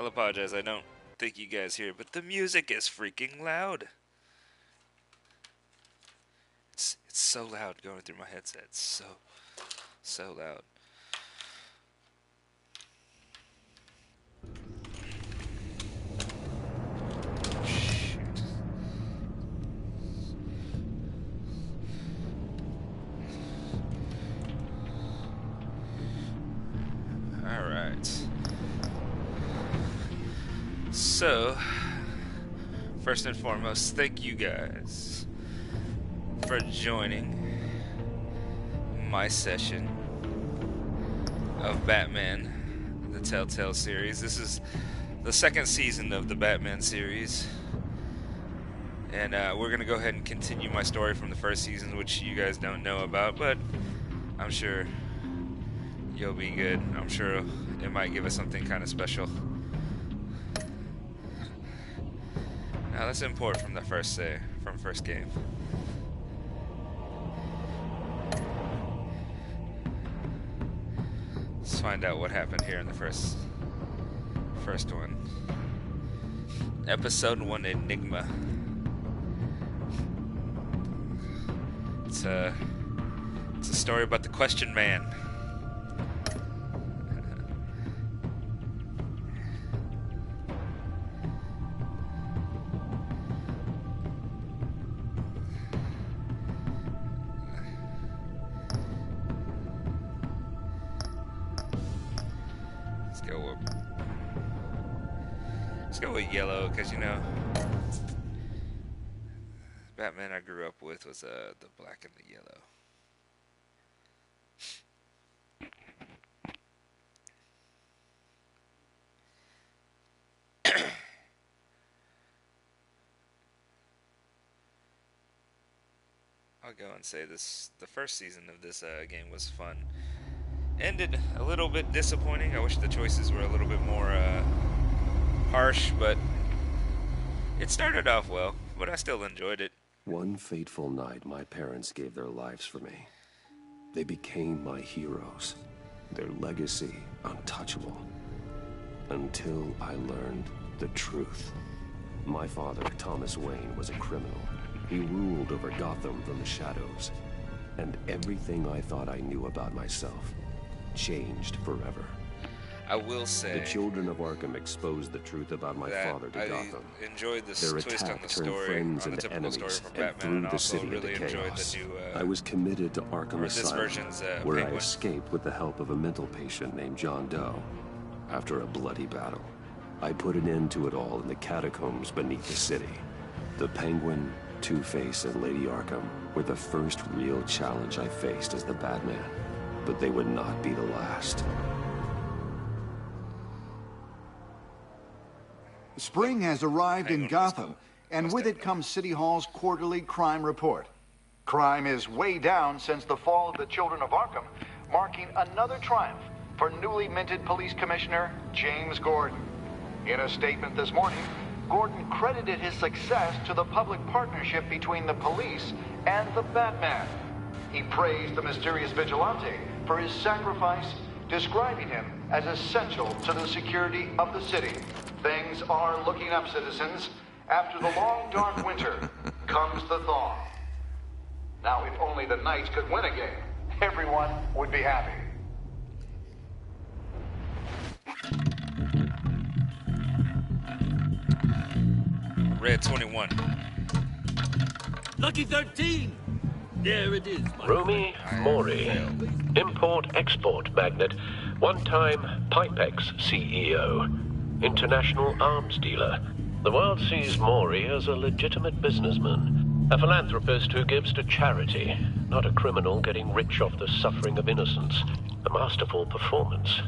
I'll apologize. I don't think you guys hear it, but the music is freaking loud. It's so loud going through my headset. It's so loud. Shoot. All right. So, first and foremost, thank you guys for joining my session of Batman, the Telltale series. This is the second season of the Batman series. And we're going to go ahead and continue my story from the first season, which you guys don't know about, but I'm sure you'll be good. I'm sure it might give us something kind of special. Now let's import from the first game. Let's find out what happened here in the first one. Episode 1, Enigma. It's a story about the Question Man. Let's go with yellow, because, you know, Batman I grew up with was the black and the yellow. I'll go and say the first season of this game was fun. Ended a little bit disappointing. I wish the choices were a little bit more harsh, but it started off well, but I still enjoyed it. One fateful night, my parents gave their lives for me. They became my heroes, their legacy untouchable. Until I learned the truth. My father, Thomas Wayne, was a criminal. He ruled over Gotham from the shadows. And everything I thought I knew about myself changed forever. I will say the children of Arkham exposed the truth about my father to Gotham. I enjoyed this Their twist on attack the turned story, friends on the into typical story enemies from and Batman, and threw the also city really into enjoyed chaos. the new. I was committed to Arkham this Asylum, version's where Penguin. I escaped with the help of a mental patient named John Doe. After a bloody battle, I put an end to it all in the catacombs beneath the city. The Penguin, Two-Face, and Lady Arkham were the first real challenge I faced as the Batman, but they would not be the last. Spring has arrived in Gotham, and with it comes City Hall's quarterly crime report. Crime is way down since the fall of the Children of Arkham, marking another triumph for newly minted Police Commissioner James Gordon. In a statement this morning, Gordon credited his success to the public partnership between the police and the Batman. He praised the mysterious vigilante for his sacrifice, describing him as essential to the security of the city. Things are looking up, citizens. After the long, dark winter comes the thaw. Now, if only the Knights could win a game, everyone would be happy. Red 21. Lucky 13! There it is, my Rumi Mori, import-export magnate, one-time Pipex CEO, international arms dealer. The world sees Mori as a legitimate businessman, a philanthropist who gives to charity, not a criminal getting rich off the suffering of innocence. A masterful performance.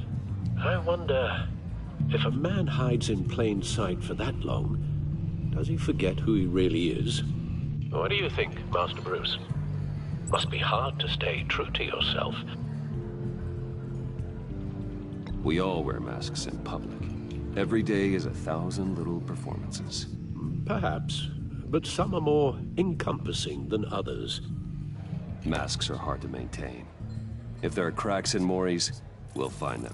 I wonder, if a man hides in plain sight for that long, does he forget who he really is? What do you think, Master Bruce? Must be hard to stay true to yourself. We all wear masks in public. Every day is 1,000 little performances. Perhaps, but some are more encompassing than others. Masks are hard to maintain. If there are cracks in Mori's, we'll find them.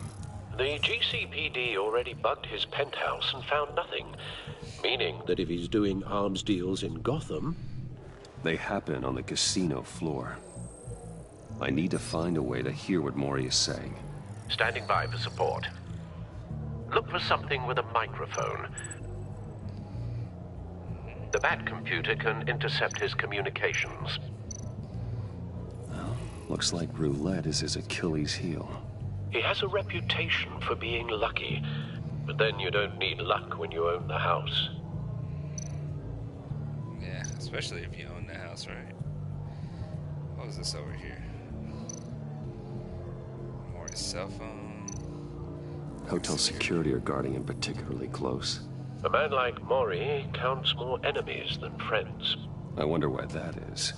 The GCPD already bugged his penthouse and found nothing, meaning That if he's doing arms deals in Gotham, They happen on the casino floor. I need to find a way to hear what Mori is saying. standing by for support. Look for something with a microphone. The Bat computer can intercept his communications. Looks like roulette is his Achilles heel. He has a reputation for being lucky, but then you don't need luck when you own the house. Yeah, especially if you own the house, right? What was this over here? Mori's cell phone. Hotel security are guarding him particularly close. A man like Mori counts more enemies than friends. I wonder why that is.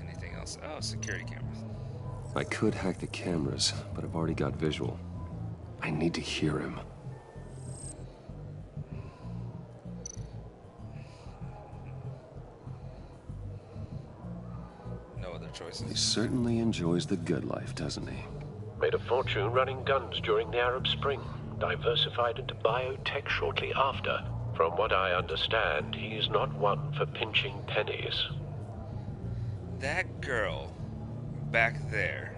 Anything else? Oh, security cameras. I could hack the cameras, but I've already got visual. I need to hear him. No other He choices. certainly enjoys the good life, doesn't he? Made a fortune running guns during the Arab Spring. Diversified into biotech shortly after. From what I understand, he's not one for pinching pennies. That girl back there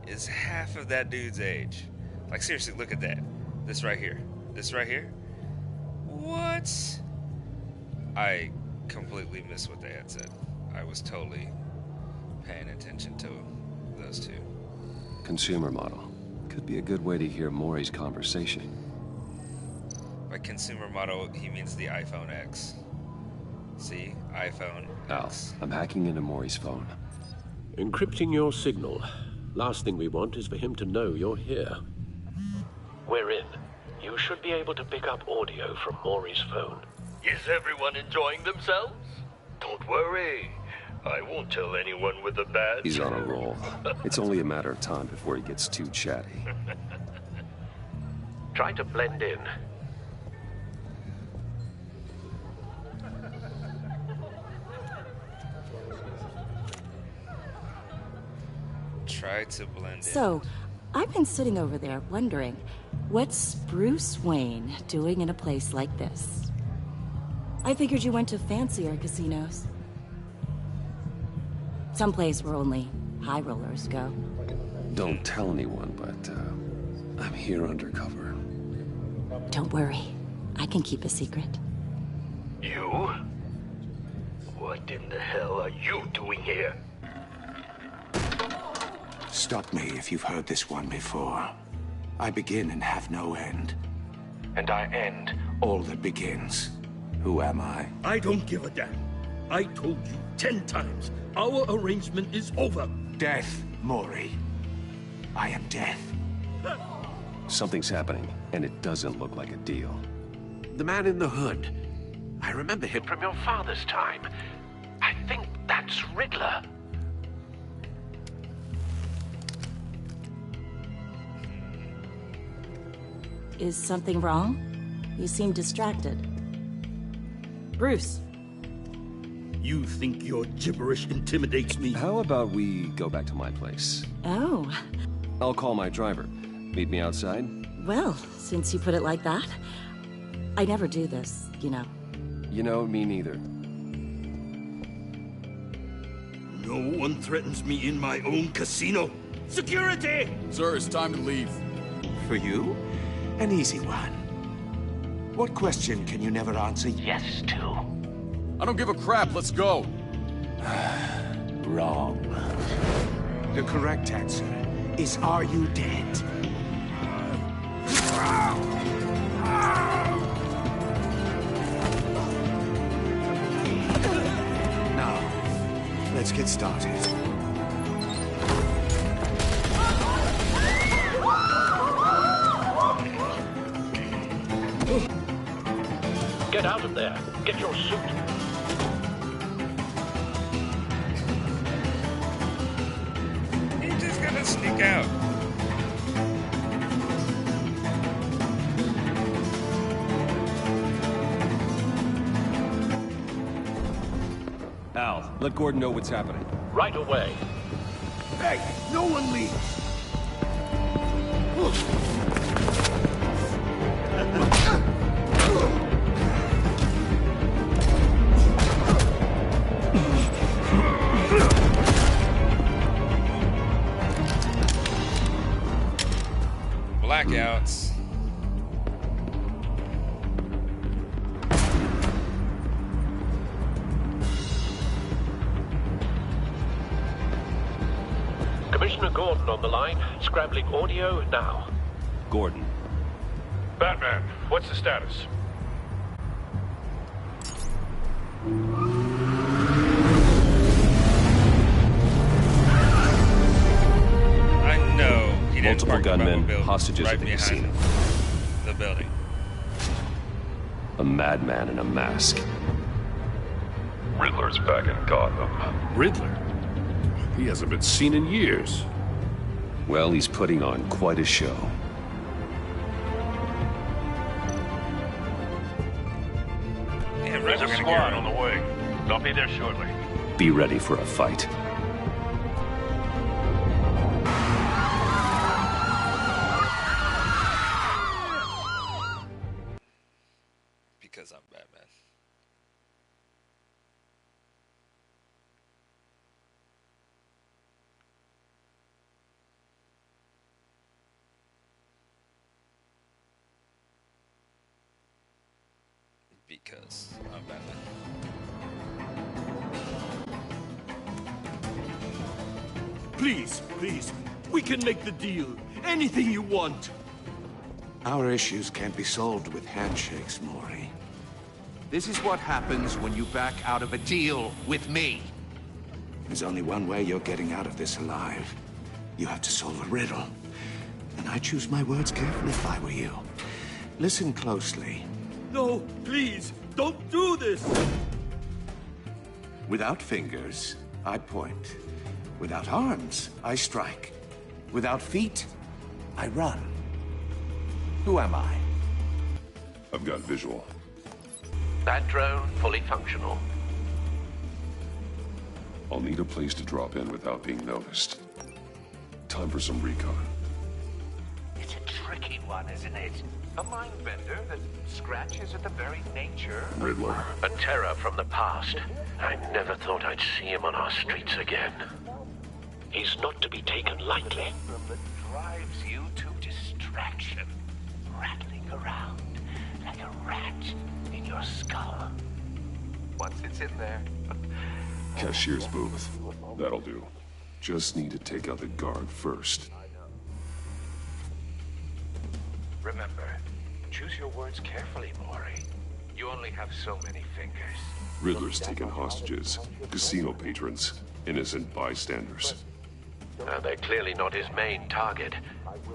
is half of that dude's age. Like, seriously, look at that. This right here. This right here. What? I completely missed what they had said. I was totally paying attention to those two. Consumer model. Could be a good way to hear Mori's conversation. By consumer model, he means the iPhone X. See? iPhone Al, X. I'm hacking into Mori's phone. encrypting your signal. Last thing we want is for him to know you're here. We're in. You should be able to pick up audio from Mori's phone. Is everyone enjoying themselves? Don't worry. I won't tell anyone with a badge. He's on a roll. It's only a matter of time before he gets too chatty. Try to blend in. Try to blend in. So, I've been sitting over there wondering, what's Bruce Wayne doing in a place like this? I figured you went to fancier casinos. Someplace where only high rollers go. Don't tell anyone, but I'm here undercover. Don't worry, I can keep a secret. You? What in the hell are you doing here? Stop me if you've heard this one before. I begin and have no end. And I end all that begins. Who am I? I don't give a damn. I told you 10 times. Our arrangement is over. Death, Mori. I am death. Something's happening, and it doesn't look like a deal. The man in the hood. I remember him from your father's time. I think that's Riddler. Is something wrong? You seem distracted. Bruce. You think your gibberish intimidates me? How about we go back to my place? Oh, I'll call my driver. Meet me outside? well, since you put it like that, I never do this, you know. You know, me neither. No one threatens me in my own casino. Security! Sir, it's time to leave. For you? An easy one. What question can you never answer yes to? I don't give a crap, let's go. Wrong. The correct answer is, are you dead? Now, let's get started. Get out of there. Get your suit. He's just gonna sneak out. Al, let Gordon know what's happening. Right away. Hey, no one leaves. Blackouts. Commissioner Gordon on the line. Scrambling audio now. Gordon. Batman, what's the status? I know he didn't Multiple park the gunmen, Batmobile hostages right at the behind casino. the building. A madman in a mask. Riddler's back in Gotham. Riddler? He hasn't been seen in years. Well, he's putting on quite a show. Damn, There's a Riddler's gonna squad get on the way. I'll be there shortly. Be ready for a fight. because I'm Batman. Because I'm Batman. Please, please, we can make the deal. Anything you want. Our issues can't be solved with handshakes, Maury. This is what happens when you back out of a deal with me. There's only one way you're getting out of this alive. You have to solve a riddle. And I choose my words carefully if I were you. Listen closely. No, please, don't do this! Without fingers, I point. Without arms, I strike. Without feet, I run. Who am I? I've got visual. That drone fully functional. I'll need a place to drop in without being noticed. Time for some recon. It's a tricky one, isn't it? A mind bender that scratches at the very nature. Riddler. A terror from the past. I never thought I'd see him on our streets again. He's not to be taken lightly. That drives you to distraction, rattling around like a rat in your skull. Once it's in there. Cashier's booth. That'll do. Just need to take out the guard first. Remember, choose your words carefully, Maury. You only have so many fingers. Riddler's taken hostages. Casino patrons. Innocent bystanders. They're clearly not his main target.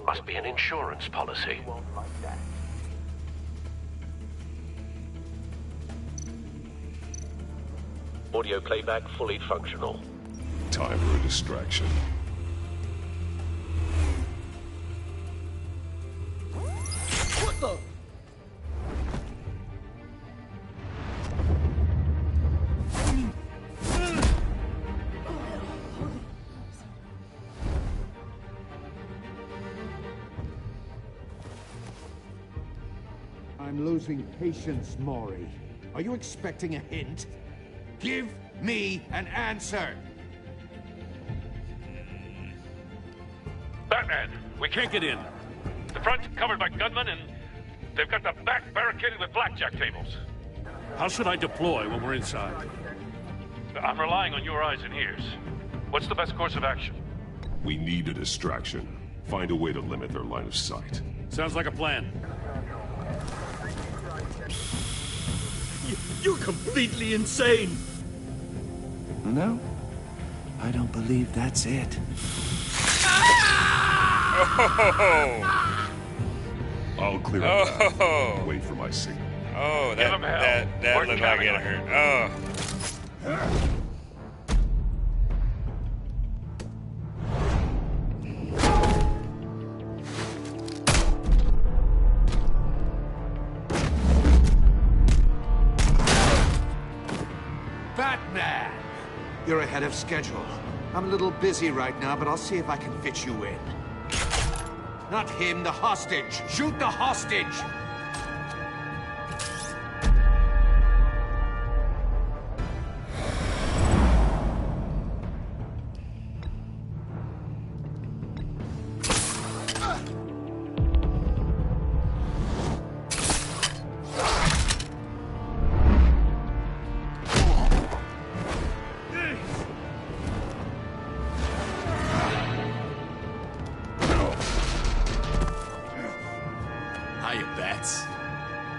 Must be an insurance policy. Audio playback fully functional. Time for a distraction. What the? I'm losing patience, Maury. Are you expecting a hint? Give me an answer! Batman! We can't get in. The front's covered by gunmen and they've got the back barricaded with blackjack tables. How should I deploy when we're inside? I'm relying on your eyes and ears. What's the best course of action? We need a distraction. Find a way to limit their line of sight. Sounds like a plan. You're completely insane! No, I don't believe that's it. Oh! I'll clear it Oh! Wait for my signal. Oh, Give him hell. that We're looked like counting it on hurt. Oh. Batman! You're ahead of schedule. I'm a little busy right now, but I'll see if I can fit you in. Not him, the hostage. Shoot the hostage!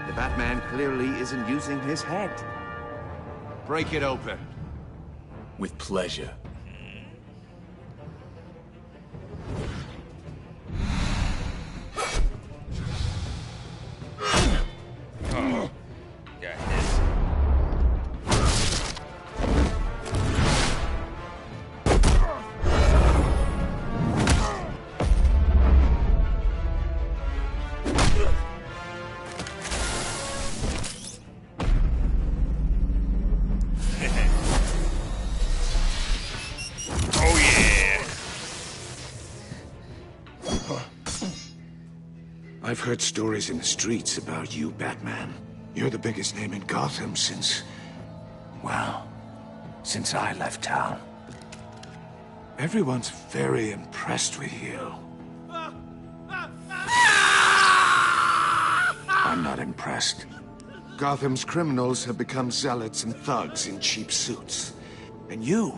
The Batman clearly isn't using his head. Break it open. With pleasure. Oh, got hit. I've heard stories in the streets about you, Batman. You're the biggest name in Gotham since... well, since I left town. Everyone's very impressed with you. I'm not impressed. Gotham's criminals have become zealots and thugs in cheap suits. And you,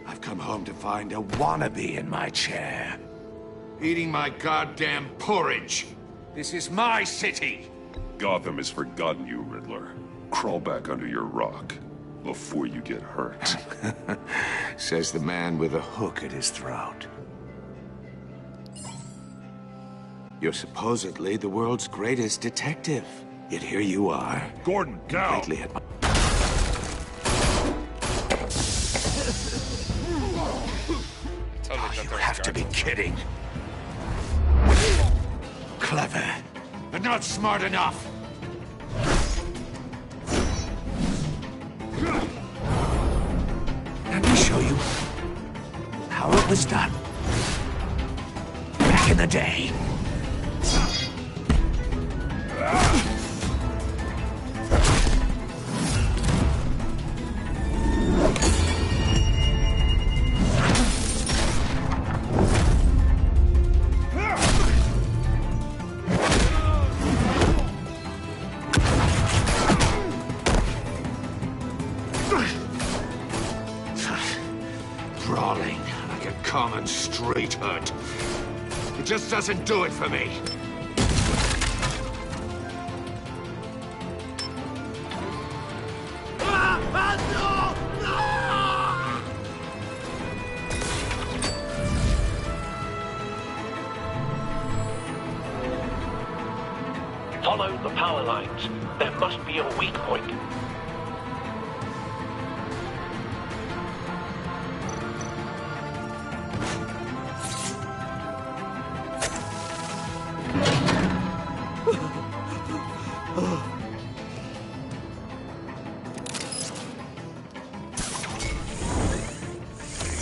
I've come home to find a wannabe in my chair. Eating my goddamn porridge. This is my city! Gotham has forgotten you, Riddler. Crawl back under your rock before you get hurt. Says the man with a hook at his throat. You're supposedly the world's greatest detective. Yet here you are. Gordon, now! Completely at my... You have to be kidding. Clever, but not smart enough. Let me show you how it was done back in the day. Brawling like a common street hood. It just doesn't do it for me. Follow the power lines. There must be a weak point.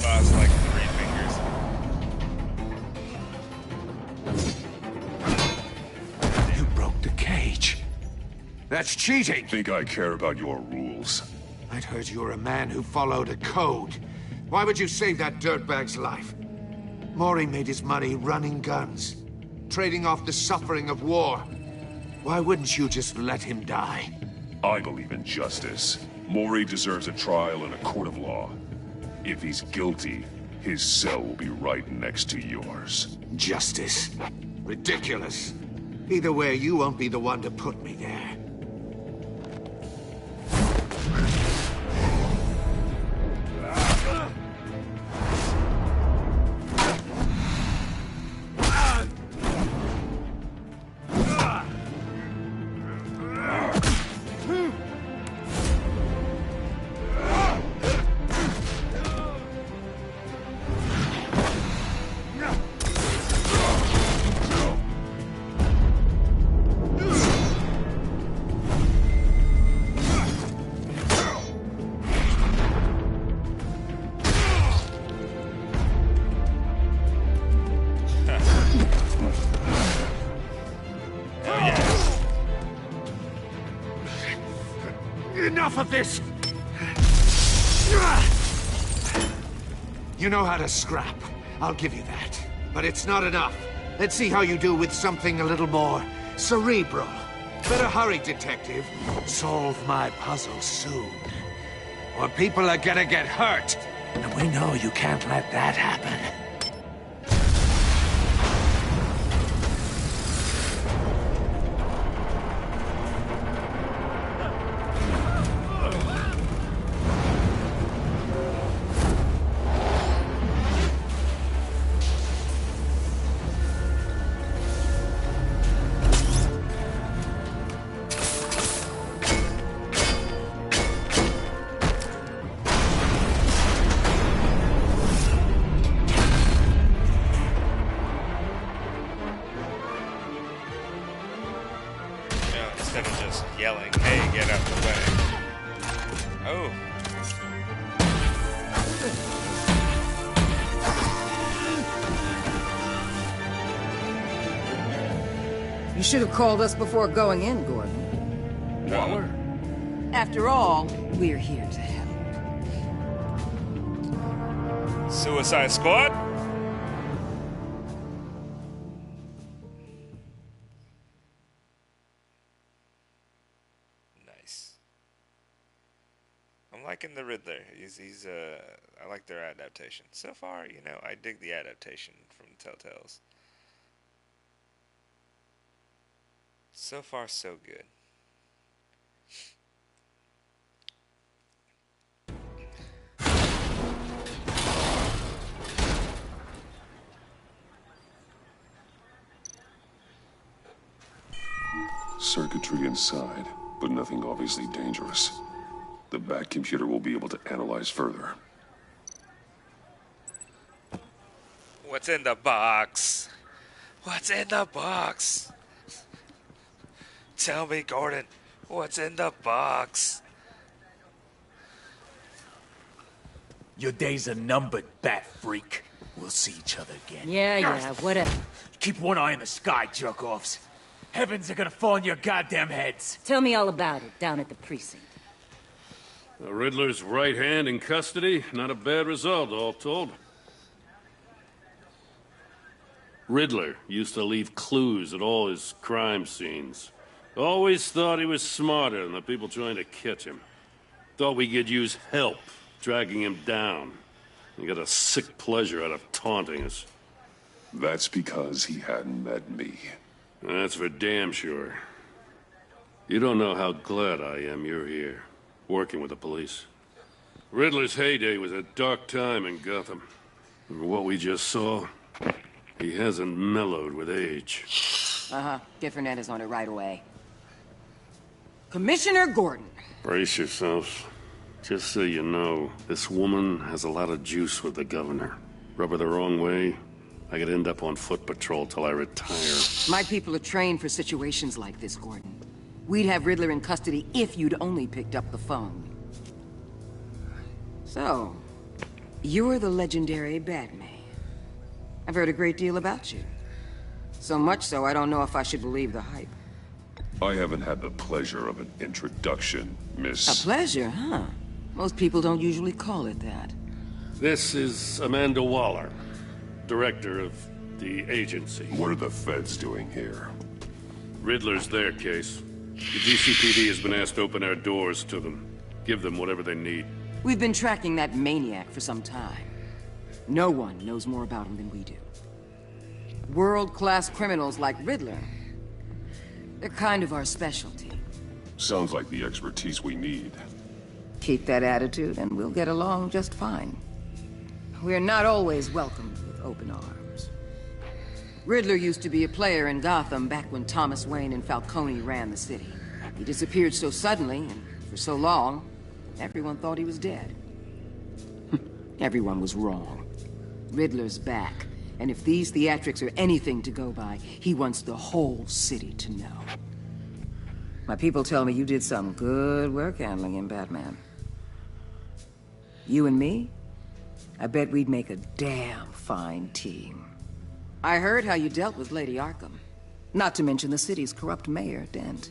Lost like 3 fingers. You broke the cage. That's cheating. Think I care about your rules? I'd heard you were a man who followed a code. Why would you save that dirtbag's life? Mori made his money running guns, trading off the suffering of war. Why wouldn't you just let him die? I believe in justice. Mori deserves a trial in a court of law. If he's guilty, his cell will be right next to yours. Justice? Ridiculous. Either way, you won't be the one to put me there. enough of this! You know how to scrap. I'll give you that. But it's not enough. Let's see how you do with something a little more cerebral. Better hurry, detective. Solve my puzzle soon. Or people are gonna get hurt. And we know you can't let that happen. Instead of just yelling, hey, get out the way. Oh. You should have called us before going in, Gordon. Waller? After all, we're here to help. Suicide Squad? I'm liking the Riddler. He's I like their adaptation. So far, you know, I dig the adaptation from Telltales. So far, so good. Circuitry inside, but nothing obviously dangerous. The back computer will be able to analyze further. What's in the box? What's in the box? Tell me, Gordon, what's in the box? Your days are numbered, bat freak. We'll see each other again. Yeah, whatever. Keep one eye in the sky, jerk-offs. Heavens are gonna fall on your goddamn heads. Tell me all about it down at the precinct. The Riddler's right hand in custody. Not a bad result, all told. Riddler used to leave clues at all his crime scenes. Always thought he was smarter than the people trying to catch him. Thought we could use help dragging him down. He got a sick pleasure out of taunting us. That's because he hadn't met me. That's for damn sure. You don't know how glad I am you're here, working with the police. Riddler's heyday was a dark time in Gotham. And what we just saw, he hasn't mellowed with age. Get Fernandez on it right away. Commissioner Gordon. Brace yourselves. Just so you know, this woman has a lot of juice with the governor. Rub her the wrong way, I could end up on foot patrol till I retire. My people are trained for situations like this, Gordon. We'd have Riddler in custody if you'd only picked up the phone. So, you're the legendary Batman. I've heard a great deal about you. So much so, I don't know if I should believe the hype. I haven't had the pleasure of an introduction, Miss... A pleasure, huh? Most people don't usually call it that. This is Amanda Waller, director of the agency. What are the feds doing here? Riddler's their case. The GCPD has been asked to open our doors to them. Give them whatever they need. We've been tracking that maniac for some time. No one knows more about him than we do. World-class criminals like Riddler. They're kind of our specialty. Sounds like the expertise we need. Keep that attitude and we'll get along just fine. We're not always welcomed with open arms. Riddler used to be a player in Gotham back when Thomas Wayne and Falcone ran the city. He disappeared so suddenly and for so long, everyone thought he was dead. Everyone was wrong. Riddler's back, and if these theatrics are anything to go by, he wants the whole city to know. My people tell me you did some good work handling him, Batman. You and me? I bet we'd make a damn fine team. I heard how you dealt with Lady Arkham. Not to mention the city's corrupt mayor, Dent.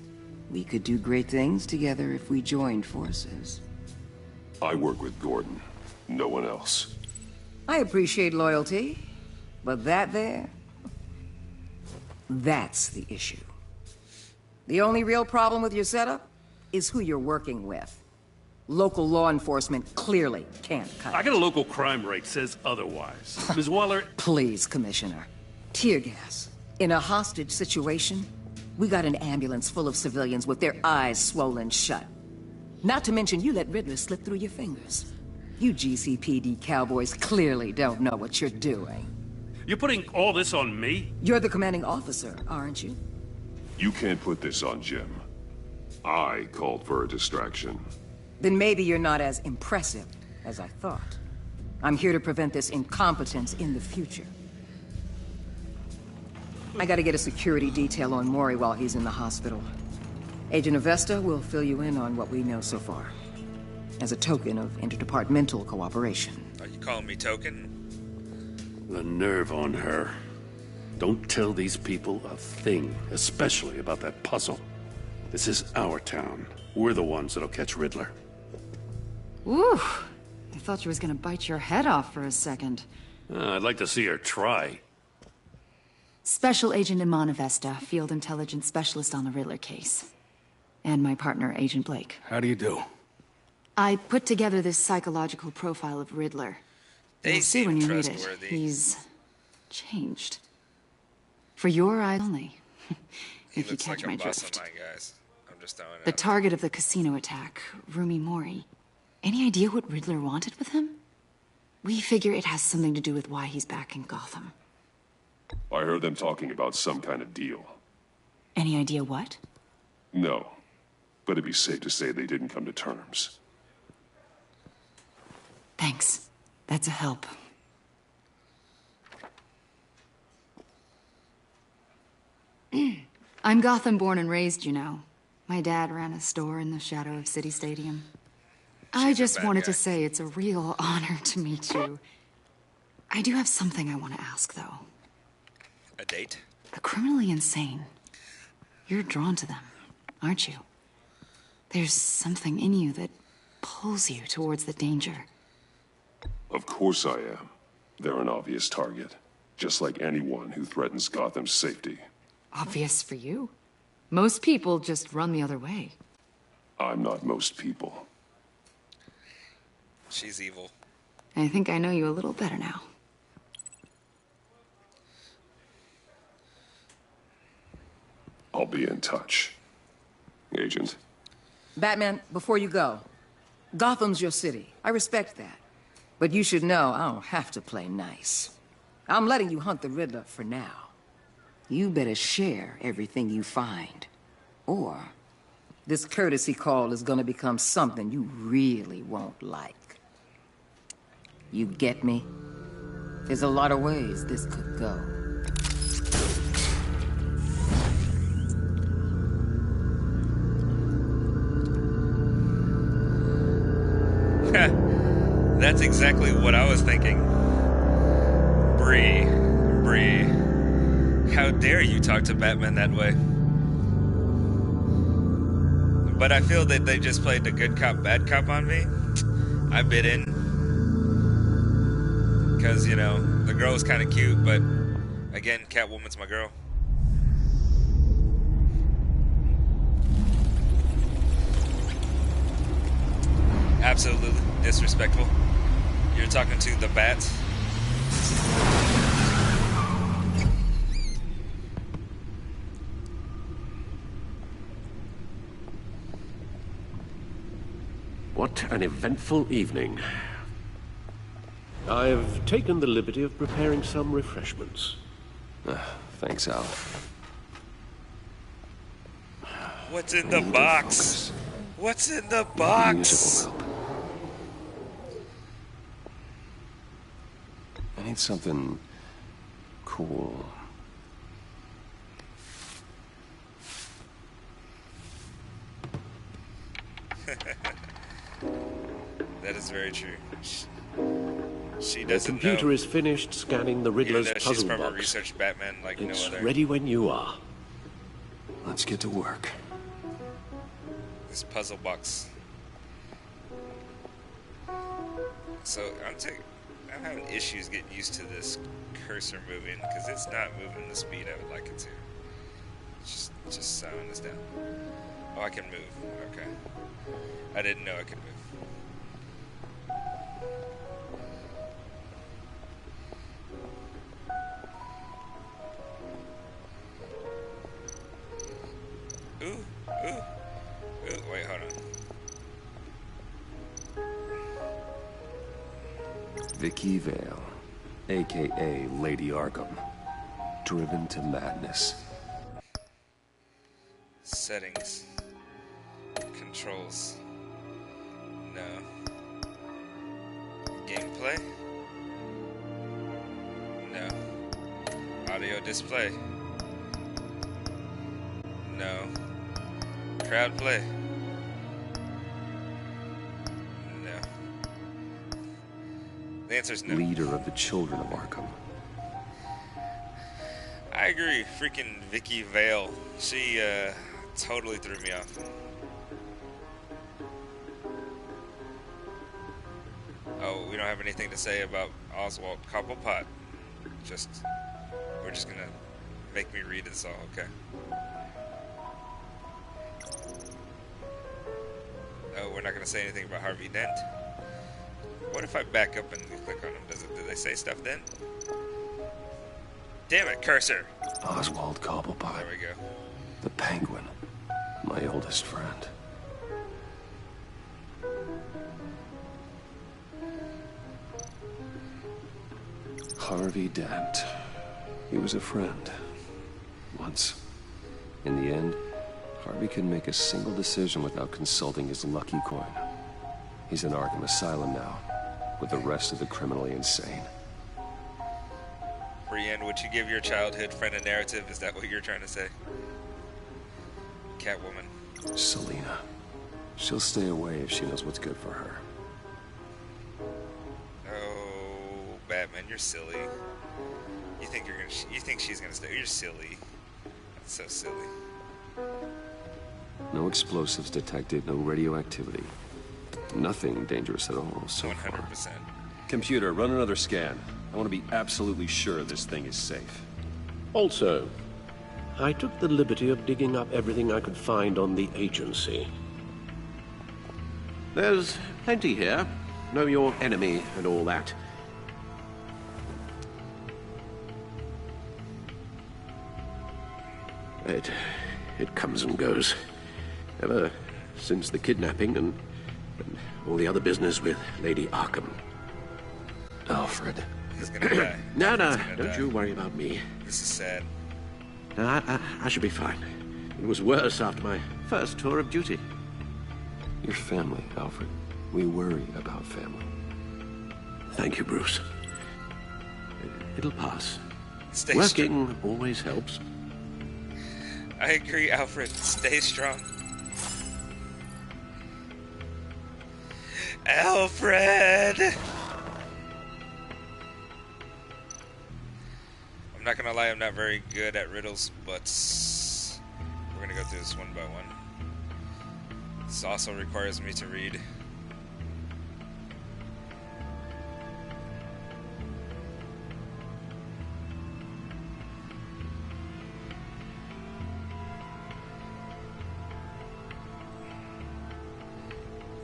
We could do great things together if we joined forces. I work with Gordon. No one else. I appreciate loyalty, but that there... that's the issue. The only real problem with your setup is who you're working with. Local law enforcement clearly can't cut it. I got a local crime rate says otherwise. Ms. Waller... Please, Commissioner. Tear gas. In a hostage situation, we got an ambulance full of civilians with their eyes swollen shut. Not to mention you let Riddler slip through your fingers. You GCPD cowboys clearly don't know what you're doing. You're putting all this on me? You're the commanding officer, aren't you? You can't put this on Jim. I called for a distraction. Then maybe you're not as impressive as I thought. I'm here to prevent this incompetence in the future. I gotta get a security detail on Mori while he's in the hospital. Agent Avesta will fill you in on what we know so far, as a token of interdepartmental cooperation. Are you calling me token? The nerve on her. Don't tell these people a thing, especially about that puzzle. This is our town. We're the ones that'll catch Riddler. Ooh, I thought you was gonna bite your head off for a second. I'd like to see her try. Special Agent Iman Avesta, Field Intelligence Specialist on the Riddler case. And my partner, Agent Blake. How do you do? I put together this psychological profile of Riddler. You'll see when you read it. He's changed. For your eyes only. If you catch my drift. The target of the casino attack, Rumi Mori. Any idea what Riddler wanted with him? We figure it has something to do with why he's back in Gotham. I heard them talking about some kind of deal. Any idea what? No, but it'd be safe to say they didn't come to terms. Thanks. That's a help. I'm Gotham born and raised, you know. My dad ran a store in the shadow of City Stadium. I just wanted to say it's a real honor to meet you. I do have something I want to ask, though. A date? The criminally insane. You're drawn to them, aren't you? There's something in you that pulls you towards the danger. Of course I am. They're an obvious target. Just like anyone who threatens Gotham's safety. Obvious for you. Most people just run the other way. I'm not most people. She's evil. I think I know you a little better now. I'll be in touch. Agent. Batman, before you go, Gotham's your city. I respect that. But you should know I don't have to play nice. I'm letting you hunt the Riddler for now. You better share everything you find. Or this courtesy call is gonna become something you really won't like. You get me? There's a lot of ways this could go. That's exactly what I was thinking. Bree, how dare you talk to Batman that way? But I feel that they just played the good cop, bad cop on me. I bit in. Because, you know, the girl was kind of cute, but again, Catwoman's my girl. Absolutely disrespectful. You're talking to the Bats. What an eventful evening. I've taken the liberty of preparing some refreshments. Thanks, Al. What's in the box? What's in the box? I need something cool. That is very true. She The doesn't computer know. is finished scanning the Riddler's Even though she's puzzle probably box. researched Batman like It's no other. ready when you are. Let's get to work. This puzzle box. So I'm having issues getting used to this cursor moving because it's not moving the speed I would like it to. Just sound this down. Oh, I can move. Okay. I didn't know I could move. Ooh. Wait, hold on. Vicki Vale, aka Lady Arkham, driven to madness. Settings. Controls. No. Gameplay? No. Audio display? No. Crowd play? No. The answer's no. Leader of the Children of Arkham. I agree. Freaking Vicki Vale. She, totally threw me off. Oh, we don't have anything to say about Oswald Cobblepot. We're just gonna make me read this all, okay? Oh, we're not gonna say anything about Harvey Dent. What if I back up and click on him? Do they say stuff then? Damn it, cursor! Oswald Cobblepot. There we go. The Penguin. My oldest friend. Harvey Dent. He was a friend. Once. In the end, Harvey couldn't make a single decision without consulting his lucky coin. He's in Arkham Asylum now, with the rest of the criminally insane. Brienne, would you give your childhood friend a narrative? Is that what you're trying to say? Catwoman. Selina. She'll stay away if she knows what's good for her. Oh, Batman, you're silly. You think she's gonna stay? You're silly. That's so silly. No explosives detected, no radioactivity. Nothing dangerous at all so 100%. far. Computer, run another scan. I want to be absolutely sure this thing is safe. Also, I took the liberty of digging up everything I could find on the agency. There's plenty here. Know your enemy and all that. It comes and goes. Ever since the kidnapping and all the other business with Lady Arkham. Alfred. He's gonna die. No, don't you worry about me. This is sad. No, I should be fine. It was worse after my first tour of duty. Your family, Alfred. We worry about family. Thank you, Bruce. It'll pass. Stay Working strong. always helps. I agree, Alfred. Stay strong. Alfred! I'm not gonna lie, I'm not very good at riddles, but we're gonna go through this one by one. This also requires me to read.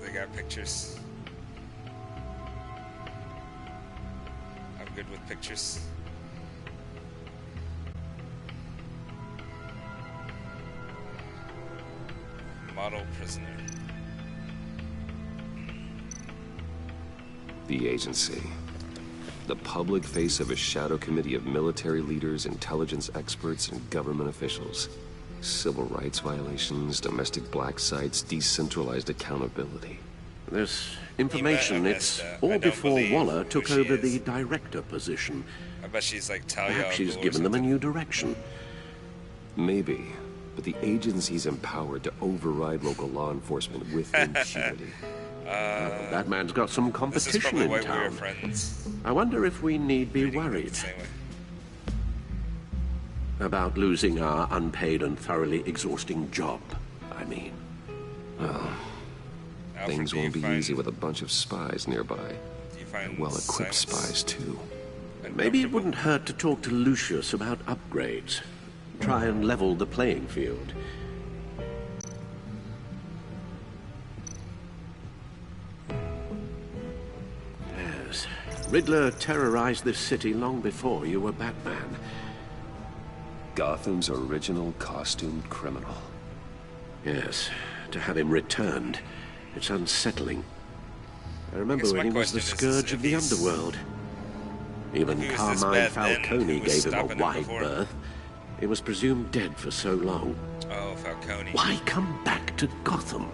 They got pictures. I'm good with pictures. Model prisoner. The agency. The public face of a shadow committee of military leaders, intelligence experts, and government officials. Civil rights violations, domestic black sites, decentralized accountability. This information, it's all before Waller took over the director position. I bet she's like Talia. Perhaps she's given them a new direction. Maybe, but the agency's empowered to override local law enforcement with impunity. That man's got some competition in town. I wonder if we need be worried about losing our unpaid and thoroughly exhausting job, I mean. Well, things won't be easy with a bunch of spies nearby. Well-equipped spies, too. Maybe it wouldn't hurt to talk to Lucius about upgrades. Try and level the playing field. Yes, Riddler terrorized this city long before you were Batman. Gotham's original costumed criminal. Yes, to have him returned, it's unsettling. I remember when he was the scourge of the underworld. Even Carmine Falcone gave him a wide berth. He was presumed dead for so long. Oh, Falcone. Why come back to Gotham?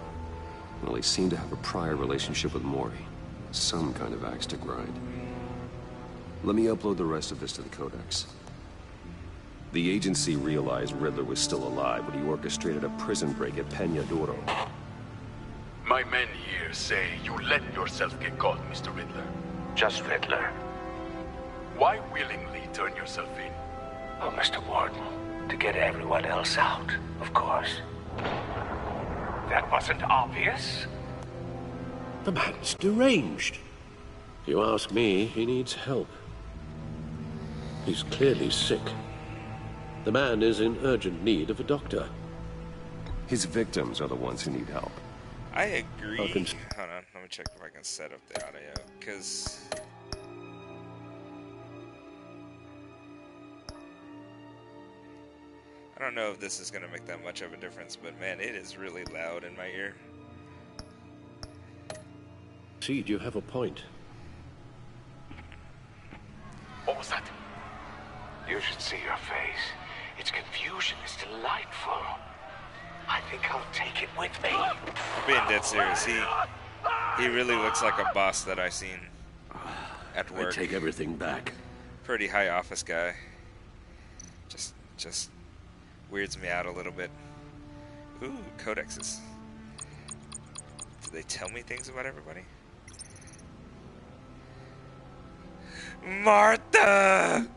Well, he seemed to have a prior relationship with Mori. Some kind of axe to grind. Let me upload the rest of this to the Codex. The agency realized Riddler was still alive when he orchestrated a prison break at Peña Duro. My men here say you let yourself get caught, Mr. Riddler. Just Riddler. Why willingly turn yourself in? Oh, Mr. Warden, to get everyone else out, of course. That wasn't obvious. The man's deranged. If you ask me, he needs help. He's clearly sick. The man is in urgent need of a doctor. His victims are the ones who need help. I agree. Hold on, let me check if I can set up the audio, because... I don't know if this is going to make that much of a difference, but man, it is really loud in my ear. Seed, you have a point. What was that? You should see your face. Its confusion is delightful. I think I'll take it with me. I'm being dead serious. He really looks like a boss that I've seen at work. I take everything back. Pretty high office guy. Just weirds me out a little bit. Ooh, codexes. Do they tell me things about everybody? Martha!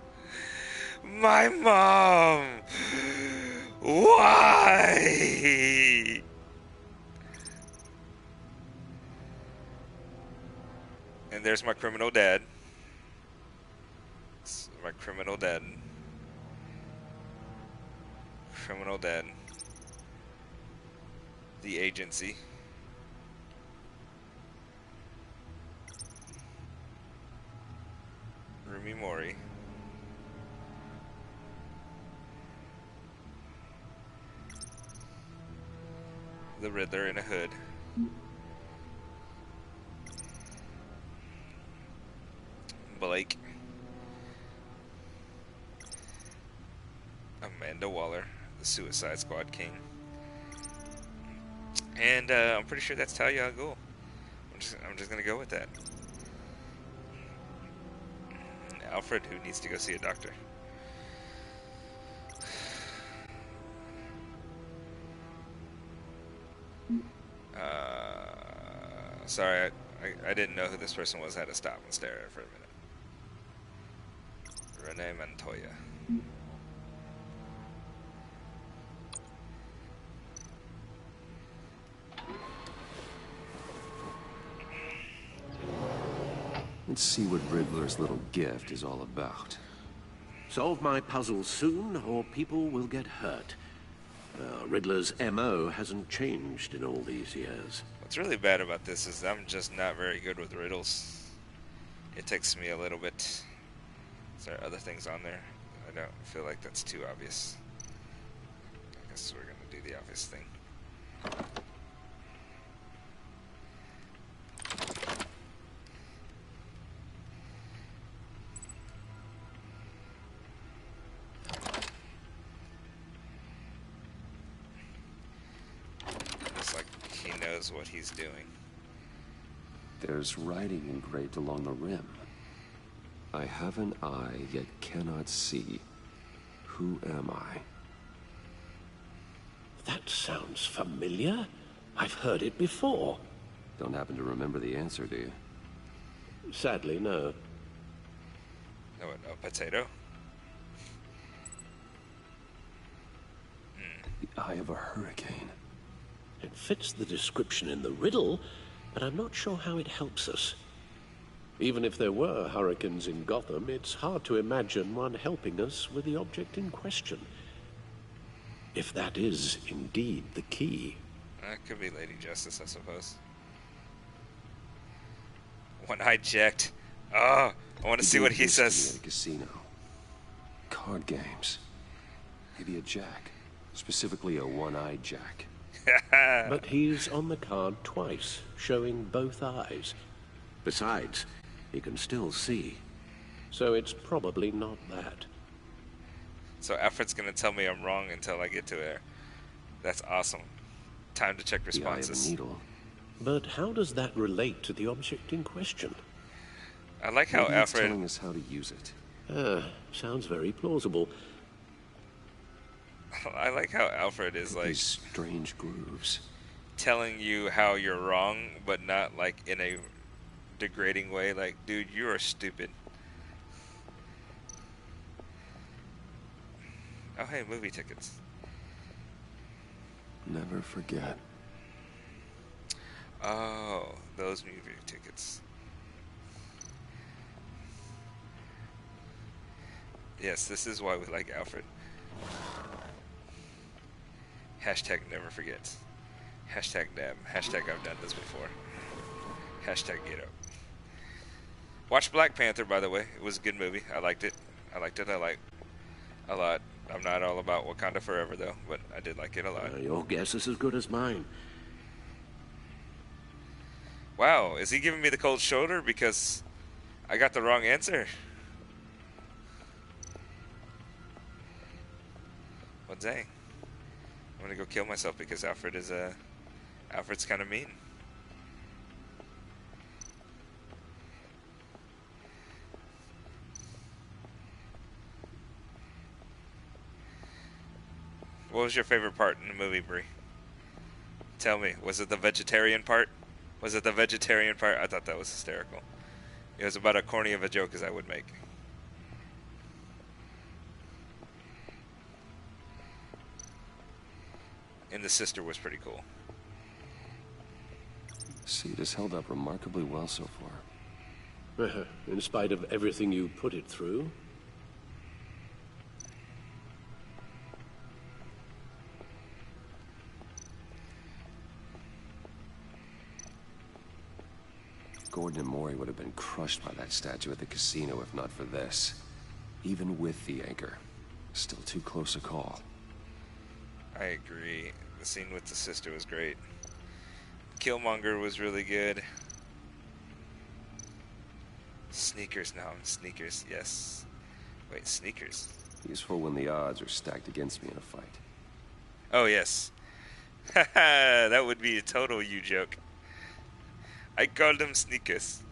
My mom! Why? And there's my criminal dad. My criminal dad. Criminal dad. The agency. Rumi Mori. The Riddler in a hood. Blake. Amanda Waller, the Suicide Squad king. And I'm pretty sure that's Talia al Ghul. I'm just gonna go with that. Alfred, who needs to go see a doctor. Sorry, I didn't know who this person was. I had to stop and stare at her for a minute. Renee Montoya. Let's see what Riddler's little gift is all about. Solve my puzzle soon, or people will get hurt. Riddler's M.O. hasn't changed in all these years. What's really bad about this is I'm just not very good with riddles. It takes me a little bit. Is there other things on there? I don't feel like that's too obvious. I guess we're gonna do the obvious thing. What he's doing. There's writing engraved along the rim. I have an eye, yet cannot see. Who am I? That sounds familiar. I've heard it before. Don't happen to remember the answer, do you? Sadly, no. No, no potato? The eye of a hurricane. It fits the description in the riddle, but I'm not sure how it helps us. Even if there were hurricanes in Gotham, it's hard to imagine one helping us with the object in question. If that is indeed the key. That could be Lady Justice, I suppose. One-eyed Jack. Oh, I want to see what he says. At a casino. Card games. Maybe a Jack. Specifically a one-eyed Jack. But he's on the card twice, showing both eyes. Besides, he can still see. So it's probably not that. So Alfred's gonna tell me I'm wrong until I get to there. That's awesome. Time to check responses. The eye of a needle. But how does that relate to the object in question? I like how Alfred telling us how to use it. Sounds very plausible. I like how Alfred is like these strange grooves, telling you how you're wrong, but not like in a degrading way. Like, dude, you are stupid. Oh, hey, movie tickets. Never forget. Oh, those movie tickets. Yes, this is why we like Alfred. Hashtag never forgets. Hashtag dab. Hashtag I've done this before. Hashtag get up. Watch Black Panther, by the way. It was a good movie. I liked it. I liked it a lot. I'm not all about Wakanda Forever, though, but I did like it a lot. Your guess is as good as mine. Wow, is he giving me the cold shoulder because I got the wrong answer? Well, dang. I'm gonna go kill myself because Alfred's kind of mean. What was your favorite part in the movie, Bree? Tell me, was it the vegetarian part? Was it the vegetarian part? I thought that was hysterical. It was about as corny of a joke as I would make. And the sister was pretty cool. See, it has held up remarkably well so far. In spite of everything you put it through? Gordon and Mori would have been crushed by that statue at the casino if not for this. Even with the anchor. Still too close a call. I agree. The scene with the sister was great. Killmonger was really good. Sneakers now. Sneakers, yes. Wait, sneakers. Useful when the odds are stacked against me in a fight. Oh, yes. That would be a total you joke. I call them sneakers.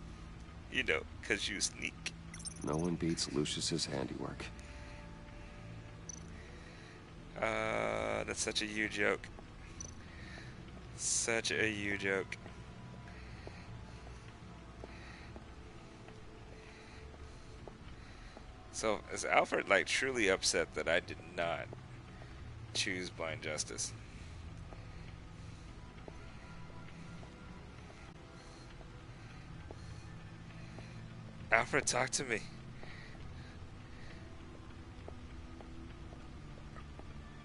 You know, 'cause you sneak. No one beats Lucius's handiwork. That's such a you joke. Such a you joke. So, is Alfred, like, truly upset that I did not choose Blind Justice? Alfred, talk to me.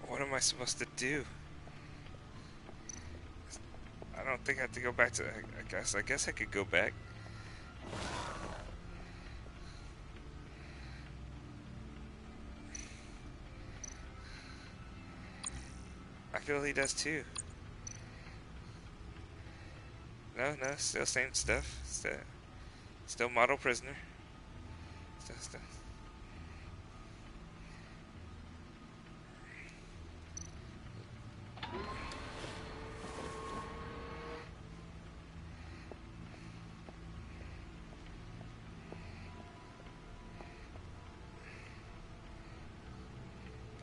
What am I supposed to do? I don't think I have to go back to... I guess I could go back. I feel he does too. No, still same stuff. Still model prisoner. Still.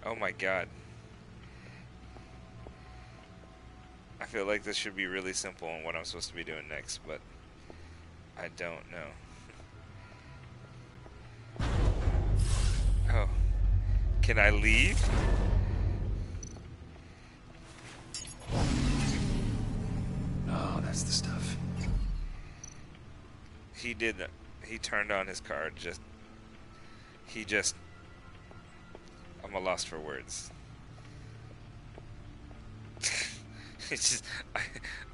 Oh my god. I feel like this should be really simple on what I'm supposed to be doing next, but I don't know. Oh. Can I leave? That's the stuff. He did that. He turned on his card. I'm a lost for words. It's just,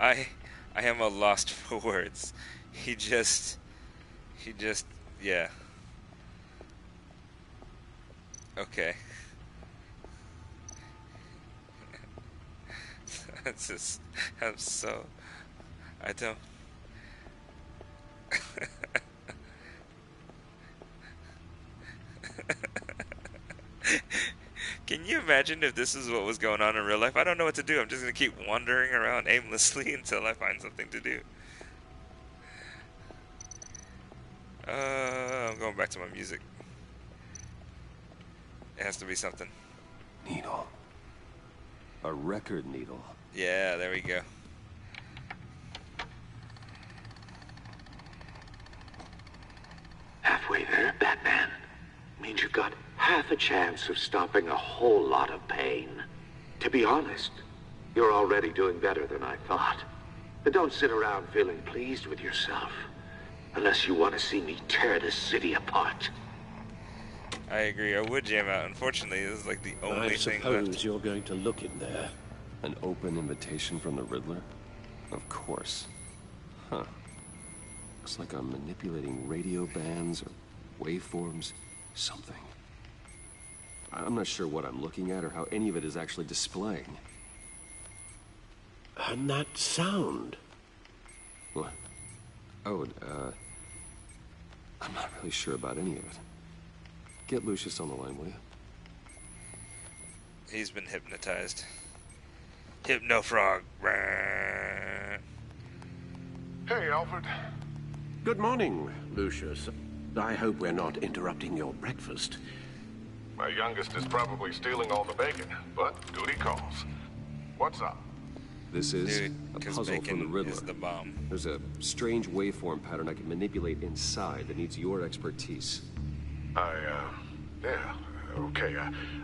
I am a lost for words. He just, yeah. Okay. It's just, I don't. Can you imagine if this is what was going on in real life? I don't know what to do. I'm just going to keep wandering around aimlessly until I find something to do. I'm going back to my music. It has to be something. Needle. A record needle. Yeah, there we go. Halfway there, Batman. Means you've got half a chance of stopping a whole lot of pain. To be honest, you're already doing better than I thought. But don't sit around feeling pleased with yourself. Unless you want to see me tear this city apart. I agree. I would jam out. Unfortunately, this is like the only thing left. I suppose you're going to look in there. An open invitation from the Riddler? Of course. Huh. Looks like I'm manipulating radio bands or waveforms. Something. I'm not sure what I'm looking at or how any of it is actually displaying. And that sound? What? Oh, I'm not really sure about any of it. Get Lucius on the line, will you? He's been hypnotized. Hypno-frog. Hey, Alfred. Good morning, Lucius. I hope we're not interrupting your breakfast. My youngest is probably stealing all the bacon, but duty calls. What's up? This is a puzzle from the Riddler. Is the bomb. There's a strange waveform pattern I can manipulate inside that needs your expertise. Yeah, okay.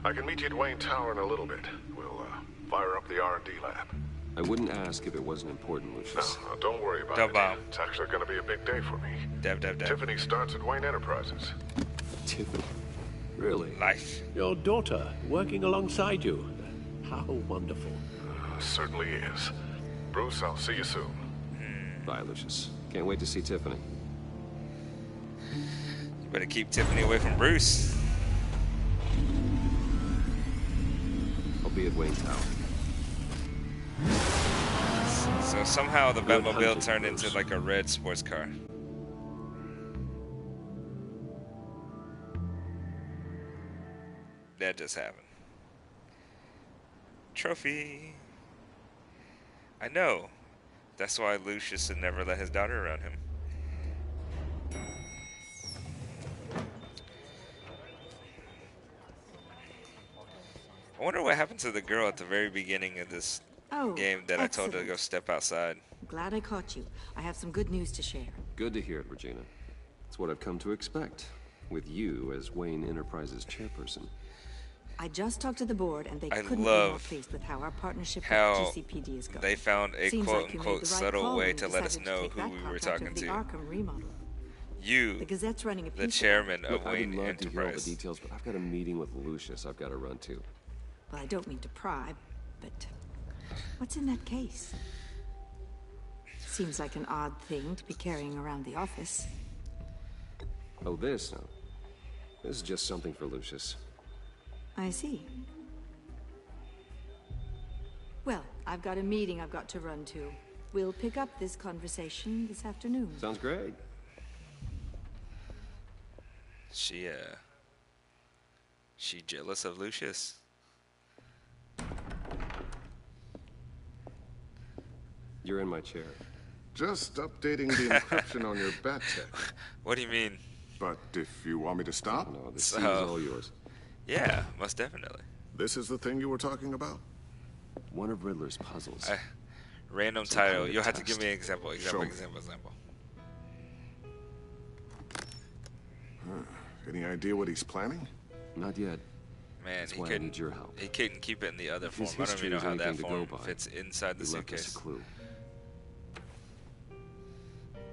I can meet you at Wayne Tower in a little bit. We'll, fire up the R&D lab. I wouldn't ask if it wasn't important, Lucius. No, don't worry about it. It's actually going to be a big day for me. Tiffany starts at Wayne Enterprises. Tiffany? Really? Life. Your daughter, working alongside you. How wonderful. Certainly is. Bruce, I'll see you soon. Bye, Lucius. Can't wait to see Tiffany. You better keep Tiffany away from Bruce. I'll be at Wayne Tower. So somehow the Batmobile turned into like a red sports car. That just happened. Trophy. I know. That's why Lucius would never let his daughter around him. I wonder what happened to the girl at the very beginning of this game that I told her to go step outside. Glad I caught you. I have some good news to share. Good to hear it, Regina. It's what I've come to expect, with you as Wayne Enterprises chairperson. I just talked to the board, and they couldn't be more pleased with how our partnership with GCPD is going. They found a quote-unquote subtle way to let us know who we were talking to. You, the Gazette's running a the chairman of Wayne Enterprise. I'd love to hear all the Enterprise. details, but I've got a meeting with Lucius I've got to run to. Well, I don't mean to pry, but what's in that case? Seems like an odd thing to be carrying around the office. Oh, this? No. This is just something for Lucius. I see. Well, I've got a meeting I've got to run to. We'll pick up this conversation this afternoon. Sounds great. She jealous of Lucius. You're in my chair. Just updating the encryption on your bat tech. What do you mean? But if you want me to stop? No, this is all yours. Yeah, most definitely. This is the thing you were talking about? One of Riddler's puzzles. Random Some title. kind of You'll have to test. give me an example. Show me. Example. Any idea what he's planning? Not yet. Man, That's he why I couldn't. need your help. He couldn't keep it in the other If form. his I don't history even know is how that anything to go form by, fits inside the he left us suitcase. a clue.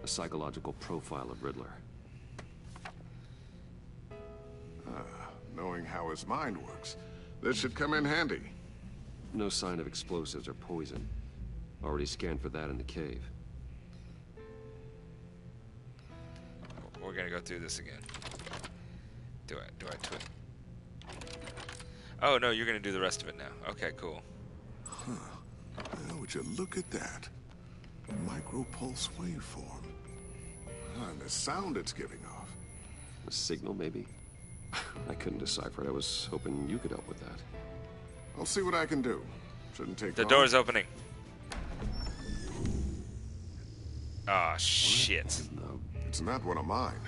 A psychological profile of Riddler. Knowing how his mind works, this should come in handy. No sign of explosives or poison. Already scanned for that in the cave. We're gonna go through this again. Do I twit? Oh no, you're gonna do the rest of it now. Okay, cool. Huh. Well, would you look at that? A micropulse waveform. And the sound it's giving off. A signal, maybe? I couldn't decipher it. I was hoping you could help with that. I'll see what I can do. Shouldn't take The long. door's opening. Ah, oh, shit. No, it's not one of mine.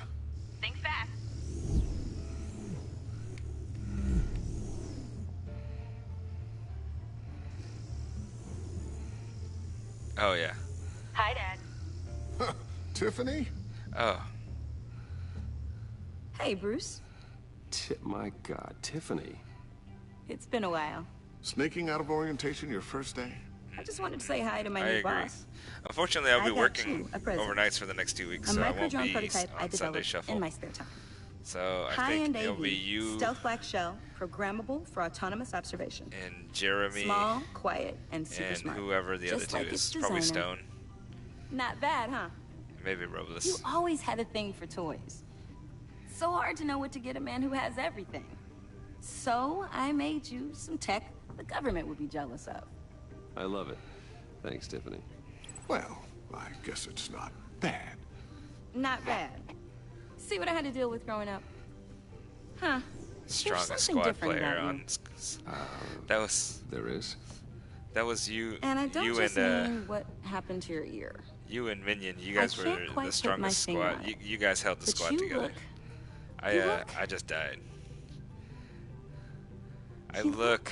Think fast. Oh, yeah. Hi, Dad. Tiffany? Oh. Hey, Bruce. My God, Tiffany. It's been a while. Sneaking out of orientation your first day? I just wanted to say hi to my new boss. Unfortunately, I'll be working overnights for the next 2 weeks, so I won't be on Sunday Shuffle. In my spare time. So I think it'll be you, stealth black shell, programmable for autonomous observation. and Jeremy, Small, quiet, and super and smart. whoever the Just other two like its is. Probably designer. Stone, Not bad, huh? maybe You Robles. always had a thing for toys. So hard to know what to get a man who has everything. So I made you some tech the government would be jealous of. I love it. Thanks, Tiffany. Well, I guess it's not bad. Not bad. See what I had to deal with growing up? Huh. Strongest something squad different player about on. That was. There is. That was you. And I don't you just and mean what happened to your ear. you and Minion. You guys were can't quite the put strongest my finger squad. on it. You guys held the But squad you together. look- I just died. I look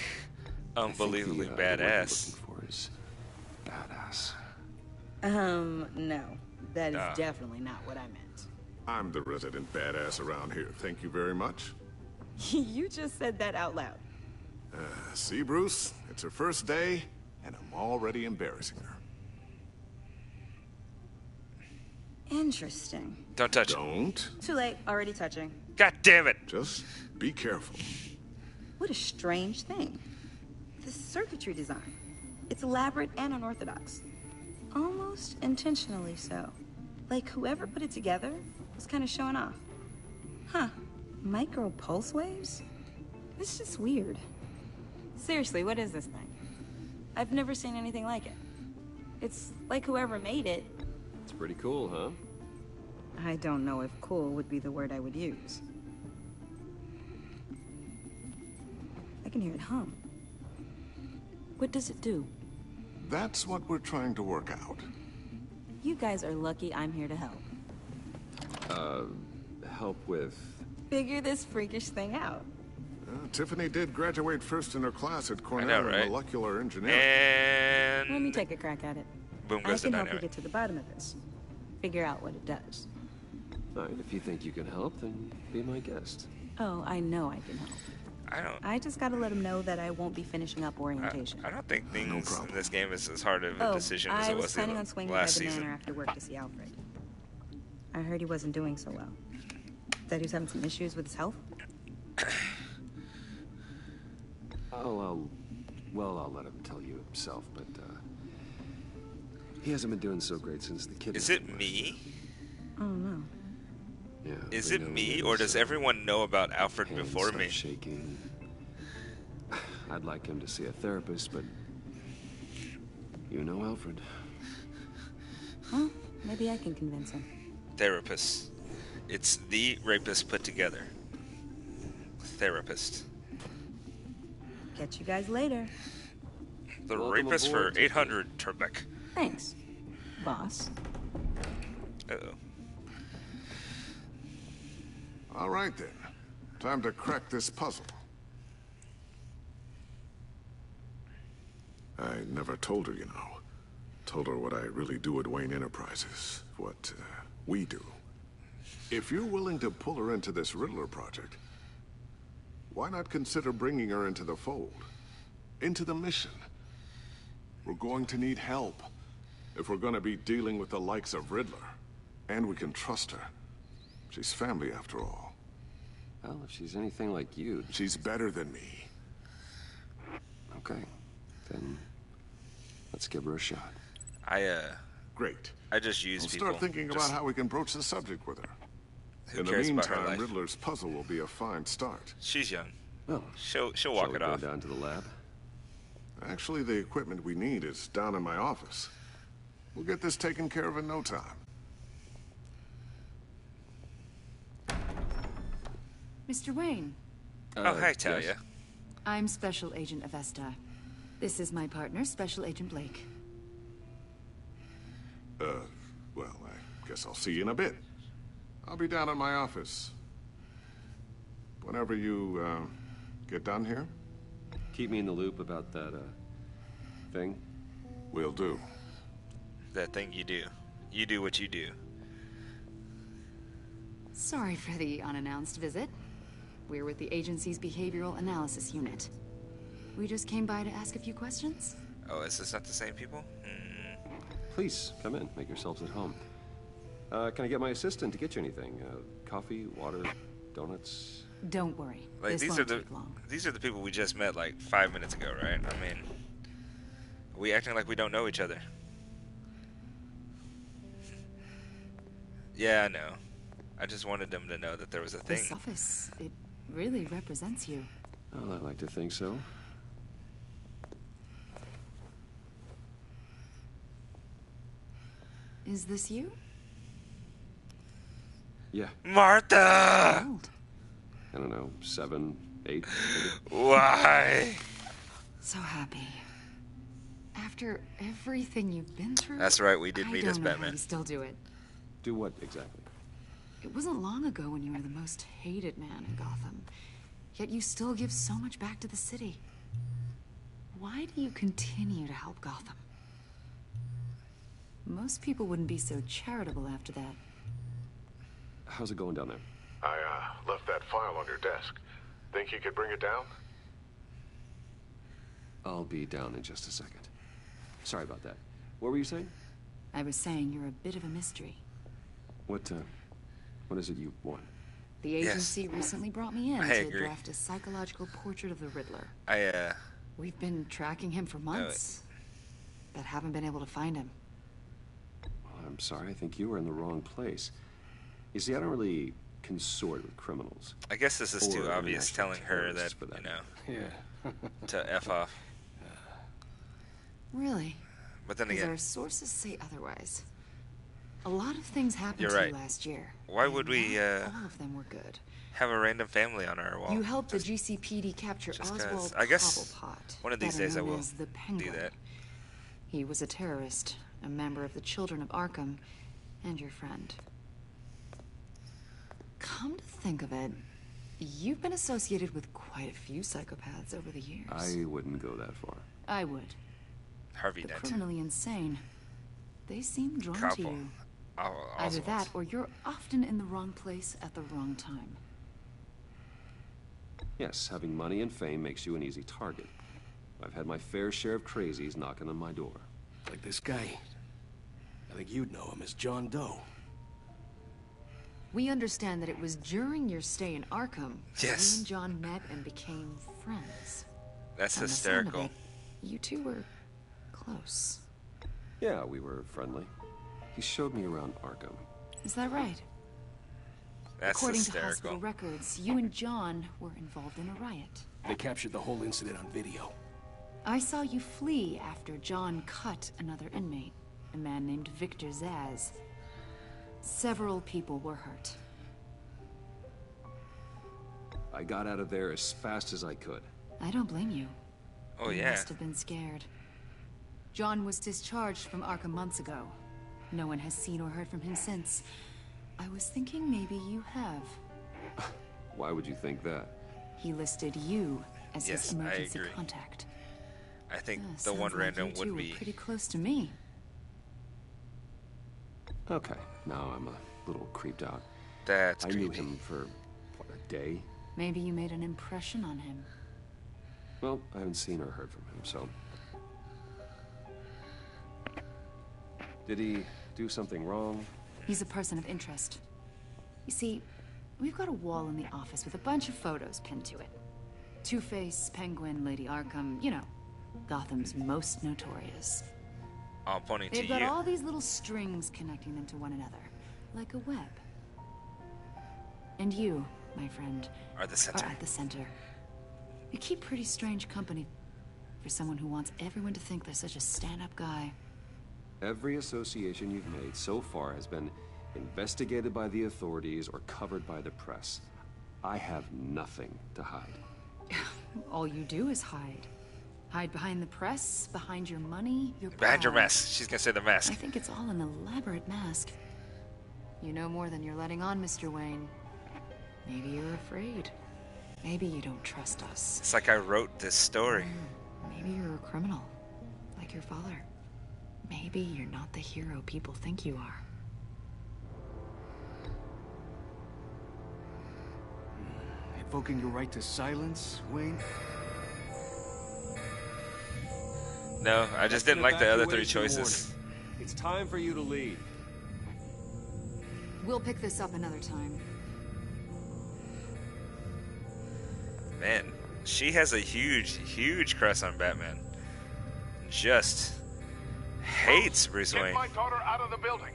unbelievably The word you're badass. looking for is badass. No. That is definitely not what I meant. I'm the resident badass around here. Thank you very much. You just said that out loud. See, Bruce? It's her first day, and I'm already embarrassing her. Interesting. Don't touch it. Don't. Too late. Already touching. God damn it! Just be careful. What a strange thing. The circuitry design. It's elaborate and unorthodox. Almost intentionally so. Like whoever put it together was kind of showing off. Huh. Micro pulse waves? This is weird. Seriously, what is this thing? I've never seen anything like it. It's like whoever made it. It's pretty cool, huh? I don't know if cool would be the word I would use. I can hear it hum. What does it do? That's what we're trying to work out. You guys are lucky I'm here to help. Help with... Figure this freakish thing out. Tiffany did graduate first in her class at Cornell right? in molecular engineering. And Let me take a crack at it. boom I goes the can help you dynamite. get to the bottom of this. Figure out what it does. All right, if you think you can help, then be my guest. Oh, I know I can help. I just gotta let him know that I won't be finishing up orientation. I don't think things in this game is as hard of a decision as I it was was planning on swinging by last the season. manor after work to see Alfred. I heard he wasn't doing so well. That he was having some issues with his health. I'll let him tell you himself, but, he hasn't been doing so great since the kid. Is it me? Oh no. Yeah. Is we it know me, his, or does everyone know about Alfred hands before start me? shaking. I'd like him to see a therapist, but you know Alfred. Well, maybe I can convince him. Therapist. It's the rapist put together. Therapist. Catch you guys later. The Welcome rapist aboard, for 800 Turbeck. Thanks, boss. Uh-oh. All right, then. Time to crack this puzzle. I never told her, you know. Told her what I really do at Wayne Enterprises. What we do. If you're willing to pull her into this Riddler project, why not consider bringing her into the fold? Into the mission? We're going to need help if we're going to be dealing with the likes of Riddler. And we can trust her. She's family after all. Well, if she's anything like you... She's better than me. Okay. Then let's give her a shot. Great. I just use people. We'll start thinking about how we can broach the subject with her. Who In the cares about her meantime, life? Riddler's puzzle will be a fine start. She's young. Oh. She'll Shall walk we it go off. down to the lab? Actually, the equipment we need is down in my office. We'll get this taken care of in no time. Mr. Wayne. Oh, hi, Talia. Yes. I'm Special Agent Avesta. This is my partner, Special Agent Blake. Well, I guess I'll see you in a bit. I'll be down in my office. Whenever you, get done here. Keep me in the loop about that, thing. Will do. That thing you do. You do what you do. Sorry for the unannounced visit. We're with the agency's Behavioral Analysis Unit. We just came by to ask a few questions. Oh, is this not the same people? Please, come in. Make yourselves at home. Can I get my assistant to get you anything? Coffee, water, donuts? Don't worry. Like, this these won't are take long. these are the people we just met like 5 minutes ago, right? I mean, are we acting like we don't know each other? Yeah, I know. I just wanted them to know that there was a thing. This office, it really represents you. Well, I like to think so. Is this you? Yeah. Martha! Old. I don't know, 7, 8, maybe? Why? So happy. After everything you've been through. That's right, we did meet as I don't know how Batman. you still do it. Do what exactly? It wasn't long ago when you were the most hated man in Gotham. Yet you still give so much back to the city. Why do you continue to help Gotham? Most people wouldn't be so charitable after that. How's it going down there? I, left that file on your desk. Think you could bring it down? I'll be down in just a second. Sorry about that. What were you saying? I was saying you're a bit of a mystery. What is it you want? The agency recently brought me in I to agree. draft a psychological portrait of the Riddler. We've been tracking him for months, but haven't been able to find him. Well, I'm sorry. I think you were in the wrong place. You see, I don't really consort with criminals. I guess this is Or too obvious, international telling her that, terrorists, for that you know, matter. to F off. Really? But then Because again, our sources say otherwise. A lot of things happened You're to right. you last year. Why would we, Not all of them were good. have a random family on our wall? You helped the GCPD capture just 'cause. Oswald I guess Cobblepot, one of these better days I known will as the do Penguin. that. He was a terrorist, a member of the Children of Arkham, and your friend. Come to think of it, you've been associated with quite a few psychopaths over the years. I wouldn't go that far. I would. Harvey The Dent. criminally insane. They seem drawn to Couple. you. Oh, Either also that, or you're often in the wrong place at the wrong time. Yes, having money and fame makes you an easy target. I've had my fair share of crazies knocking on my door. Like this guy. I think you'd know him as John Doe. We understand that it was during your stay in Arkham that Yes. you and John met and became friends. That's From the sound of hysterical. it, you two were close. Yeah, we were friendly. He showed me around Arkham. Is that right? That's According to hysterical. hospital records, you and John were involved in a riot. They captured the whole incident on video. I saw you flee after John cut another inmate, a man named Victor Zaz. Several people were hurt. I got out of there as fast as I could. I don't blame you. Oh, You yeah. must have been scared. John was discharged from Arkham months ago. No one has seen or heard from him since. I was thinking maybe you have. Why would you think that? He listed you as Yes, his I emergency agree. contact. I think the Sounds one like random you two would were be. pretty close to me. Okay, now I'm a little creeped out. That's I knew creepy. him for, what, a day? Maybe you made an impression on him. Well, I haven't seen or heard from him, so... Did he do something wrong? He's a person of interest. You see, we've got a wall in the office with a bunch of photos pinned to it. Two-Face, Penguin, Lady Arkham, you know, Gotham's most notorious. All pointing to you. They've got all these little strings connecting them to one another, like a web. And you, my friend, are the center. Are at the center. You keep pretty strange company for someone who wants everyone to think they're such a stand-up guy. Every association you've made so far has been investigated by the authorities or covered by the press. I have nothing to hide. All you do is hide. Hide behind the press, behind your money, your pride. Behind your mask. She's gonna say the mask. I think it's all an elaborate mask. You know more than you're letting on, Mr. Wayne. Maybe you're afraid. Maybe you don't trust us. It's like I wrote this story. Maybe you're a criminal, like your father. Maybe you're not the hero people think you are. Invoking your right to silence, Wayne? No, I just didn't like the other three choices. It's time for you to leave. We'll pick this up another time. Man, she has a huge crush on Batman. Just hates Bruce Wayne. Get my daughter out of the building.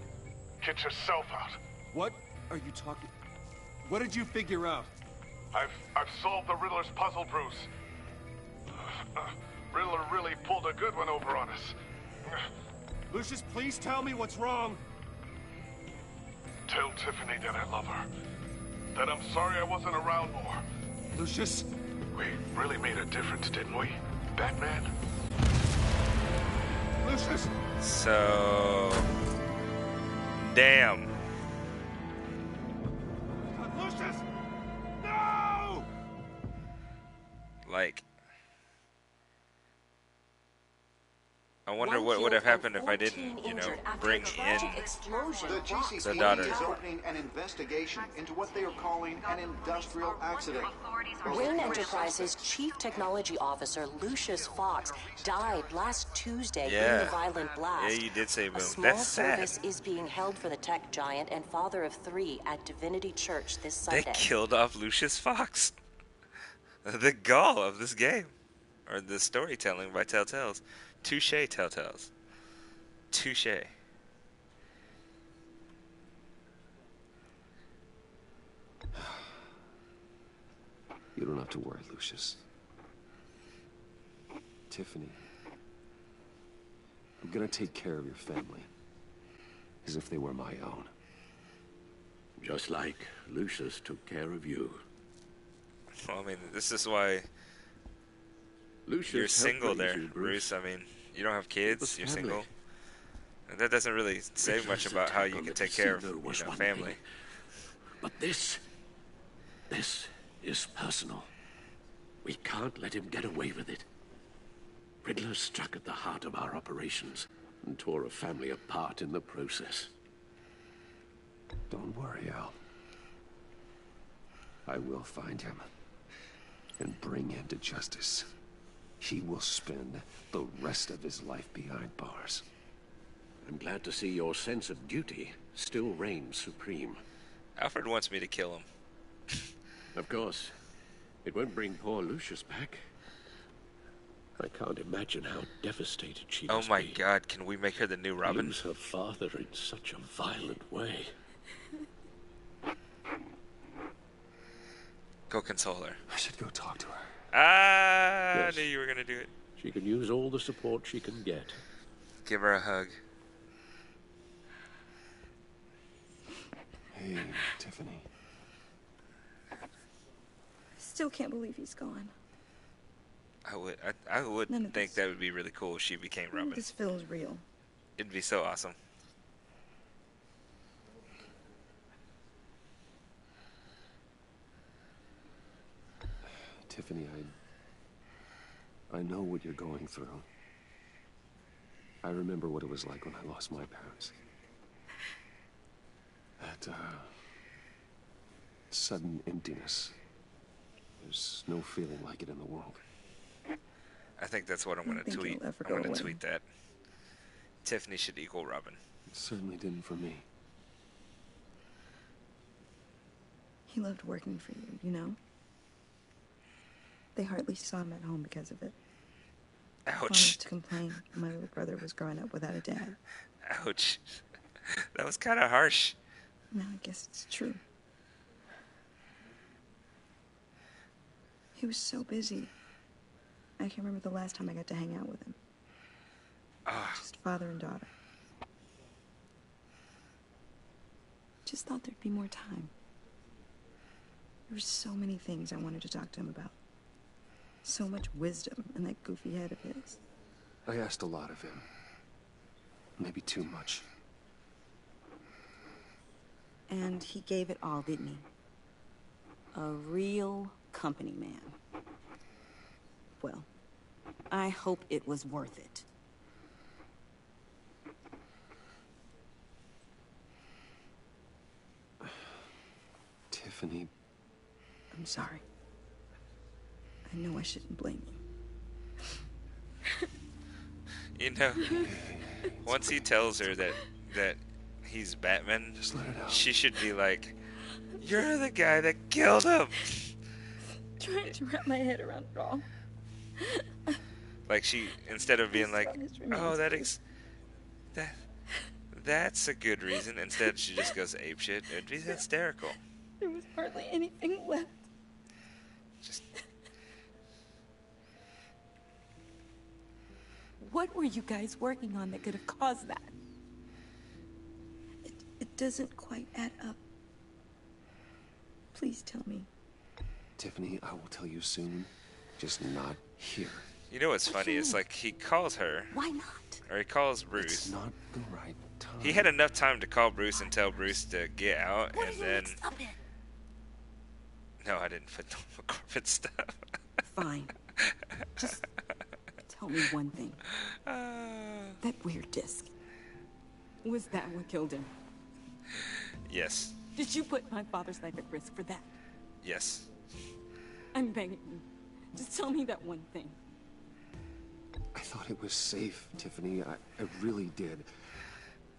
Get yourself out. What are you talking? What did you figure out? I've solved the Riddler's puzzle, Bruce. Riddler really pulled a good one over on us. Lucius, please tell me what's wrong. Tell Tiffany that I love her. That I'm sorry I wasn't around more. Lucius? We really made a difference, didn't we, Batman? Lucius! So... damn. Lucius! No! Like... I wonder what would have happened if I didn't, you know, bring in the daughter. The GCPD is opening an investigation into what they are calling an industrial accident. Wayne Enterprises Chief Technology Officer Lucius Fox died last Tuesday in the violent blast. Yeah, you did say boom. A small That's sad. service is being held for the tech giant and father of 3 at Divinity Church this Sunday. They killed off Lucius Fox. The gall of this game. Or the storytelling by Telltales. Touche, Telltales. Touche. You don't have to worry, Lucius. Tiffany, I'm gonna take care of your family. As if they were my own. Just like Lucius took care of you. Well, I mean, this is why... Lucius you're single there, you, Bruce. I mean, you don't have kids, you're single. And that doesn't really say much about how you can take care of your family. But this is personal. We can't let him get away with it. Riddler struck at the heart of our operations and tore a family apart in the process. Don't worry, Al. I will find him and bring him to justice. He will spend the rest of his life behind bars. I'm glad to see your sense of duty still reigns supreme. Alfred wants me to kill him. Of course. It won't bring poor Lucius back. I can't imagine how devastated she must be. Oh my God, can we make her the new Robin? Lose her father in such a violent way. Go console her. I should go talk to her. I Yes. knew you were gonna do it. She can use all the support she can get. Give her a hug. Hey, Tiffany. Still can't believe he's gone. I would think that would be really cool if she became None of Robin. this feels real. It'd be so awesome. Tiffany, I know what you're going through. I remember what it was like when I lost my parents. That, sudden emptiness. There's no feeling like it in the world. I think that's what I'm gonna tweet. I'm gonna tweet that. Tiffany should equal Robin. It certainly didn't for me. He loved working for you, you know? They hardly saw him at home because of it. Ouch. To complain my little brother was growing up without a dad. Ouch. That was kind of harsh. No, I guess it's true. He was so busy. I can't remember the last time I got to hang out with him. Just father and daughter. Just thought there'd be more time. There were so many things I wanted to talk to him about. So much wisdom in that goofy head of his. I asked a lot of him. Maybe too much. And he gave it all, didn't he? A real company man. Well, I hope it was worth it. Tiffany. I'm sorry. I know I shouldn't blame you. You know, once he tells her that he's Batman, just let it out. She should be like, "You're the guy that killed him." Trying to wrap my head around it all. Like she, instead of being like, "Oh, that's a good reason," instead she just goes apeshit. It'd be hysterical. There was hardly anything left. Just. What were you guys working on that could have caused that? It doesn't quite add up. Please tell me. Tiffany, I will tell you soon. Just not here. You know what's funny? It's like he calls her. Why not? Or he calls Bruce. It's not the right time. He had enough time to call Bruce and tell Bruce to get out, What and are you then. mixed up in? No, I didn't put no corporate stuff. Fine. Just tell me one thing. That weird disc. Was that what killed him? Yes. Did you put my father's life at risk for that? Yes. I'm begging you. Just tell me that one thing. I thought it was safe, Tiffany. I really did.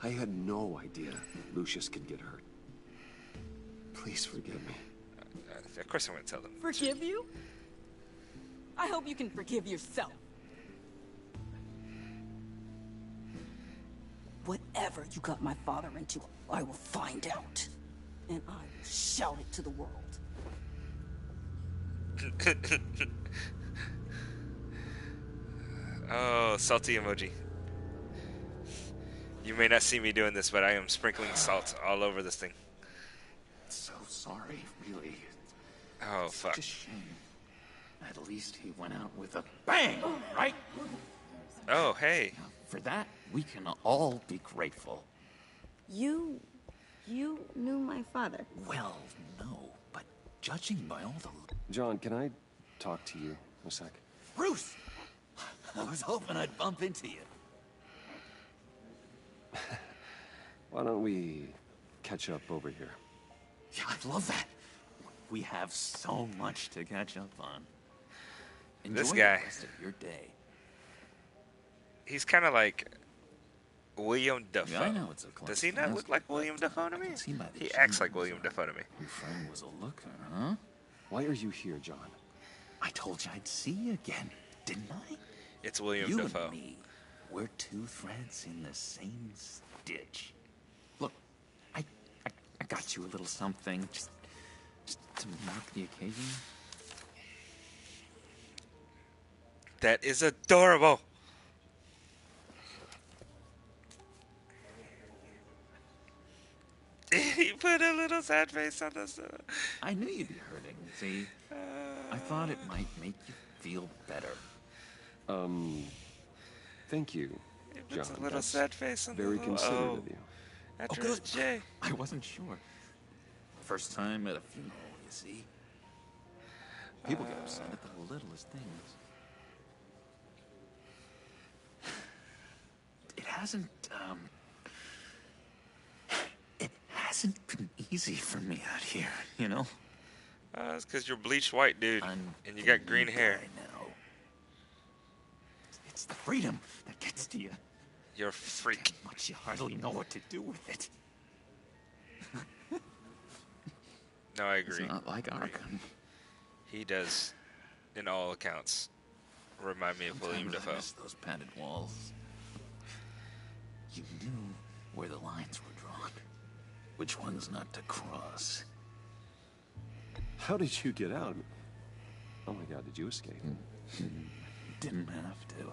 I had no idea Lucius could get hurt. Please forgive me. Of course I'm going to tell them. Forgive you? I hope you can forgive yourself. Whatever you got my father into, I will find out. And I will shout it to the world. Oh, salty emoji. You may not see me doing this, but I am sprinkling salt all over this thing. So sorry, really. Oh, fuck. Such a shame. At least he went out with a bang, right? Oh, hey. For that, we can all be grateful. You knew my father. Well, no, but judging by all the... John, can I talk to you a sec? Bruce! I was hoping I'd bump into you. Why don't we catch up over here? Yeah, I'd love that. We have so much to catch up on. Enjoy This guy. The rest of your day. He's kind of like William Dafoe. Yeah, I know it's a close Does he not look like William Dafoe to me? He acts like William Dafoe to me. Your friend was a looker, huh? Why are you here, John? I told you I'd see you again, didn't I? It's William you Dafoe. And me, we're two threads in the same stitch. Look, I got you a little something, just to mark the occasion. That is adorable. He put a little sad face on this. I knew you'd be hurting, see? I thought it might make you feel better. Thank you, He puts John. a little That's sad face on very the considerate little, of you. After good. his J. I wasn't sure. First time at a funeral, you see. People get upset at the littlest things. It hasn't been easy for me out here, you know? It's because you're bleached white, dude. And you got green hair. I know. It's the freedom that gets to you. You're a freak. Much you hardly know what to do with it. No, I agree. It's not like Arkham. He does, in all accounts, remind me of William Dafoe. I miss those padded walls. You knew where the lines were drawn. Which ones not to cross. How did you get out? Oh my God, did you escape? Didn't have to.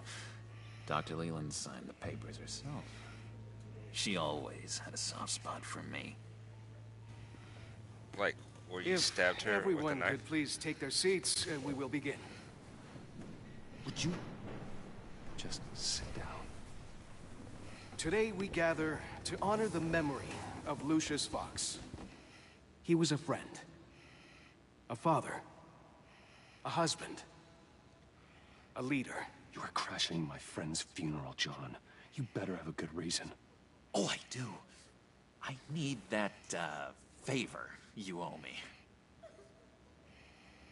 Dr. Leland signed the papers herself. She always had a soft spot for me. Like, where you stabbed her with a Everyone knife? could please take their seats, we will begin. Would you just sit down? Today we gather to honor the memory of Lucius Fox. He was a friend, a father, a husband, a leader. You are crashing my friend's funeral, John. You better have a good reason. Oh, I do. I need that, favor you owe me.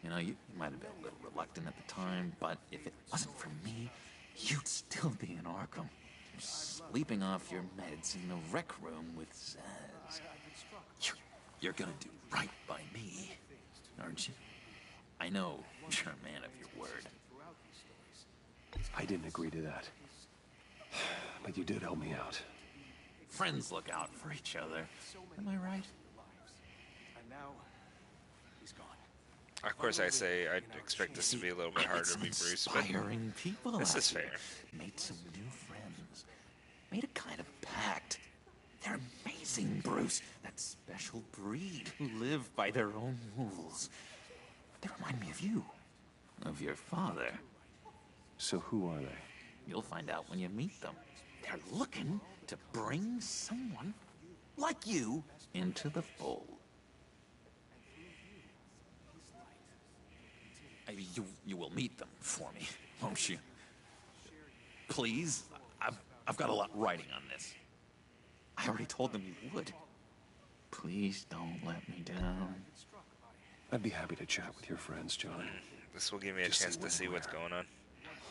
You know, you might have been a little reluctant at the time, but if it wasn't for me, you'd still be in Arkham. Sleeping off your meds in the rec room with Zsasz. You're gonna do right by me, aren't you? I know you're a man of your word. I didn't agree to that. But you did help me out. Friends look out for each other. Am I right? And now, he's gone. Of course, I say I'd expect this to be a little bit harder to be Bruce, but inspiring people. this is fair. Made some new friends. Made a kind of pact. They're amazing, Bruce. That special breed who live by their own rules. They remind me of you. Of your father. So who are they? You'll find out when you meet them. They're looking to bring someone like you into the fold. You will meet them for me, won't you? Please? I've got a lot riding on this. I already told them you would. Please don't let me down. I'd be happy to chat with your friends, John. This will give me a chance to see what's going on.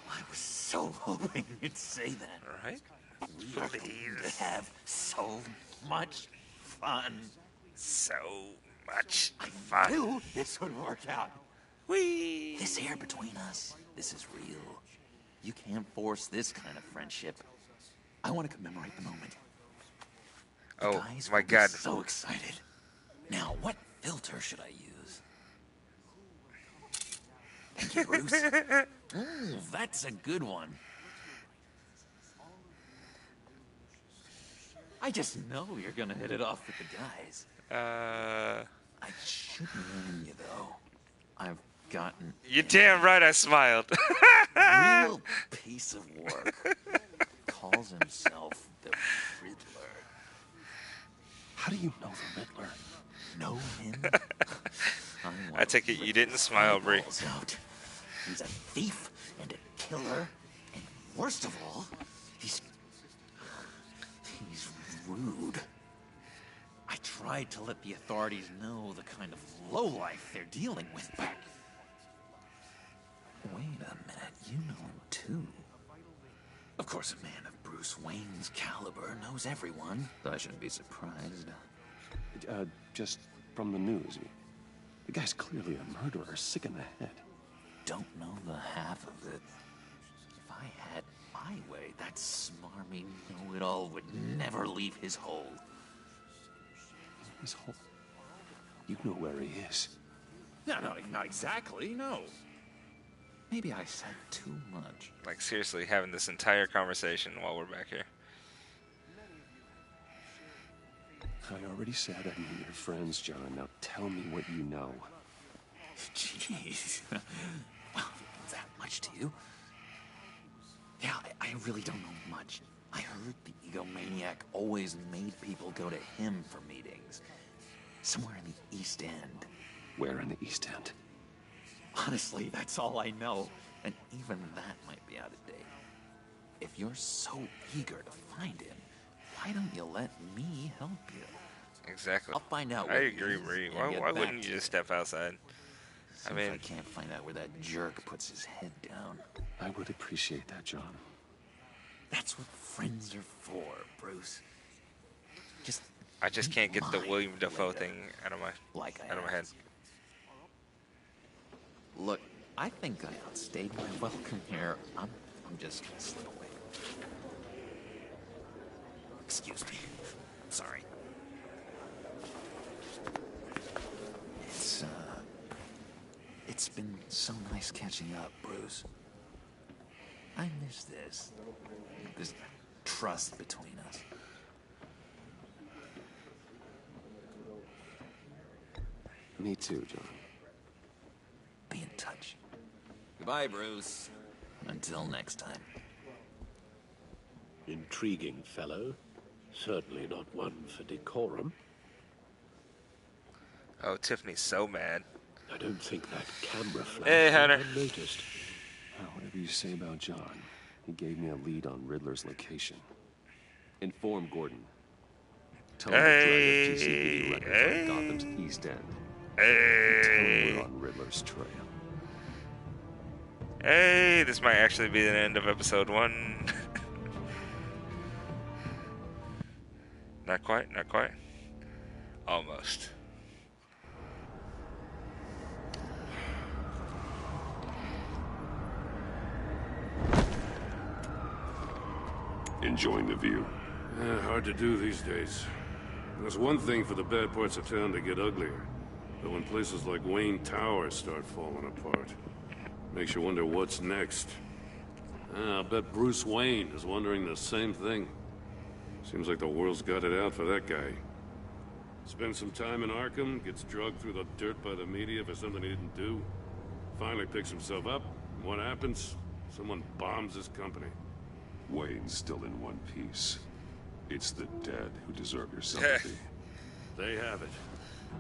I was so hoping you'd say that. Right? We are going to have so much fun. So much fun. I knew this would work out. Whee! This air between us, this is real. You can't force this kind of friendship. I want to commemorate the moment. The Oh guys my will be God! So excited. Now, what filter should I use? Thank you, Bruce. That's a good one. I just know you're gonna hit it off with the guys. I should warn you though. I've gotten. You're damn right. I smiled. Real piece of work. Calls himself the Riddler. How do you know the Riddler? Know him? I take it you didn't smile, Bree. He's a thief and a killer, and worst of all, he's rude. I tried to let the authorities know the kind of lowlife they're dealing with, but wait a minute, you know him too. Of course, a man of Bruce Wayne's caliber knows everyone, so I shouldn't be surprised. Just from the news. The guy's clearly a murderer, sick in the head. Don't know the half of it. If I had my way, that smarmy know-it-all would never leave his hole. His hole? You know where he is. No, not exactly, no. Maybe I said too much. Like, seriously, having this entire conversation while we're back here. I already said I knew your friends, John. Now tell me what you know. Jeez. Well, that much to you? Yeah, I really don't know much. I heard the egomaniac always made people go to him for meetings. Somewhere in the East End. Where in the East End? Honestly, that's all I know. And even that might be out of date. If you're so eager to find him, why don't you let me help you? Exactly. I'll find out. I agree, Bree. Why wouldn't you just step outside? I mean, I can't find out where that jerk puts his head down. I would appreciate that, John. That's what friends are for, Bruce. Just I just can't get the William Dafoe thing out of my head. Look, I think I outstayed my welcome here. I'm just gonna slip away. Excuse me. Sorry. It's been so nice catching up, Bruce. I miss this trust between us. Me too, John. Be in touch. Goodbye, Bruce. Until next time. Intriguing fellow. Certainly not one for decorum. Oh, Tiffany's so mad. I don't think that camera flash Hey, Hunter. noticed. Whatever you say about John, he gave me a lead on Riddler's location. Inform Gordon. Tell him to drag GCPD records on Gotham's East End. Tell him we're on Riddler's trail. Hey, this might actually be the end of episode 1. Not quite, not quite. Almost. Enjoying the view? Hard to do these days. There's one thing for the bad parts of town to get uglier. But when places like Wayne Tower start falling apart, makes you wonder what's next. I'll bet Bruce Wayne is wondering the same thing. Seems like the world's got it out for that guy. Spends some time in Arkham, gets drugged through the dirt by the media for something he didn't do. Finally picks himself up. What happens? Someone bombs his company. Wayne's still in one piece. It's the dead who deserve your sympathy. They have it.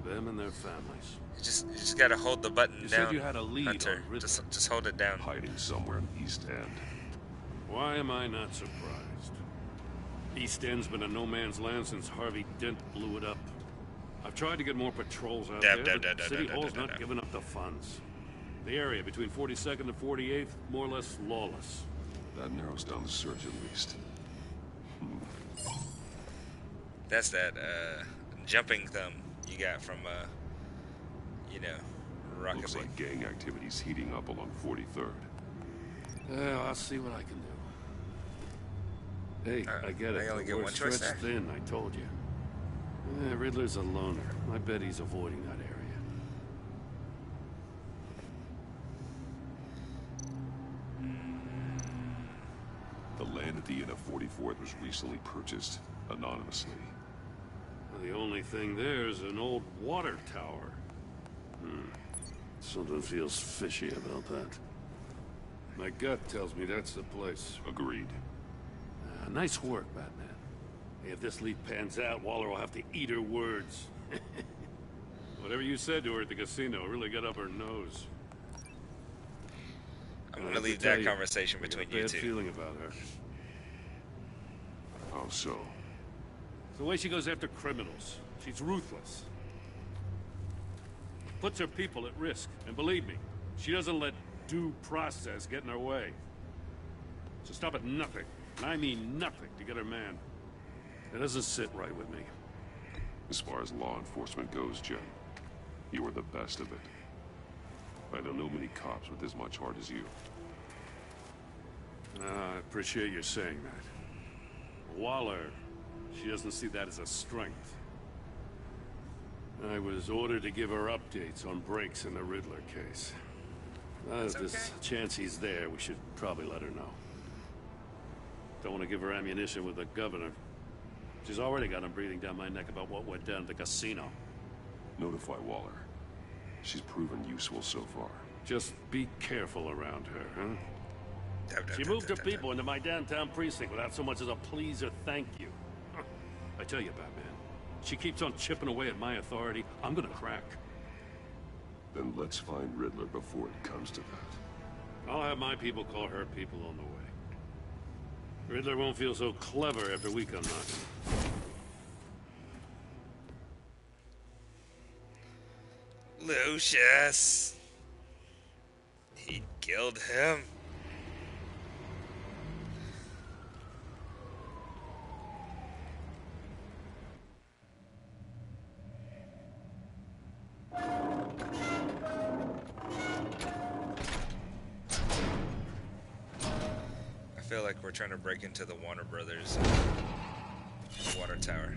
Them and their families. You just gotta hold the button You down. said you had a lead Hunter. on Riddler. Just hold it down. Hiding somewhere in East End. Why am I not surprised? East End's been a no man's land since Harvey Dent blew it up. I've tried to get more patrols out there, but City Hall's not giving up the funds. The area between 42nd and 48th, more or less lawless. That narrows down the search at least. That's that jumping thumb you got from you know, Rocket Looks League. like gang activity's heating up along 43rd. Well, I'll see what I can do. Hey, I get it. I only The get word's one choice stretched there. thin, I told you. Riddler's a loner. I bet he's avoiding that area. The land at the end of 44th was recently purchased anonymously. Well, the only thing there is an old water tower. Something feels fishy about that. My gut tells me that's the place. Agreed. Nice work, Batman. Hey, if this lead pans out, Waller will have to eat her words. Whatever you said to her at the casino really got up her nose. I'm gonna leave that conversation between you two. Bad feeling about her. How so? It's the way she goes after criminals. She's ruthless. Puts her people at risk. And believe me, she doesn't let due process get in her way. So stop at nothing, and I mean nothing, to get her man. It doesn't sit right with me. As far as law enforcement goes, Jim, you are the best of it. I don't know many cops with as much heart as you. I appreciate you saying that. Waller, she doesn't see that as a strength. I was ordered to give her updates on breaks in the Riddler case. If there's a chance he's there, we should probably let her know. Don't want to give her ammunition with the governor. She's already got him breathing down my neck about what went down at the casino. Notify Waller. She's proven useful so far. Just be careful around her, huh? She moved her people into my downtown precinct without so much as a please or thank you. I tell you, Batman, she keeps on chipping away at my authority, I'm gonna crack. Then let's find Riddler before it comes to that. I'll have my people call her people on the way. Riddler won't feel so clever after we come knocking. Lucius. He killed him. feel like we're trying to break into the Warner Brothers water tower.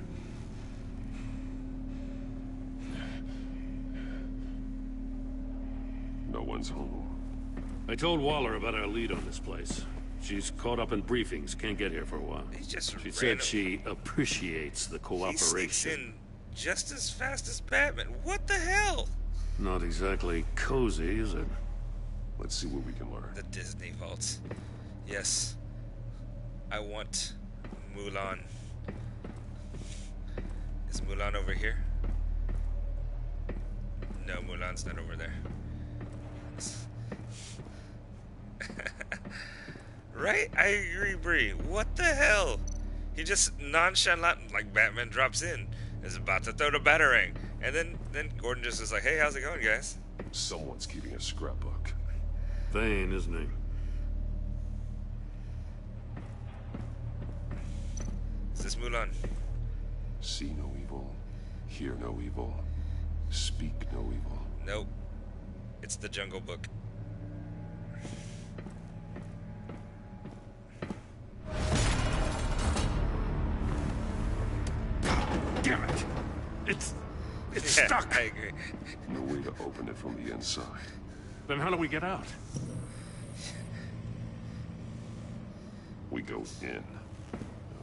No one's home. I told Waller about our lead on this place. She's caught up in briefings, can't get here for a while. She said she appreciates the cooperation. He sneaks in just as fast as Batman. What the hell? Not exactly cozy, is it? Let's see what we can learn. The Disney vaults. Yes. I want Mulan. Is Mulan over here? No, Mulan's not over there. Right? I agree, Bree. What the hell? He just nonchalant, like Batman drops in, is about to throw the batarang. And then Gordon just is like, hey, how's it going, guys? Someone's keeping a scrapbook. Thane, isn't he? Is this Mulan? See no evil, hear no evil, speak no evil. Nope. It's the Jungle Book. Damn it! It's yeah, stuck! I agree. No way to open it from the inside. Then how do we get out? We go in.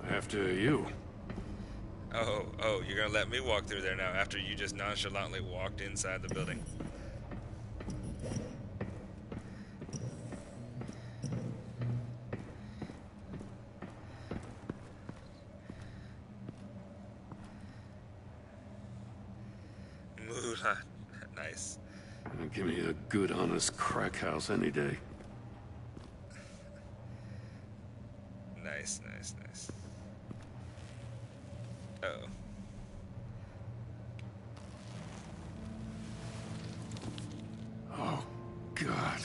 After you. Oh, you're gonna let me walk through there now after you just nonchalantly walked inside the building. Mulan. Nice. Give me a good, honest crack house any day. Nice, nice, nice. Uh-oh. Oh, God.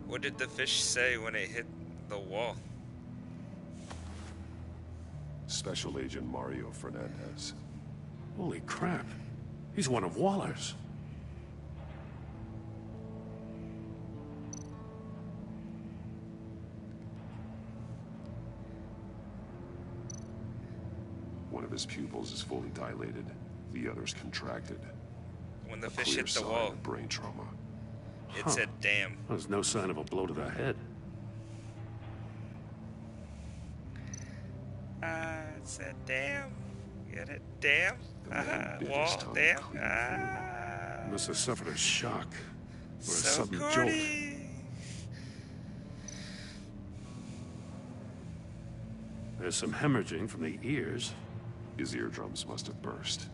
What did the fish say when it hit the wall? Special Agent Mario Fernandez. Holy crap. He's one of Waller's. One of his pupils is fully dilated. The other's contracted. When the fish hit the wall, of brain trauma. It said, damn. There's no sign of a blow to the head. It said, damn. Get it? Damn. Wall, damn. Must have suffered a shock. Or a So sudden jolt. corny. There's some hemorrhaging from the ears. His eardrums must have burst.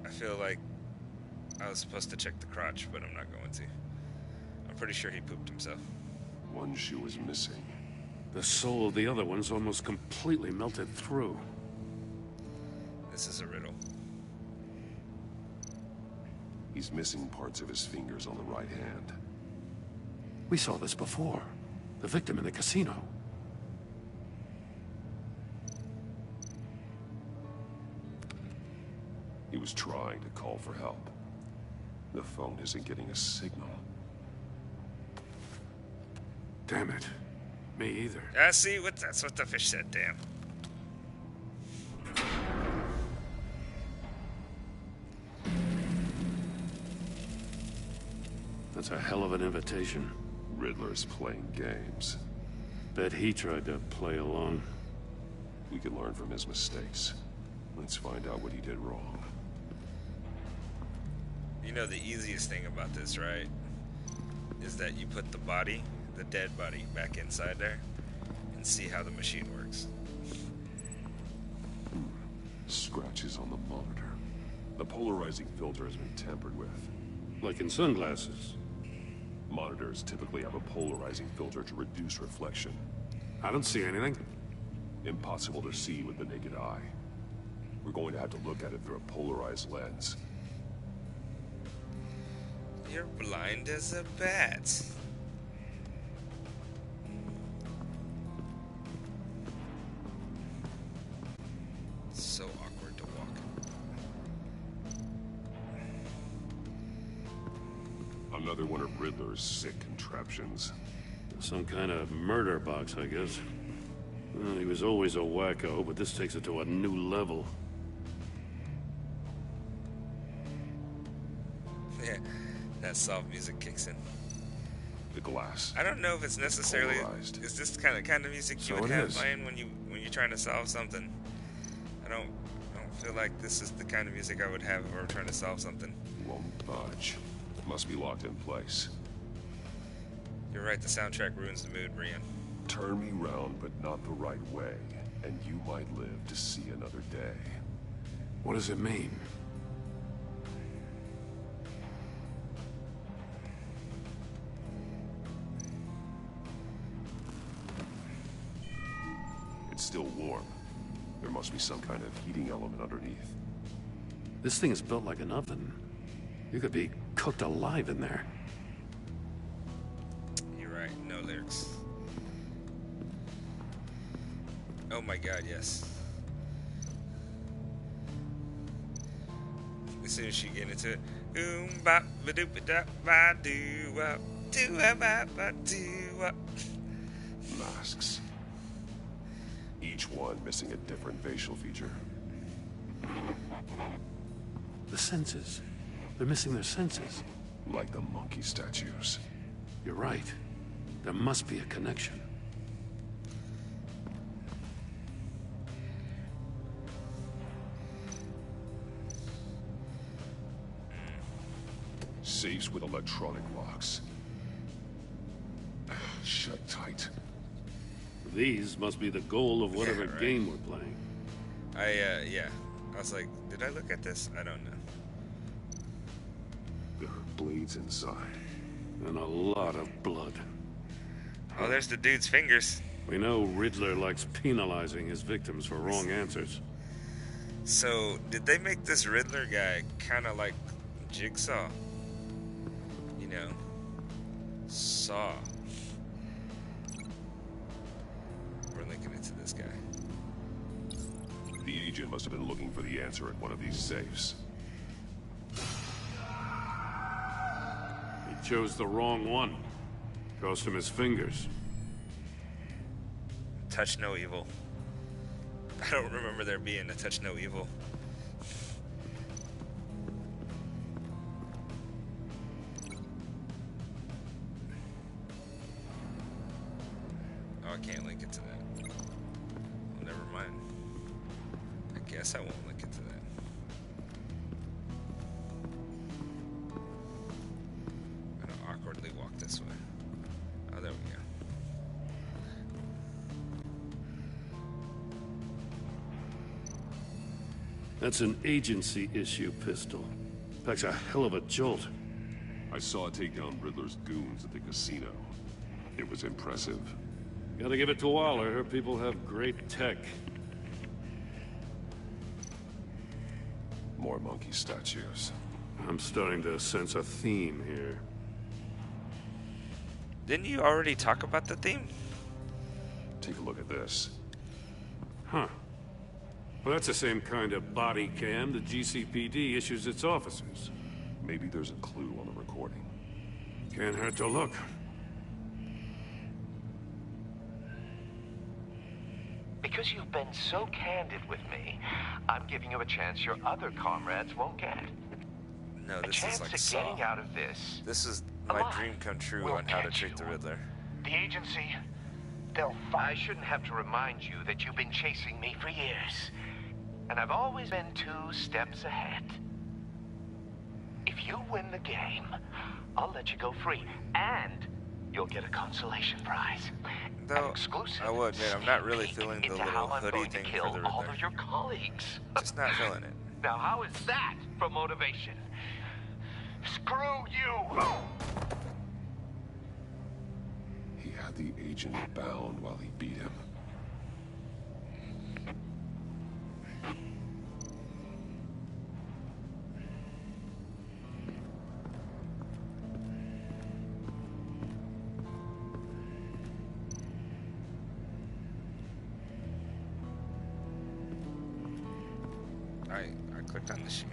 I feel like I was supposed to check the crotch, but I'm not going to. I'm pretty sure he pooped himself. One shoe is missing. The sole of the other one's almost completely melted through. This is a riddle. He's missing parts of his fingers on the right hand. We saw this before. The victim in the casino. He was trying to call for help. The phone isn't getting a signal. Damn it. Me either. See, that's what the fish said, damn. That's a hell of an invitation. Riddler's playing games. Bet he tried to play along. We can learn from his mistakes. Let's find out what he did wrong. You know the easiest thing about this, right? Is that you put the body, the dead body, back inside there and see how the machine works. Scratches on the monitor. The polarizing filter has been tampered with. Like in sunglasses. Monitors typically have a polarizing filter to reduce reflection. I don't see anything. Impossible to see with the naked eye. We're going to have to look at it through a polarized lens. You're blind as a bat. So awkward to walk. Another one of Riddler's sick contraptions. Some kind of murder box, I guess. Well, he was always a wacko, but this takes it to a new level. Yeah, that soft music kicks in. The glass. I don't know if it's necessarily is this kind of music you would have playing when you're trying to solve something. I don't feel like this is the kind of music I would have if I were trying to solve something. Won't budge. Must be locked in place. You're right, the soundtrack ruins the mood, Brian. Turn me round, but not the right way, and you might live to see another day. What does it mean? It's still warm. There must be some kind of heating element underneath. This thing is built like an oven. You could be cooked alive in there. You're right, no lyrics. Oh my god, yes. As soon as she get into it, bop ba doop da ba doo wop doo ba ba doo wop. Masks. Each one missing a different facial feature. The senses. They're missing their senses. Like the monkey statues. You're right. There must be a connection. Safes with electronic locks. Shut tight. These must be the goal of whatever game we're playing. Yeah. I was like, did I look at this? I don't know. There are blades inside. And a lot of blood. Oh, there's the dude's fingers. We know Riddler likes penalizing his victims for wrong answers. So, did they make this Riddler guy kind of like Jigsaw? You know? Saw. We're linking it to this guy. The agent must have been looking for the answer at one of these safes. He chose the wrong one. Cost him his fingers. Touch no evil. I don't remember there being a touch no evil. Oh, I can't link it to that. Well, never mind. I guess I won't link it to that. I'm gonna awkwardly walk this way. Oh, there we go. That's an agency issue pistol. Packs a hell of a jolt. I saw it take down Riddler's goons at the casino. It was impressive. Gotta give it to Waller. Her people have great tech. More monkey statues. I'm starting to sense a theme here. Didn't you already talk about the theme? Take a look at this. Huh. Well, that's the same kind of body cam the GCPD issues its officers. Maybe there's a clue on the recording. Can't hurt to look. Because you've been so candid with me, I'm giving you a chance your other comrades won't get. No, this is like Saw. Getting out of this. This is my dream come true on how to trick the Riddler. The agency, they'll find. I shouldn't have to remind you that you've been chasing me for years. And I've always been 2 steps ahead. If you win the game, I'll let you go free. And you'll get a consolation prize. Though, exclusive. I will admit, I'm not really feeling the little hoodie thing for the Riddler. All of your colleagues. Just not feeling it. Now, how is that for motivation? Screw you! He had the agent bound while he beat him. I clicked on the shoe.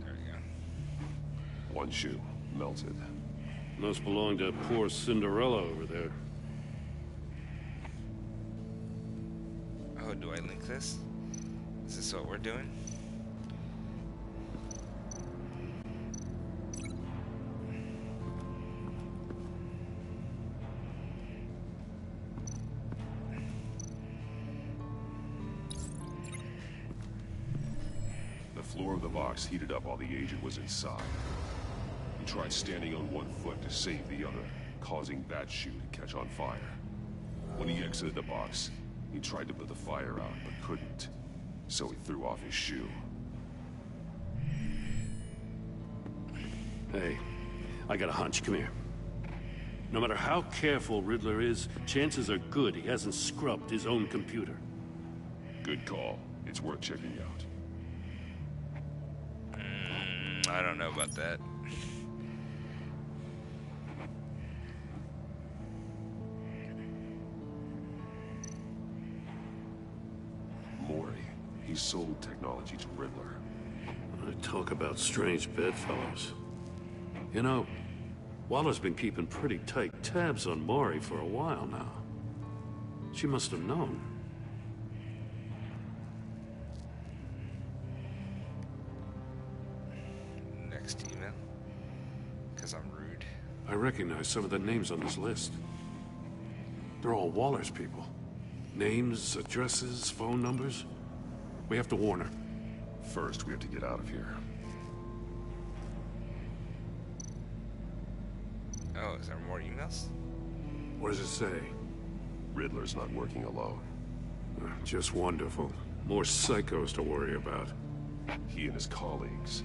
There we go. One shoe, melted. Must belong to poor Cinderella over there. Oh, do I link this? Is this what we're doing? The floor of the box heated up while the agent was inside. He tried standing on one foot to save the other, causing that shoe to catch on fire. When he exited the box, he tried to put the fire out, but couldn't. So he threw off his shoe. Hey, I got a hunch. Come here. No matter how careful Riddler is, chances are good he hasn't scrubbed his own computer. Good call. It's worth checking out. I don't know about that. Mori. He sold technology to Riddler. Talk about strange bedfellows. You know, Waller's been keeping pretty tight tabs on Mori for a while now. She must have known. Next email. Because I'm rude. I recognize some of the names on this list. They're all Waller's people. Names, addresses, phone numbers. We have to warn her. First, we have to get out of here. Oh, is there more emails? What does it say? Riddler's not working alone. Just wonderful. More psychos to worry about. He and his colleagues,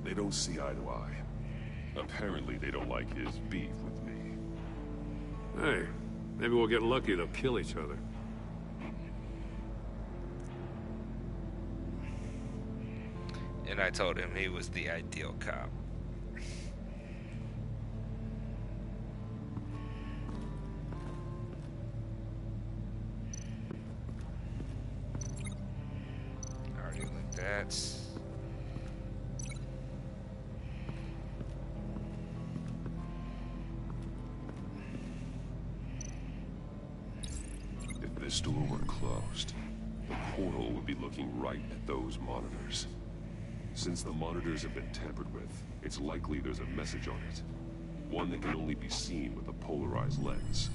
they don't see eye to eye. Apparently, they don't like his beef with me. Hey, maybe we'll get lucky they'll kill each other. And I told him he was the ideal cop. I already linked that. If this door were closed, the portal would be looking right at those monitors. Since the monitors have been tampered with, it's likely there's a message on it. One that can only be seen with a polarized lens.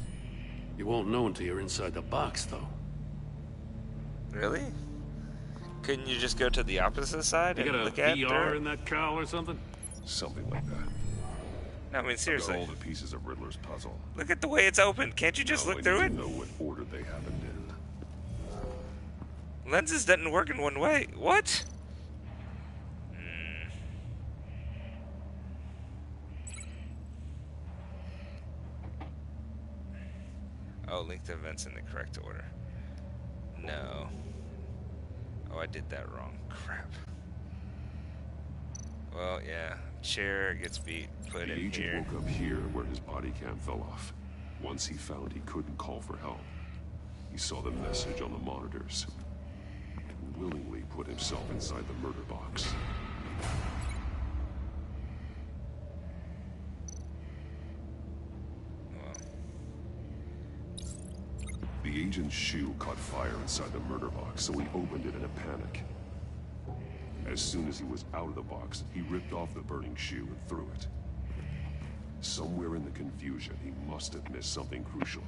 You won't know until you're inside the box, though. Really? Couldn't you just go to the opposite side and look at it? You got a VR in that cowl or something? Something like that. No, I mean, seriously. All the pieces of Riddler's puzzle. Look at the way it's open. Can't you just look through it? I know what order they happened in. Lenses doesn't work in one way. What? Oh, link the events in the correct order. No. Oh, I did that wrong. Crap. Well, yeah. Chair gets beat. Put it here. The agent woke up here where his body cam fell off. Once he found he couldn't call for help, he saw the message on the monitors. And willingly put himself inside the murder box. The agent's shoe caught fire inside the murder box, so he opened it in a panic. As soon as he was out of the box, he ripped off the burning shoe and threw it. Somewhere in the confusion, he must have missed something crucial.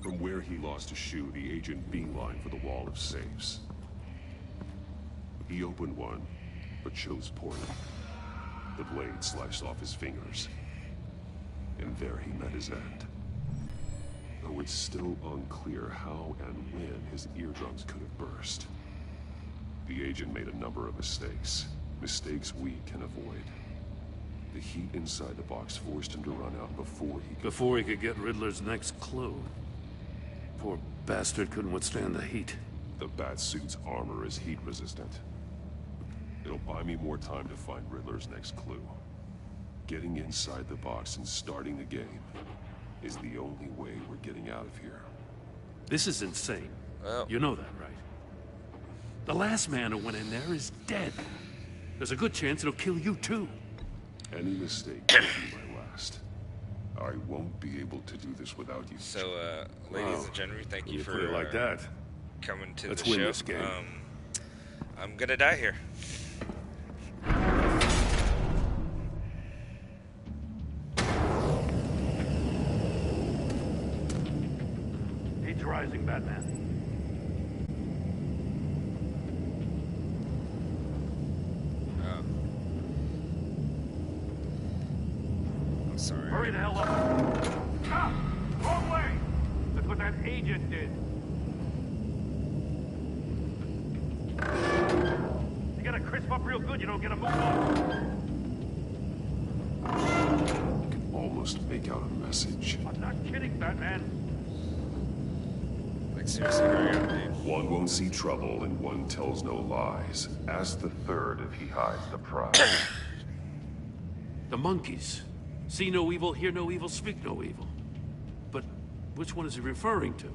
From where he lost a shoe, the agent beelined for the wall of safes. He opened one, but chose poorly. The blade sliced off his fingers. And there he met his end. Though it's still unclear how and when his eardrums could have burst. The agent made a number of mistakes. Mistakes we can avoid. The heat inside the box forced him to run out before he could get Riddler's next clue. Poor bastard couldn't withstand the heat. The Batsuit's armor is heat resistant. It'll buy me more time to find Riddler's next clue. Getting inside the box and starting the game is the only way we're getting out of here. This is insane. Well, you know that, right? The last man who went in there is dead. There's a good chance it'll kill you, too. Any mistake will be my last. I won't be able to do this without you. So, ladies and gentlemen, thank you for put it like that. Coming to Let's the win show. This game. I'm gonna die here. Heat's rising, Batman. I'm sorry. Hurry the hell up. Ah! Wrong way! That's what that agent did. You gotta crisp up real good, you don't get a move on. I can almost make out a message. I'm not kidding, Batman. Like, seriously, hurry up, dude. One won't see trouble and one tells no lies. Ask the third if he hides the prize. The monkeys. See no evil, hear no evil, speak no evil. But which one is he referring to?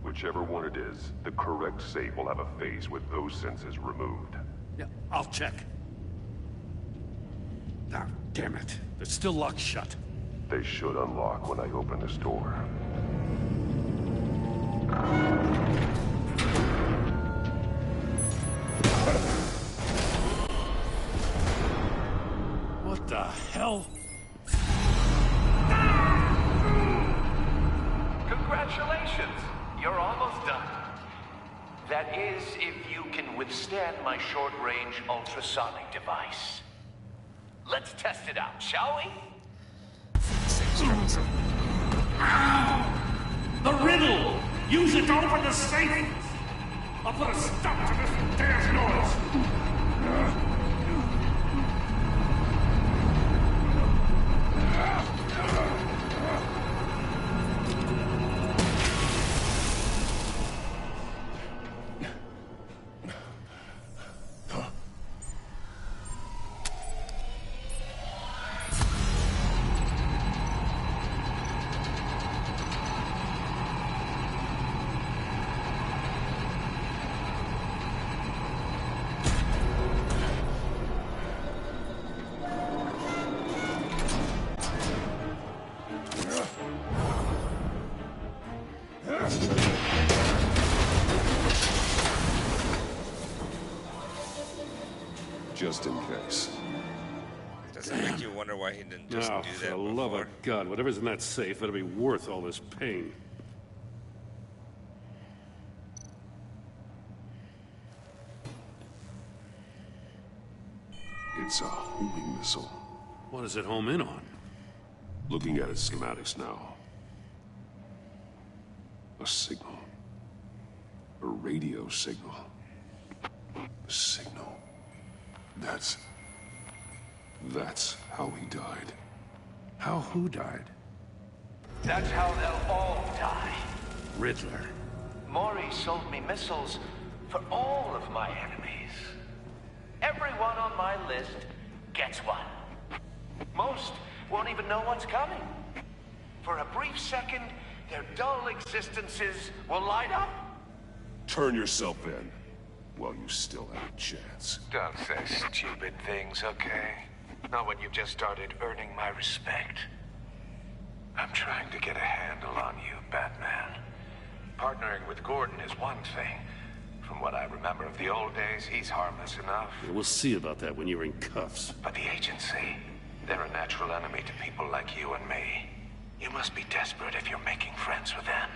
Whichever one it is, the correct safe will have a face with those senses removed. Yeah, I'll check. Ah, damn it. They're still locked shut. They should unlock when I open this door. What the hell? Congratulations! You're almost done. That is, if you can withstand my short-range ultrasonic device. Let's test it out, shall we? The riddle! Use it to open the safe! I'll put a stop to this damn noise! Just in case. Does it make you wonder why he didn't just do that For the before? love of God, whatever's in that safe better be worth all this pain. It's a homing missile. What does it home in on? Looking at its schematics now. A signal. A radio signal. A signal. That's how he died. How who died? That's how they'll all die. Riddler. Mori sold me missiles for all of my enemies. Everyone on my list gets one. Most won't even know what's coming. For a brief second, their dull existences will light up. Turn yourself in while you still have a chance. Don't say stupid things, okay? Not when you've just started earning my respect. I'm trying to get a handle on you, Batman. Partnering with Gordon is one thing. From what I remember of the old days, he's harmless enough. Yeah, we'll see about that when you're in cuffs. But the agency, they're a natural enemy to people like you and me. You must be desperate if you're making friends with them.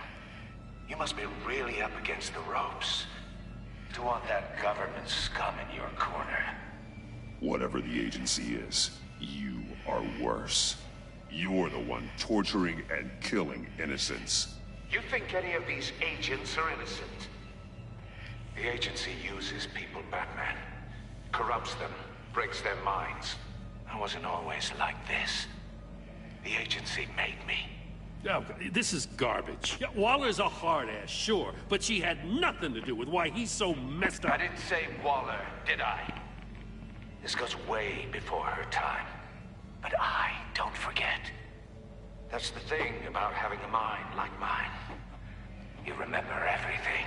You must be really up against the ropes to want that government scum in your corner. Whatever the agency is, you are worse. You're the one torturing and killing innocents. You think any of these agents are innocent? The agency uses people, Batman. Corrupts them, breaks their minds. I wasn't always like this. The agency made me. Oh, this is garbage. Yeah, Waller's a hard-ass, sure, but she had nothing to do with why he's so messed up. I didn't say Waller, did I? This goes way before her time. But I don't forget. That's the thing about having a mind like mine. You remember everything.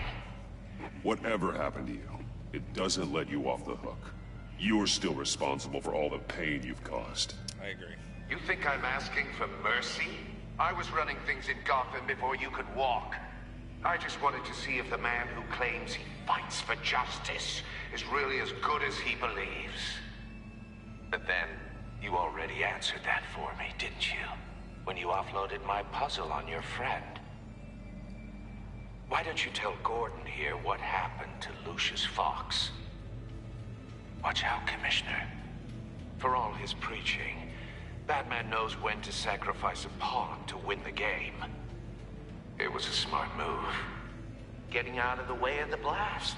Whatever happened to you, it doesn't let you off the hook. You're still responsible for all the pain you've caused. I agree. You think I'm asking for mercy? I was running things in Gotham before you could walk. I just wanted to see if the man who claims he fights for justice is really as good as he believes. But then, you already answered that for me, didn't you? When you offloaded my puzzle on your friend. Why don't you tell Gordon here what happened to Lucius Fox? Watch out, Commissioner. For all his preaching, Batman knows when to sacrifice a pawn to win the game. It was a smart move. Getting out of the way of the blast.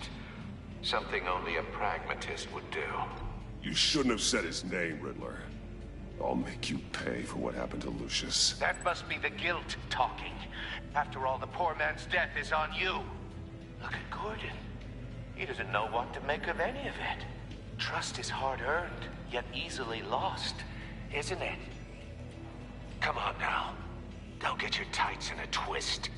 Something only a pragmatist would do. You shouldn't have said his name, Riddler. I'll make you pay for what happened to Lucius. That must be the guilt talking. After all, the poor man's death is on you. Look at Gordon. He doesn't know what to make of any of it. Trust is hard-earned, yet easily lost, isn't it? Come on now. Don't get your tights in a twist.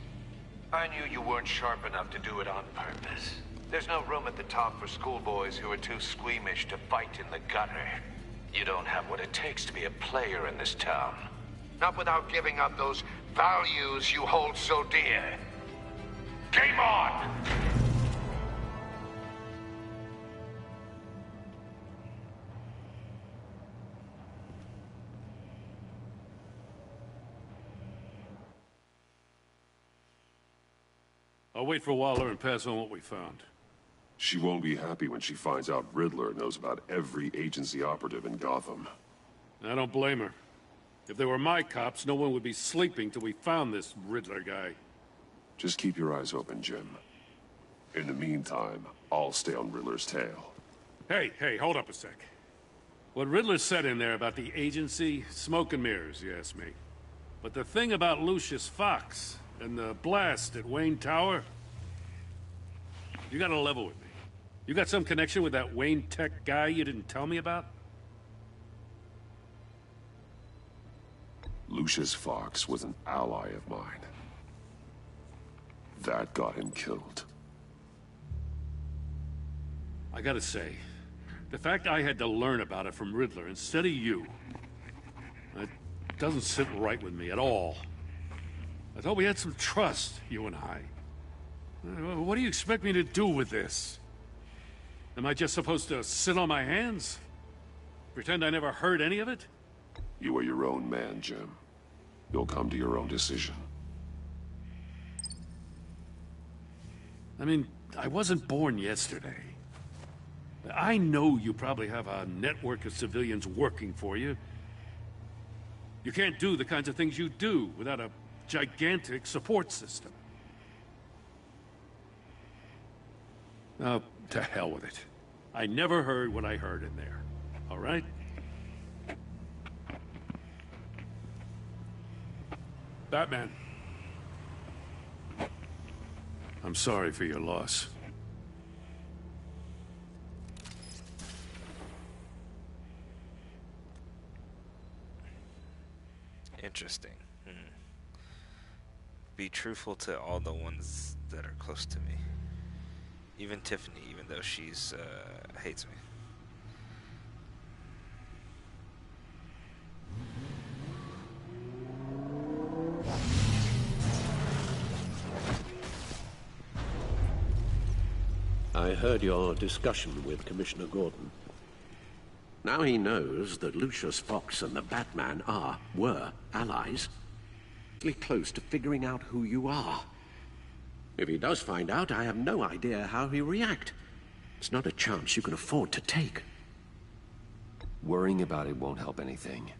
I knew you weren't sharp enough to do it on purpose. There's no room at the top for schoolboys who are too squeamish to fight in the gutter. You don't have what it takes to be a player in this town. Not without giving up those values you hold so dear. Game on! I'll wait for Waller and pass on what we found. She won't be happy when she finds out Riddler knows about every agency operative in Gotham. I don't blame her. If they were my cops, no one would be sleeping till we found this Riddler guy. Just keep your eyes open, Jim. In the meantime, I'll stay on Riddler's tail. Hey, hold up a sec. What Riddler said in there about the agency, smoke and mirrors, you ask me. But the thing about Lucius Fox and the blast at Wayne Tower, you gotta level with me. You got some connection with that Wayne Tech guy you didn't tell me about? Lucius Fox was an ally of mine. That got him killed. I gotta say, the fact I had to learn about it from Riddler instead of you, that doesn't sit right with me at all. I thought we had some trust, you and I. What do you expect me to do with this? Am I just supposed to sit on my hands? Pretend I never heard any of it? You are your own man, Jim. You'll come to your own decision. I mean, I wasn't born yesterday. I know you probably have a network of civilians working for you. You can't do the kinds of things you do without a gigantic support system. Oh, to hell with it. I never heard what I heard in there. All right? Batman. I'm sorry for your loss. Interesting. Be truthful to all the ones that are close to me. Even Tiffany, even though she's hates me. I heard your discussion with Commissioner Gordon. Now he knows that Lucius Fox and the Batman were allies. Close to figuring out who you are. If he does find out, I have no idea how he'll react. It's not a chance you can afford to take. Worrying about it won't help anything.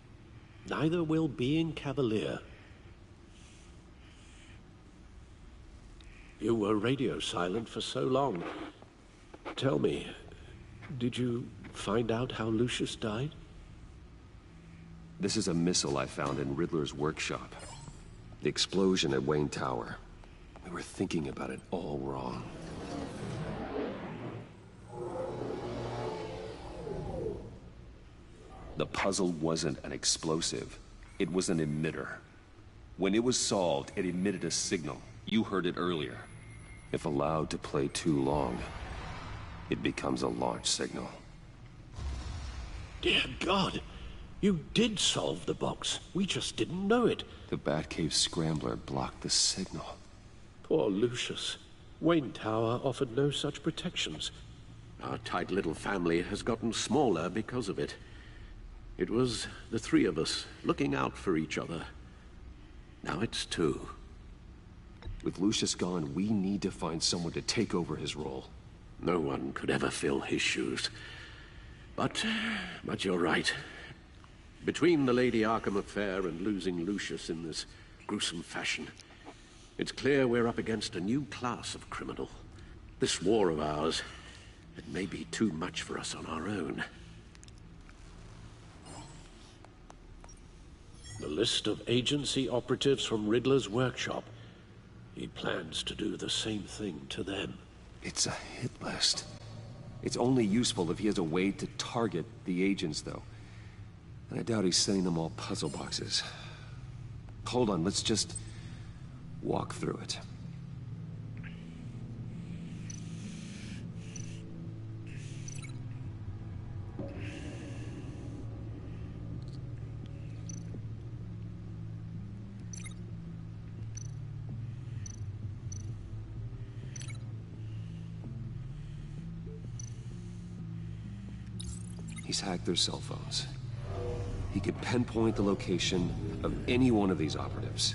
Neither will being cavalier. You were radio silent for so long. Tell me, did you find out how Lucius died? This is a missile I found in Riddler's workshop. The explosion at Wayne Tower. We were thinking about it all wrong. The puzzle wasn't an explosive. It was an emitter. When it was solved, it emitted a signal. You heard it earlier. If allowed to play too long, it becomes a launch signal. Dear God, you did solve the box. We just didn't know it. The Batcave Scrambler blocked the signal. Poor Lucius. Wayne Tower offered no such protections. Our tight little family has gotten smaller because of it. It was the three of us looking out for each other. Now it's two. With Lucius gone, we need to find someone to take over his role. No one could ever fill his shoes. But you're right. Between the Lady Arkham affair and losing Lucius in this gruesome fashion, it's clear we're up against a new class of criminal. This war of ours, it may be too much for us on our own. The list of agency operatives from Riddler's workshop. He plans to do the same thing to them. It's a hit list. It's only useful if he has a way to target the agents, though. And I doubt he's sending them all puzzle boxes. Hold on, let's just walk through it. He's hacked their cell phones. He could pinpoint the location of any one of these operatives.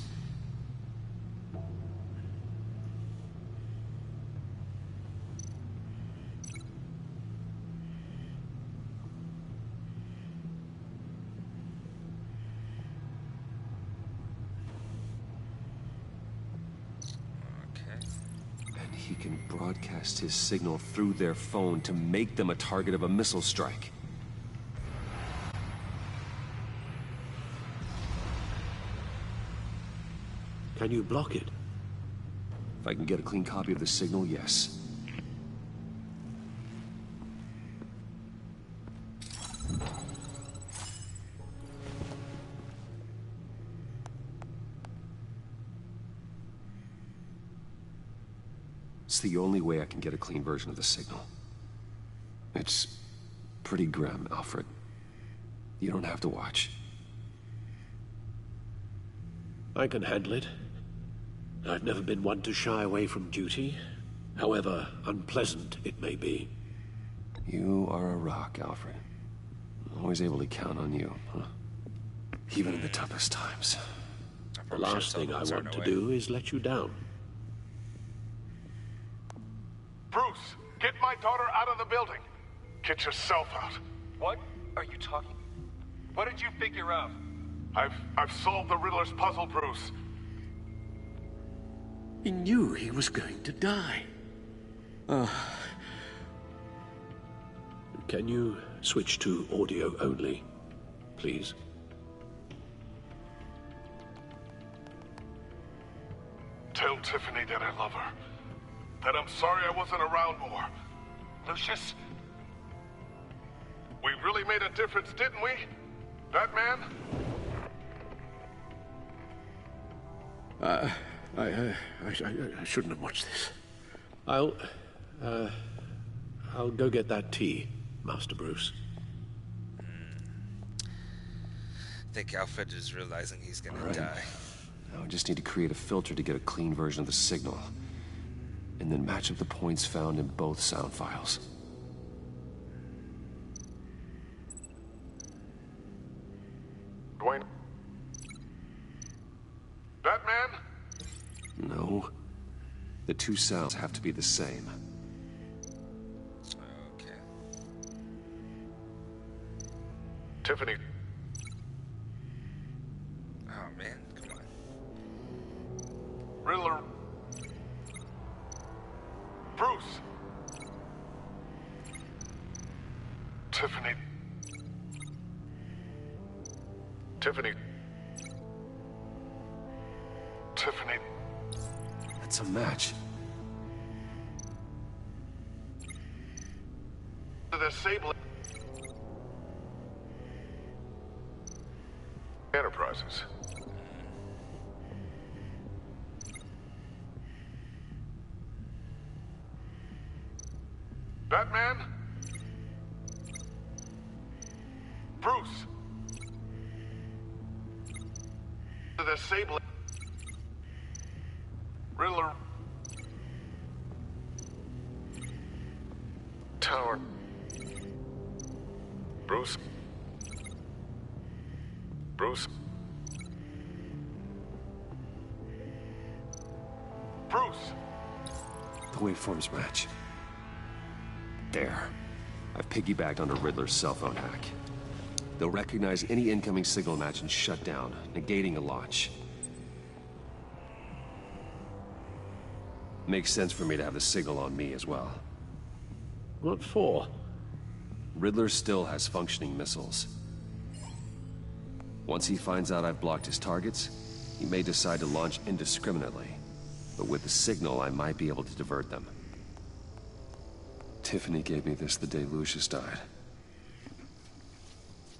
And he can broadcast his signal through their phone to make them a target of a missile strike. Can you block it? If I can get a clean copy of the signal, yes. It's the only way I can get a clean version of the signal. It's pretty grim, Alfred. You don't have to watch. I can handle it. I've never been one to shy away from duty, however unpleasant it may be. You are a rock, Alfred. I'm always able to count on you, huh? Even in the toughest times. The last thing I want to do is let you down. Bruce, get my daughter out of the building. Get yourself out. What are you talking? What did you figure out? I've solved the Riddler's puzzle, Bruce. He knew he was going to die. Can you switch to audio only, please? Tell Tiffany that I love her. That I'm sorry I wasn't around more. Lucius, we really made a difference, didn't we? That man? I shouldn't have watched this. I'll go get that tea, Master Bruce. I think Alfred is realizing he's gonna die. Now I just need to create a filter to get a clean version of the signal. And then match up the points found in both sound files. Dwayne? That man? No. The two sounds have to be the same. Okay. Tiffany. Oh man, come on. Riddler. Bruce. Tiffany. Tiffany. Tiffany. That's a match. The disabling Enterprises. Batman? Bruce? The Sable... Riddler... Tower... Bruce? Bruce? Bruce! The waveforms match. There. I've piggybacked onto Riddler's cell phone hack. They'll recognize any incoming signal match and shut down, negating a launch. Makes sense for me to have the signal on me as well. What for? Riddler still has functioning missiles. Once he finds out I've blocked his targets, he may decide to launch indiscriminately. But with the signal, I might be able to divert them. Tiffany gave me this the day Lucius died.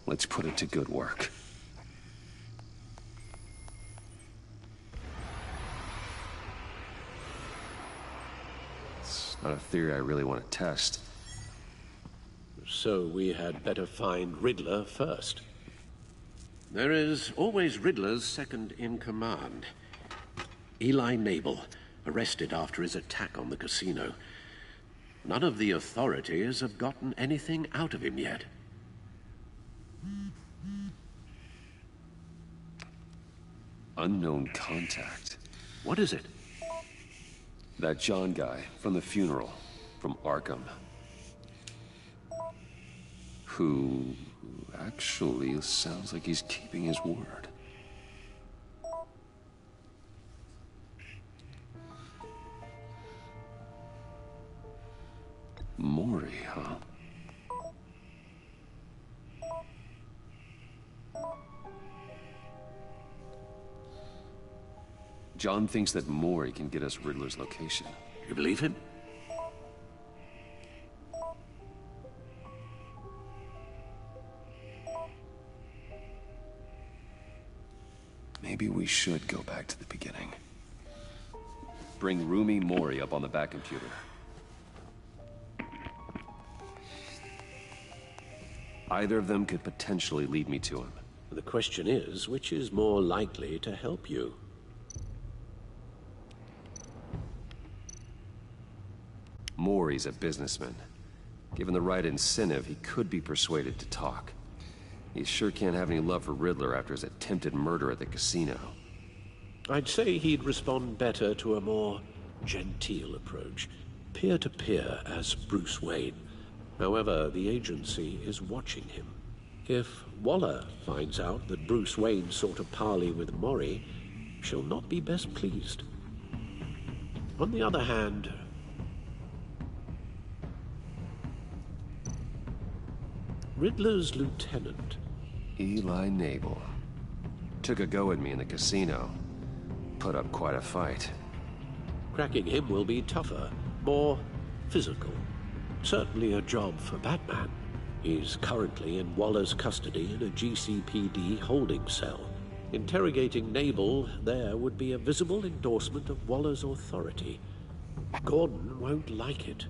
Let's put it to good work. It's not a theory I really want to test. So we had better find Riddler first. There is always Riddler's second in command. Eli Nabel, arrested after his attack on the casino. None of the authorities have gotten anything out of him yet. Unknown contact. What is it? That John guy from the funeral, from Arkham. Who actually sounds like he's keeping his word. Mori, huh? John thinks that Mori can get us Riddler's location. You believe him? Maybe we should go back to the beginning. Bring Rumi Mori up on the back computer. Either of them could potentially lead me to him. The question is, which is more likely to help you? Mori's a businessman. Given the right incentive, he could be persuaded to talk. He sure can't have any love for Riddler after his attempted murder at the casino. I'd say he'd respond better to a more genteel approach. Peer-to-peer as Bruce Wayne. However, the agency is watching him. If Waller finds out that Bruce Wayne sought a parley with Mori, she'll not be best pleased. On the other hand, Riddler's lieutenant, Eli Nabel, took a go at me in the casino. Put up quite a fight. Cracking him will be tougher, more physical. Certainly a job for Batman. He's currently in Waller's custody in a GCPD holding cell. Interrogating Nabel there would be a visible endorsement of Waller's authority. Gordon won't like it.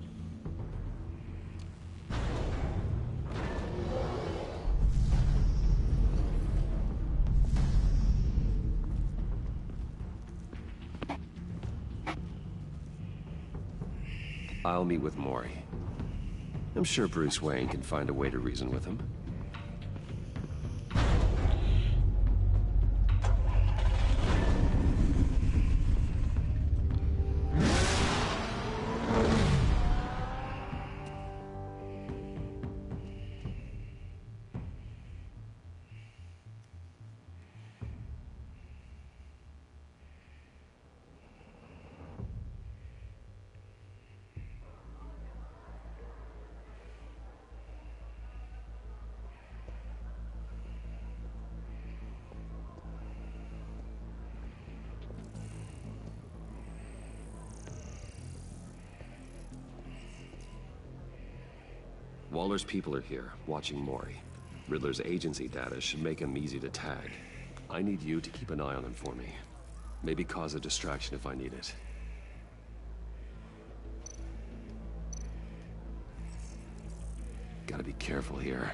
I'll meet with Mori. I'm sure Bruce Wayne can find a way to reason with him. Waller's people are here, watching Mori. Riddler's agency data should make him easy to tag. I need you to keep an eye on him for me. Maybe cause a distraction if I need it. Gotta be careful here.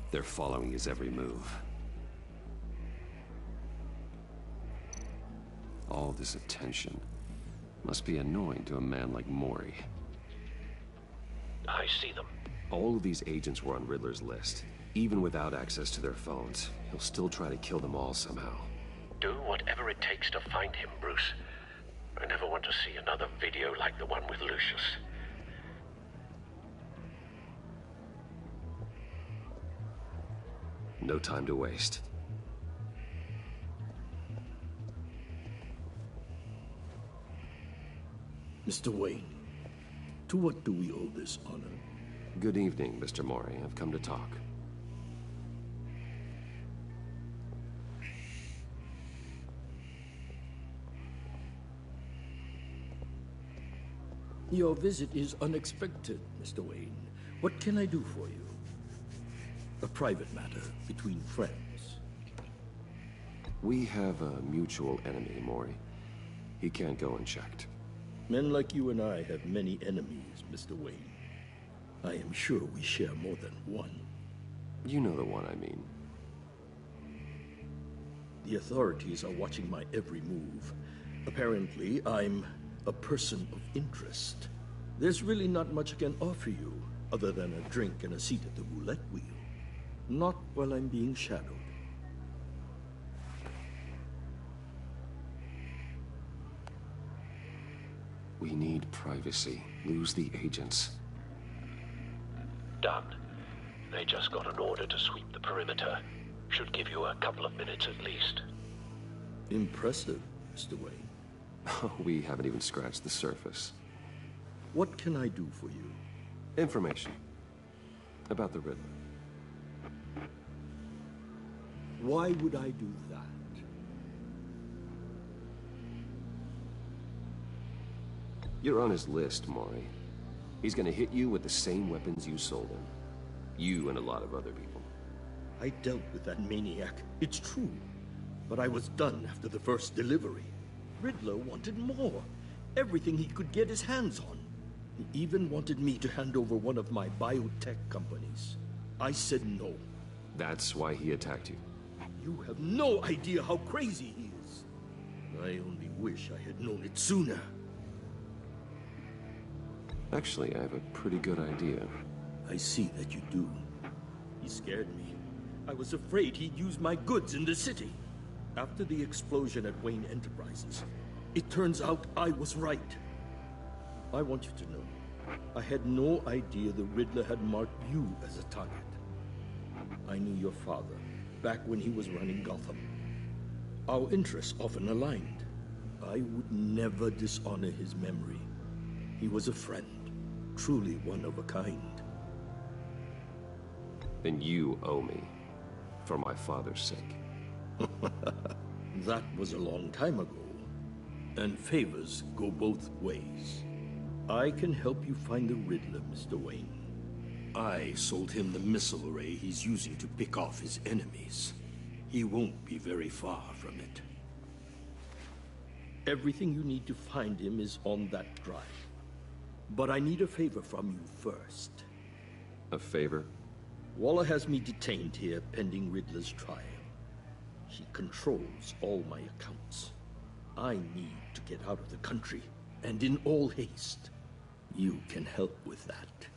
They're following his every move. All this attention must be annoying to a man like Mori. I see them. All of these agents were on Riddler's list. Even without access to their phones, he'll still try to kill them all somehow. Do whatever it takes to find him, Bruce. I never want to see another video like the one with Lucius. No time to waste. Mr. Wayne, to what do we owe this honor? Good evening, Mr. Mori. I've come to talk. Your visit is unexpected, Mr. Wayne. What can I do for you? A private matter between friends. We have a mutual enemy, Mori. He can't go unchecked. Men like you and I have many enemies, Mr. Wayne. I am sure we share more than one. You know the one I mean. The authorities are watching my every move. Apparently, I'm a person of interest. There's really not much I can offer you, other than a drink and a seat at the roulette wheel. Not while I'm being shadowed. We need privacy. Lose the agents. Done. They just got an order to sweep the perimeter. Should give you a couple of minutes at least. Impressive, Mr. Wayne. We haven't even scratched the surface. What can I do for you? Information. About the Riddler. Why would I do that? You're on his list, Mori. He's gonna hit you with the same weapons you sold him. You and a lot of other people. I dealt with that maniac, it's true. But I was done after the first delivery. Riddler wanted more. Everything he could get his hands on. He even wanted me to hand over one of my biotech companies. I said no. That's why he attacked you. You have no idea how crazy he is. I only wish I had known it sooner. Actually, I have a pretty good idea. I see that you do. He scared me. I was afraid he'd use my goods in the city. After the explosion at Wayne Enterprises, it turns out I was right. I want you to know, I had no idea the Riddler had marked you as a target. I knew your father back when he was running Gotham. Our interests often aligned. I would never dishonor his memory. He was a friend, truly one of a kind. Then you owe me, for my father's sake. That was a long time ago, and favors go both ways. I can help you find the Riddler, Mr. Wayne. I sold him the missile array he's using to pick off his enemies. He won't be very far from it. Everything you need to find him is on that drive. But I need a favor from you first. A favor? Waller has me detained here pending Riddler's trial. He controls all my accounts. I need to get out of the country, and in all haste. You can help with that.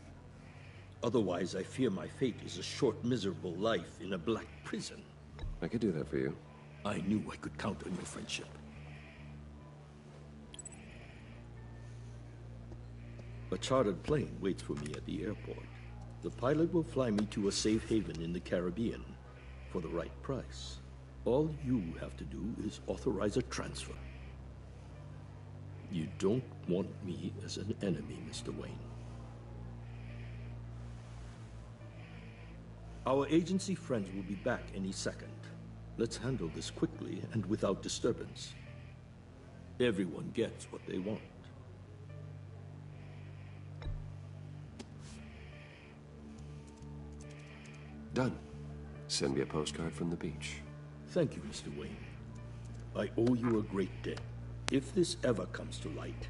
Otherwise, I fear my fate is a short, miserable life in a black prison. I could do that for you. I knew I could count on your friendship. A chartered plane waits for me at the airport. The pilot will fly me to a safe haven in the Caribbean for the right price. All you have to do is authorize a transfer. You don't want me as an enemy, Mr. Wayne. Our agency friends will be back any second. Let's handle this quickly and without disturbance. Everyone gets what they want. Done. Send me a postcard from the beach. Thank you, Mr. Wayne. I owe you a great debt. If this ever comes to light,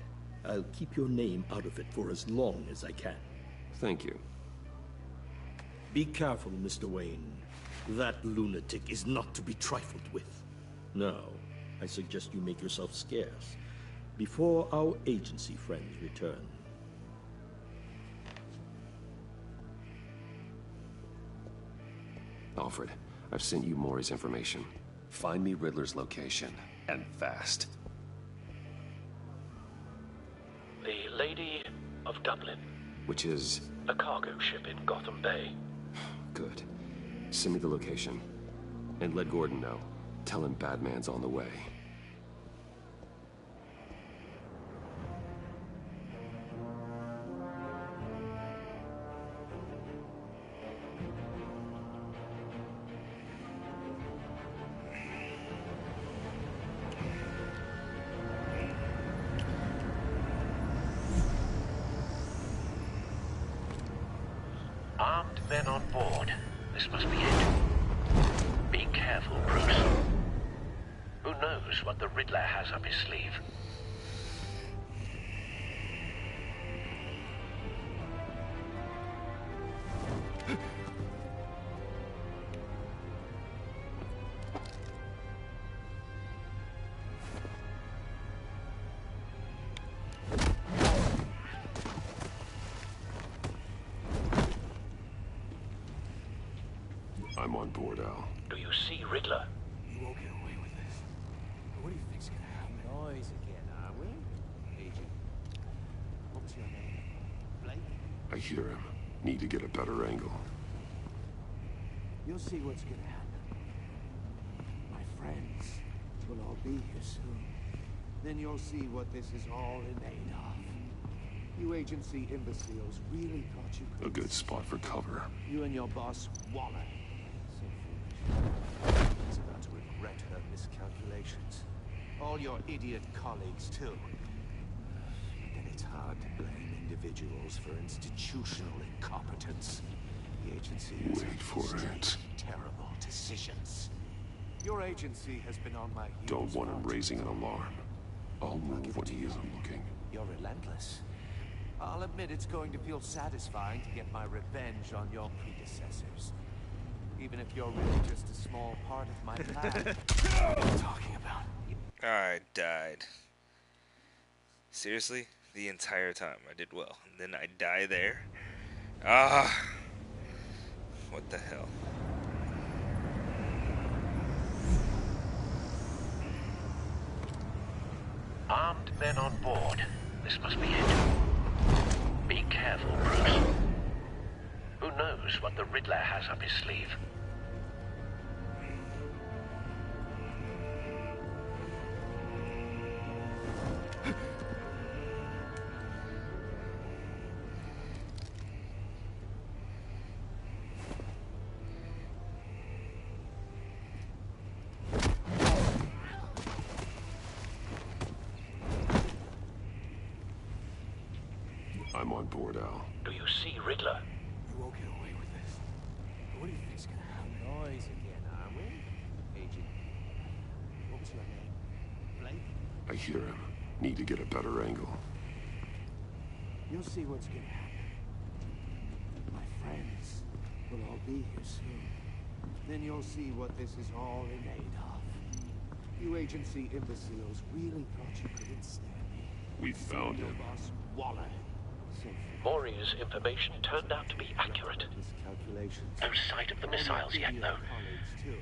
I'll keep your name out of it for as long as I can. Thank you. Be careful, Mr. Wayne. That lunatic is not to be trifled with. Now, I suggest you make yourself scarce before our agency friends return. Alfred, I've sent you Maury's information. Find me Riddler's location, and fast. The Lady of Dublin. Which is? A cargo ship in Gotham Bay. Good. Send me the location. And let Gordon know. Tell him Batman's on the way. Armed men on board. This must be it. Be careful, Bruce. Who knows what the Riddler has up his sleeve? I'm on board, Al. Do you see Riddler? You won't get away with this. What do you think's gonna happen? Noise again, are we? Agent. What was your name? Blake? I hear him. Need to get a better angle. You'll see what's gonna happen. My friends will all be here soon. Then you'll see what this is all in aid of. You agency imbeciles really thought you could... A good spot for cover. You and your boss, Waller. He's about to regret her miscalculations. All your idiot colleagues, too. But then it's hard to blame individuals for institutional incompetence. The agency has Wait for it. terrible decisions. Your agency has been on my heels. Don't want him raising an alarm. I'll move when he isn't looking. You're relentless. I'll admit it's going to feel satisfying to get my revenge on your predecessors. Even if you're really just a small part of my plan. What are you talking about? I died. Seriously? The entire time. I did well. And then I die there? Ah! What the hell? Armed men on board. This must be it. Be careful, Bruce. Who knows what the Riddler has up his sleeve? I'm on board, Al. Do you see Riddler? You won't get away with this. What do you think's gonna happen? Noise again, are we? Agent. What was your name? Blake? I hear him. Need to get a better angle. You'll see what's gonna happen. My friends will all be here soon. Then you'll see what this is all in aid of. You agency imbeciles really thought you couldn't stand me. We found him. Boss, Waller. Maury's information turned out to be accurate. No sight of the missiles yet, though.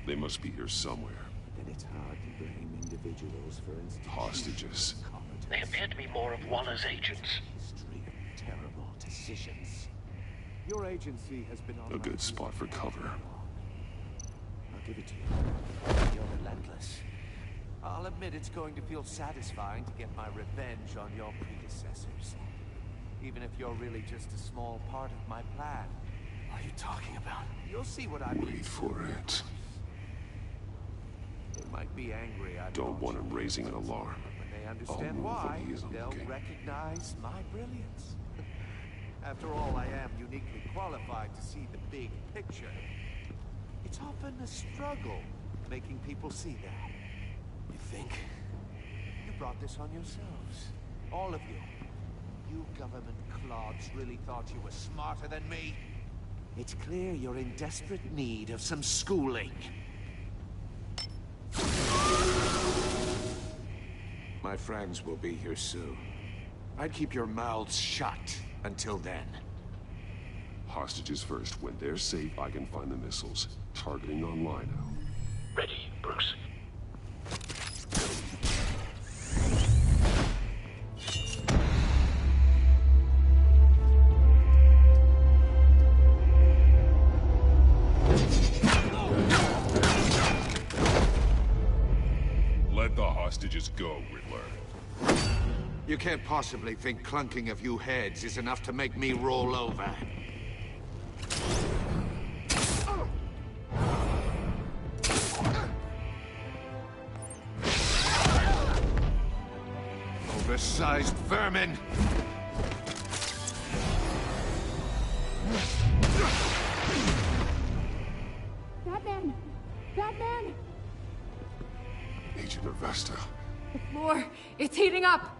They must be here somewhere. Then it's hard to blame individuals for instance. Hostages. They appear to be more of Waller's agents. History of terrible decisions. Your agency has been on A good spot for cover. I'll give it to you. You're relentless. I'll admit it's going to feel satisfying to get my revenge on your predecessors. Even if you're really just a small part of my plan. What are you talking about? You'll see what I mean. Wait for it. They might be angry. Don't want him raising an alarm. When they I'll understand move why, when he isn't they'll looking. recognize my brilliance. After all, I am uniquely qualified to see the big picture. It's often a struggle making people see that. You think? You brought this on yourselves. All of you. You government clods really thought you were smarter than me? It's clear you're in desperate need of some schooling. My friends will be here soon. I'd keep your mouths shut until then. Hostages first. When they're safe, I can find the missiles. Targeting on Lino. Ready, Bruce. Let the hostages go, Riddler. You can't possibly think clunking a few heads is enough to make me roll over. Oversized vermin! Batman! Batman! Agent Avesta. The floor, it's heating up!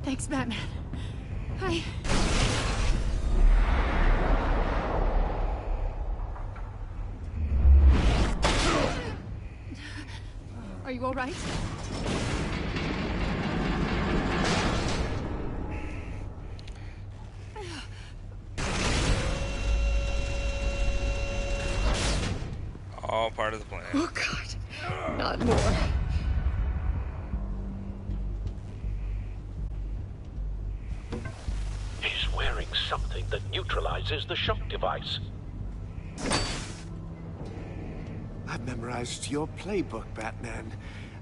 Thanks, Batman. Are you all right? All part of the plan. Oh, God. Not more. He's wearing something that neutralizes the shock device. I've memorized your playbook, Batman.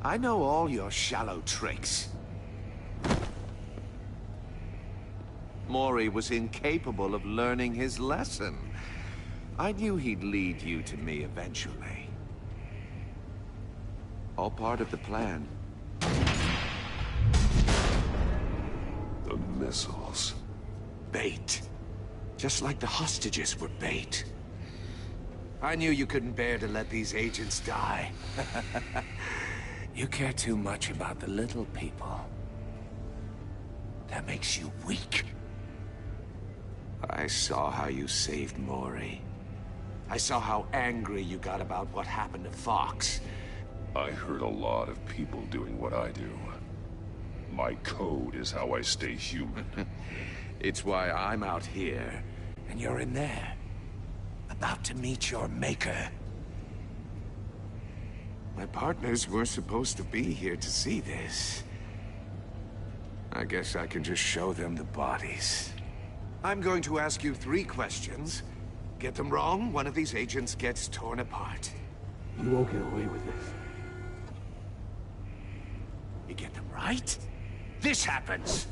I know all your shallow tricks. Mori was incapable of learning his lesson. I knew he'd lead you to me eventually. All part of the plan. The missiles. Bait. Just like the hostages were bait. I knew you couldn't bear to let these agents die. You care too much about the little people. That makes you weak. I saw how you saved Mori. I saw how angry you got about what happened to Fox. I heard a lot of people doing what I do. My code is how I stay human. It's why I'm out here, and you're in there. About to meet your maker. My partners were supposed to be here to see this. I guess I can just show them the bodies. I'm going to ask you 3 questions. Get them wrong, one of these agents gets torn apart. You won't get away with this. You get them right, this happens!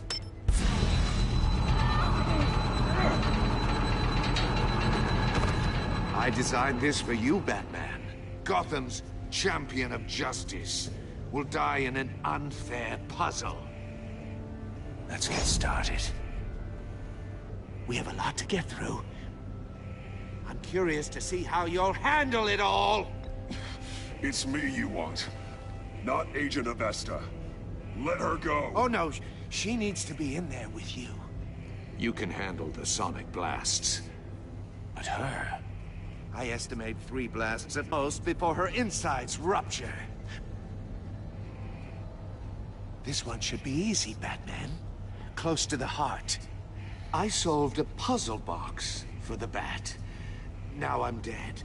I designed this for you, Batman. Gotham's champion of justice will die in an unfair puzzle. Let's get started. We have a lot to get through. I'm curious to see how you'll handle it all. It's me you want, not Agent Avesta. Let her go. Oh no, she needs to be in there with you. You can handle the sonic blasts. But her... I estimate 3 blasts at most before her insides rupture. This one should be easy, Batman. Close to the heart. I solved a puzzle box for the Bat. Now I'm dead.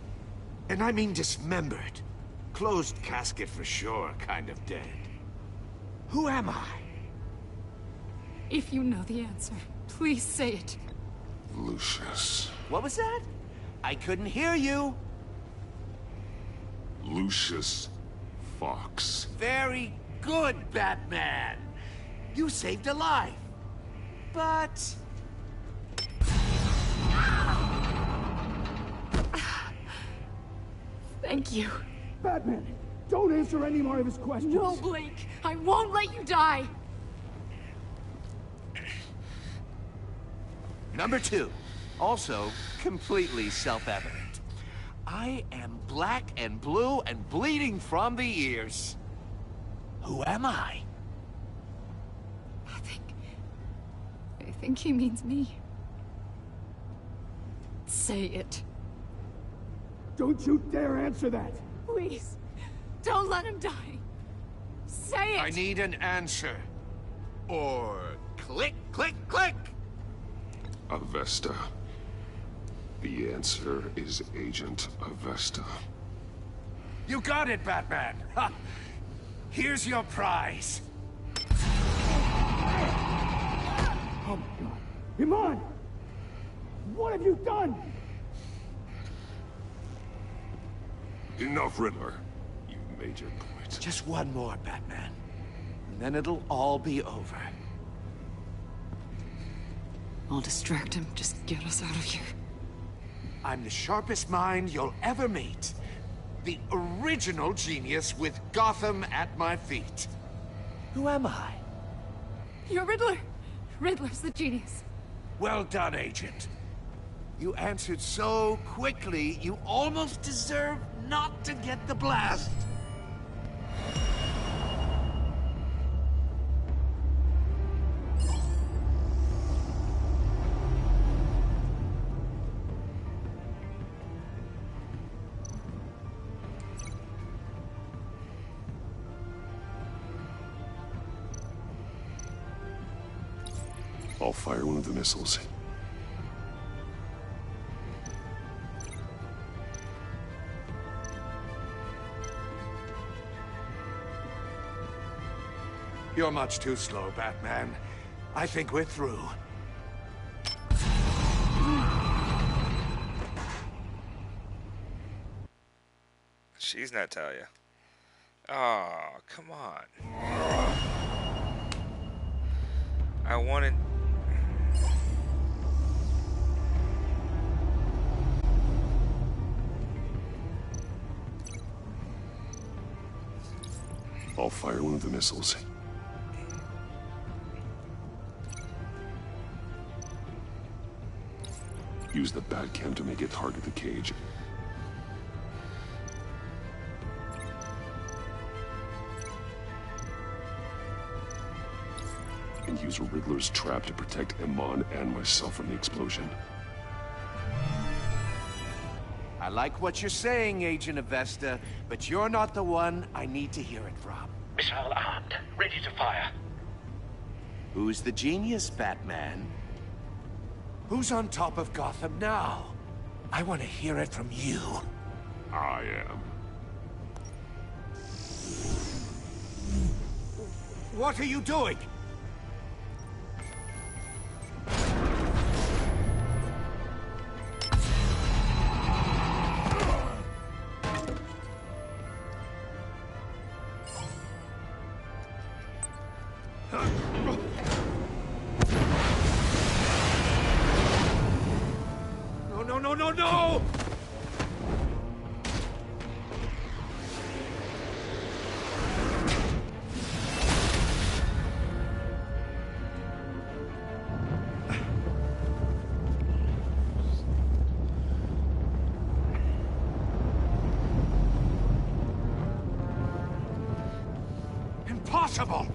And I mean dismembered. Closed casket for sure, kind of dead. Who am I? If you know the answer, please say it. Lucius. What was that? I couldn't hear you. Lucius Fox. Very good, Batman. You saved a life. But... Thank you. Batman, don't answer any more of his questions. No, Blake. I won't let you die. Number 2. Also, completely self-evident. I am black and blue and bleeding from the ears. Who am I? I think he means me. Say it. Don't you dare answer that! Please, don't let him die. Say it! I need an answer. Or click, click, click! Avesta. The answer is Agent Avesta. You got it, Batman! Ha. Here's your prize. Oh my god. Iman! What have you done? Enough, Riddler. You've made your point. Just one more, Batman. And then it'll all be over. I'll distract him. Just get us out of here. I'm the sharpest mind you'll ever meet. The original genius with Gotham at my feet. Who am I? You're Riddler. Riddler's the genius. Well done, Agent. You answered so quickly, you almost deserve not to get the blast. I'll fire one of the missiles. You're much too slow, Batman. I think we're through. She's Natalia. Oh, come on. I wanted... I'll fire one of the missiles. Use the Batcam to make it target the cage. And use Riddler's trap to protect Iman and myself from the explosion. I like what you're saying, Agent Avesta, but you're not the one I need to hear it from. Missile armed, ready to fire. Who's the genius, Batman? Who's on top of Gotham now? I want to hear it from you. I am. What are you doing? No! Impossible!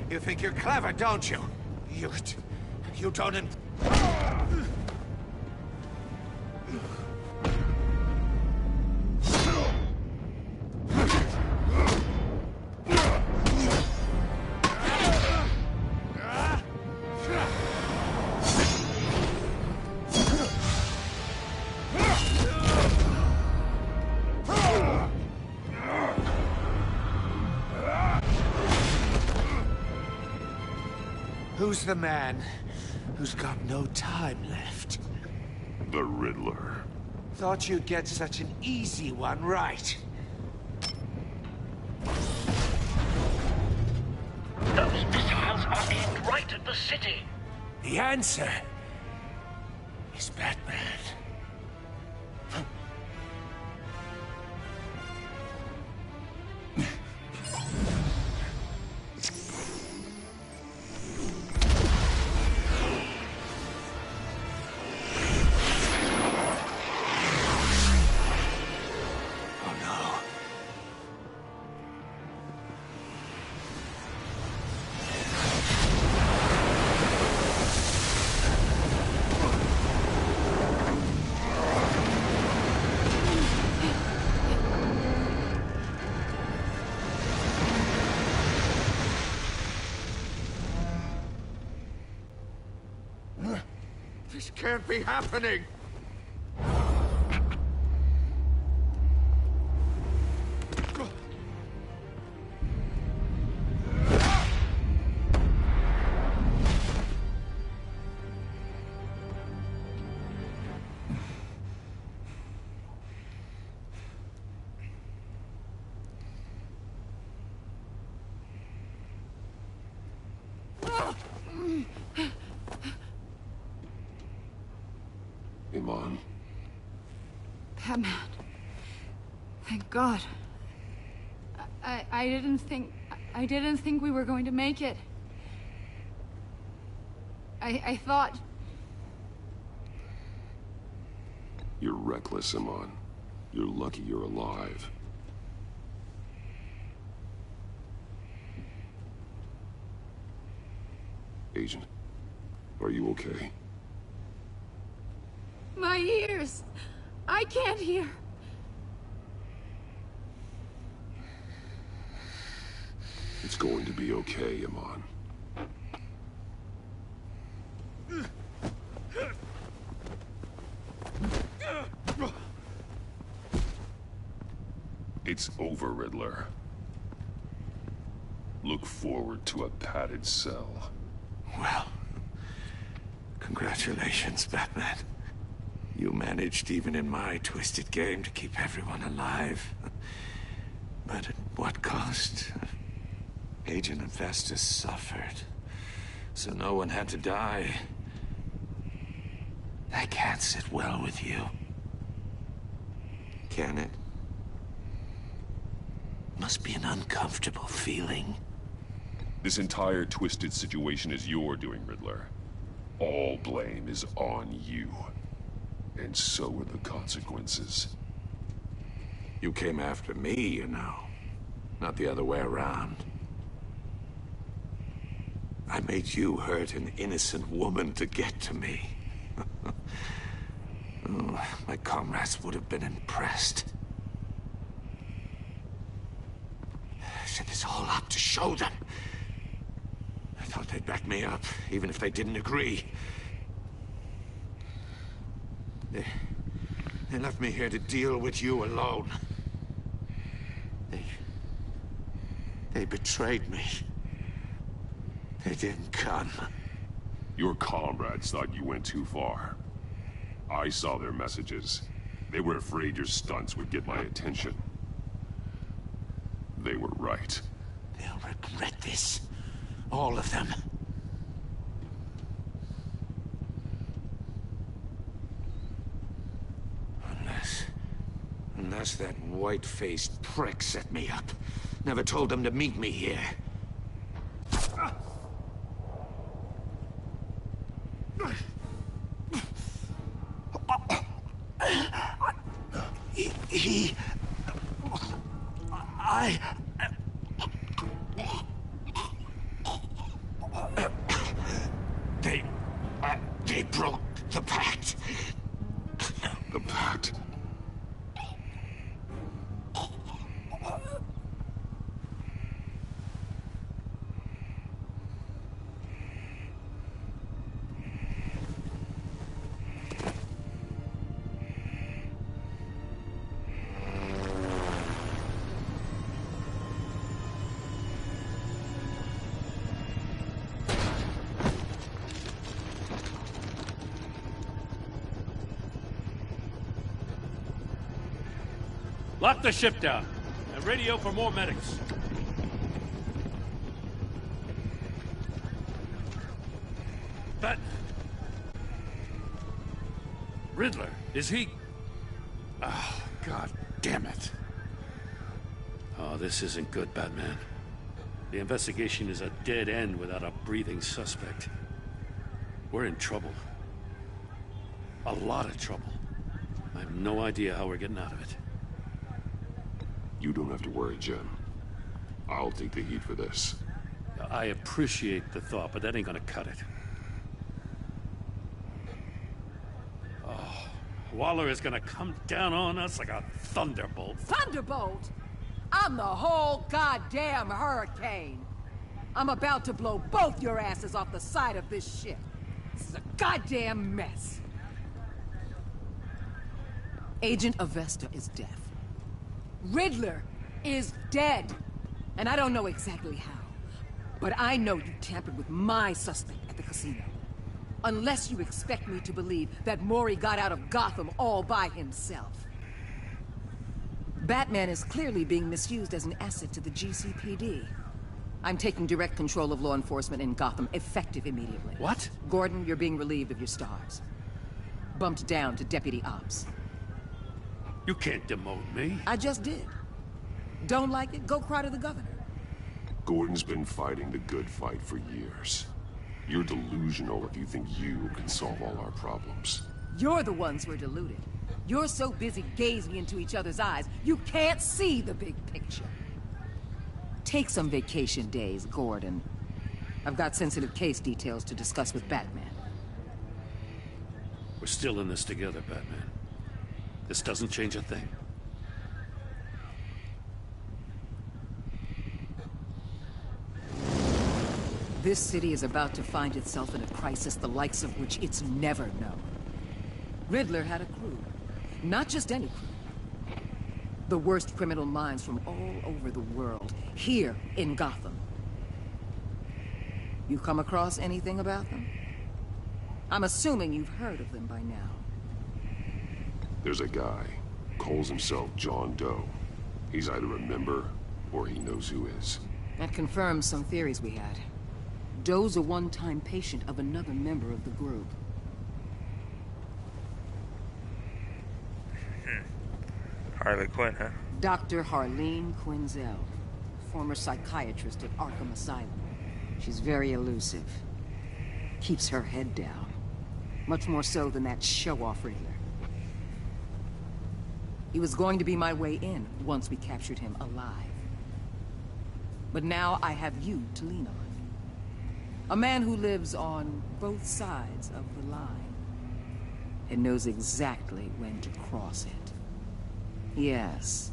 You think you're clever, don't you? You don't... Who's the man who's got no time left? The Riddler. Thought you'd get such an easy one right. Those missiles are aimed right at the city. The answer is Batman. can't be happening! Iman. Batman. Thank God. I didn't think we were going to make it. I thought... You're reckless, Iman. You're lucky you're alive. Agent, are you okay? My ears! I can't hear. It's going to be okay, Iman. It's over, Riddler. Look forward to a padded cell. Well, congratulations, Batman. You managed, even in my twisted game, to keep everyone alive. But at what cost? Agent and Festus suffered, so no one had to die. That can't sit well with you. Can it? Must be an uncomfortable feeling. This entire twisted situation is your doing, Riddler. All blame is on you. And so are the consequences. You came after me, you know. Not the other way around. I made you hurt an innocent woman to get to me. Oh, my comrades would have been impressed. Set this all up to show them. I thought they'd back me up, even if they didn't agree. They left me here to deal with you alone. They betrayed me. They didn't come. Your comrades thought you went too far. I saw their messages. They were afraid your stunts would get my attention. They were right. They'll regret this. All of them. Unless that white-faced prick set me up. Never told them to meet me here. They broke the pact. The pact? Lock the ship down, and radio for more medics. But... Riddler, is he... Oh, God damn it. Oh, this isn't good, Batman. The investigation is a dead end without a breathing suspect. We're in trouble. A lot of trouble. I have no idea how we're getting out of it. You don't have to worry, Jim. I'll take the heat for this. I appreciate the thought, but that ain't gonna cut it. Oh, Waller is gonna come down on us like a thunderbolt. Thunderbolt? I'm the whole goddamn hurricane. I'm about to blow both your asses off the side of this ship. This is a goddamn mess. Agent Avesta is deaf. Riddler is dead. And I don't know exactly how. But I know you tampered with my suspect at the casino. Unless you expect me to believe that Mori got out of Gotham all by himself. Batman is clearly being misused as an asset to the GCPD. I'm taking direct control of law enforcement in Gotham, effective immediately. What? Gordon, you're being relieved of your stars. Bumped down to Deputy Ops. You can't demote me. I just did. Don't like it? Go cry to the governor. Gordon's been fighting the good fight for years. You're delusional if you think you can solve all our problems. You're the ones who are deluded. You're so busy gazing into each other's eyes, you can't see the big picture. Take some vacation days, Gordon. I've got sensitive case details to discuss with Batman. We're still in this together, Batman. This doesn't change a thing. This city is about to find itself in a crisis the likes of which it's never known. Riddler had a crew. Not just any crew. The worst criminal minds from all over the world, here in Gotham. You come across anything about them? I'm assuming you've heard of them by now. There's a guy, calls himself John Doe. He's either a member, or he knows who is. That confirms some theories we had. Doe's a one-time patient of another member of the group. Harley Quinn, huh? Dr. Harleen Quinzel, former psychiatrist at Arkham Asylum. She's very elusive. Keeps her head down. Much more so than that show-off Riddler. He was going to be my way in once we captured him alive. But now I have you to lean on. A man who lives on both sides of the line and knows exactly when to cross it. Yes,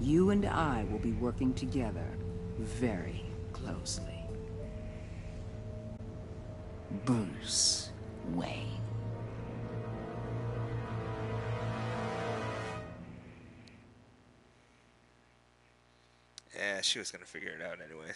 you and I will be working together very closely. Bruce Wayne. Yeah, she was gonna figure it out anyway.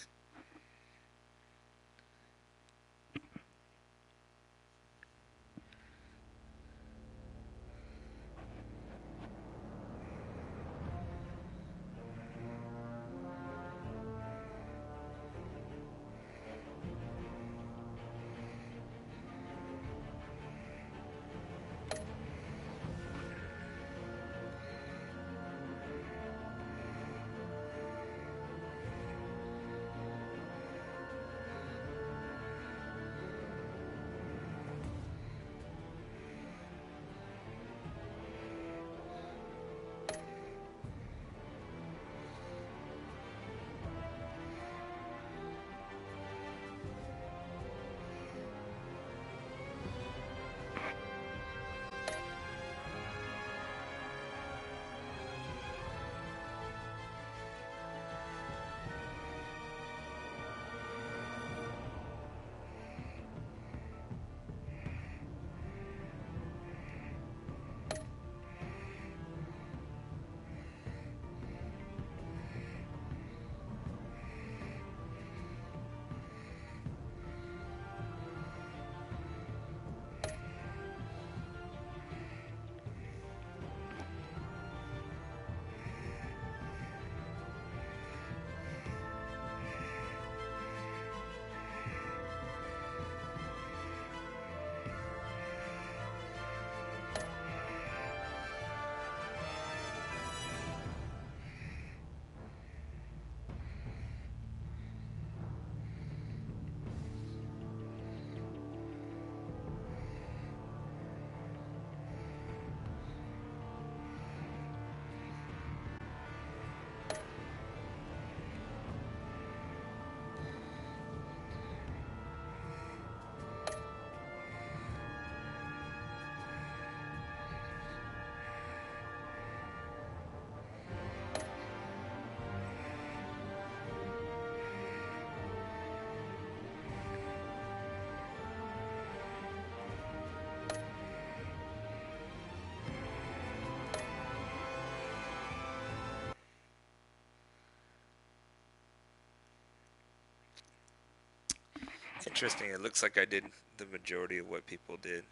interesting. It looks like I did the majority of what people did.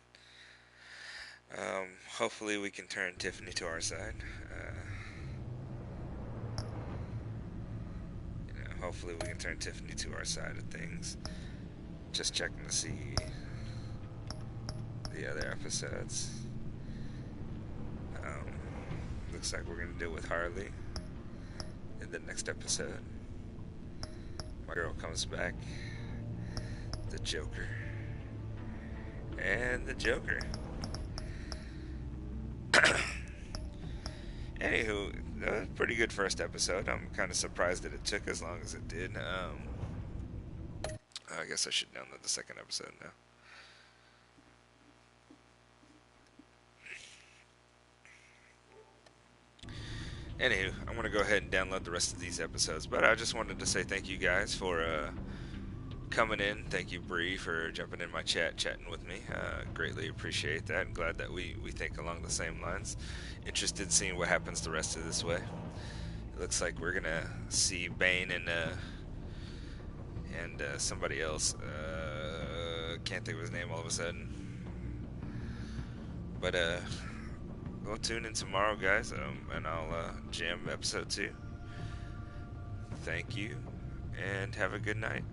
Hopefully we can turn Tiffany to our side. Hopefully we can turn Tiffany to our side of things. Just checking to see the other episodes. Looks like we're going to deal with Harley in the next episode. My girl comes back. The Joker. And the Joker. Anywho, that was a pretty good first episode. I'm kind of surprised that it took as long as it did. I guess I should download the second episode now. Anywho, I'm going to go ahead and download the rest of these episodes. But I just wanted to say thank you guys for coming in. Thank you, Bree, for jumping in my chat, chatting with me. Greatly appreciate that. I'm glad that we think along the same lines. Interested in seeing what happens the rest of this way. It looks like we're going to see Bane and somebody else. Can't think of his name all of a sudden. But go tune in tomorrow, guys, and I'll jam episode 2. Thank you, and have a good night.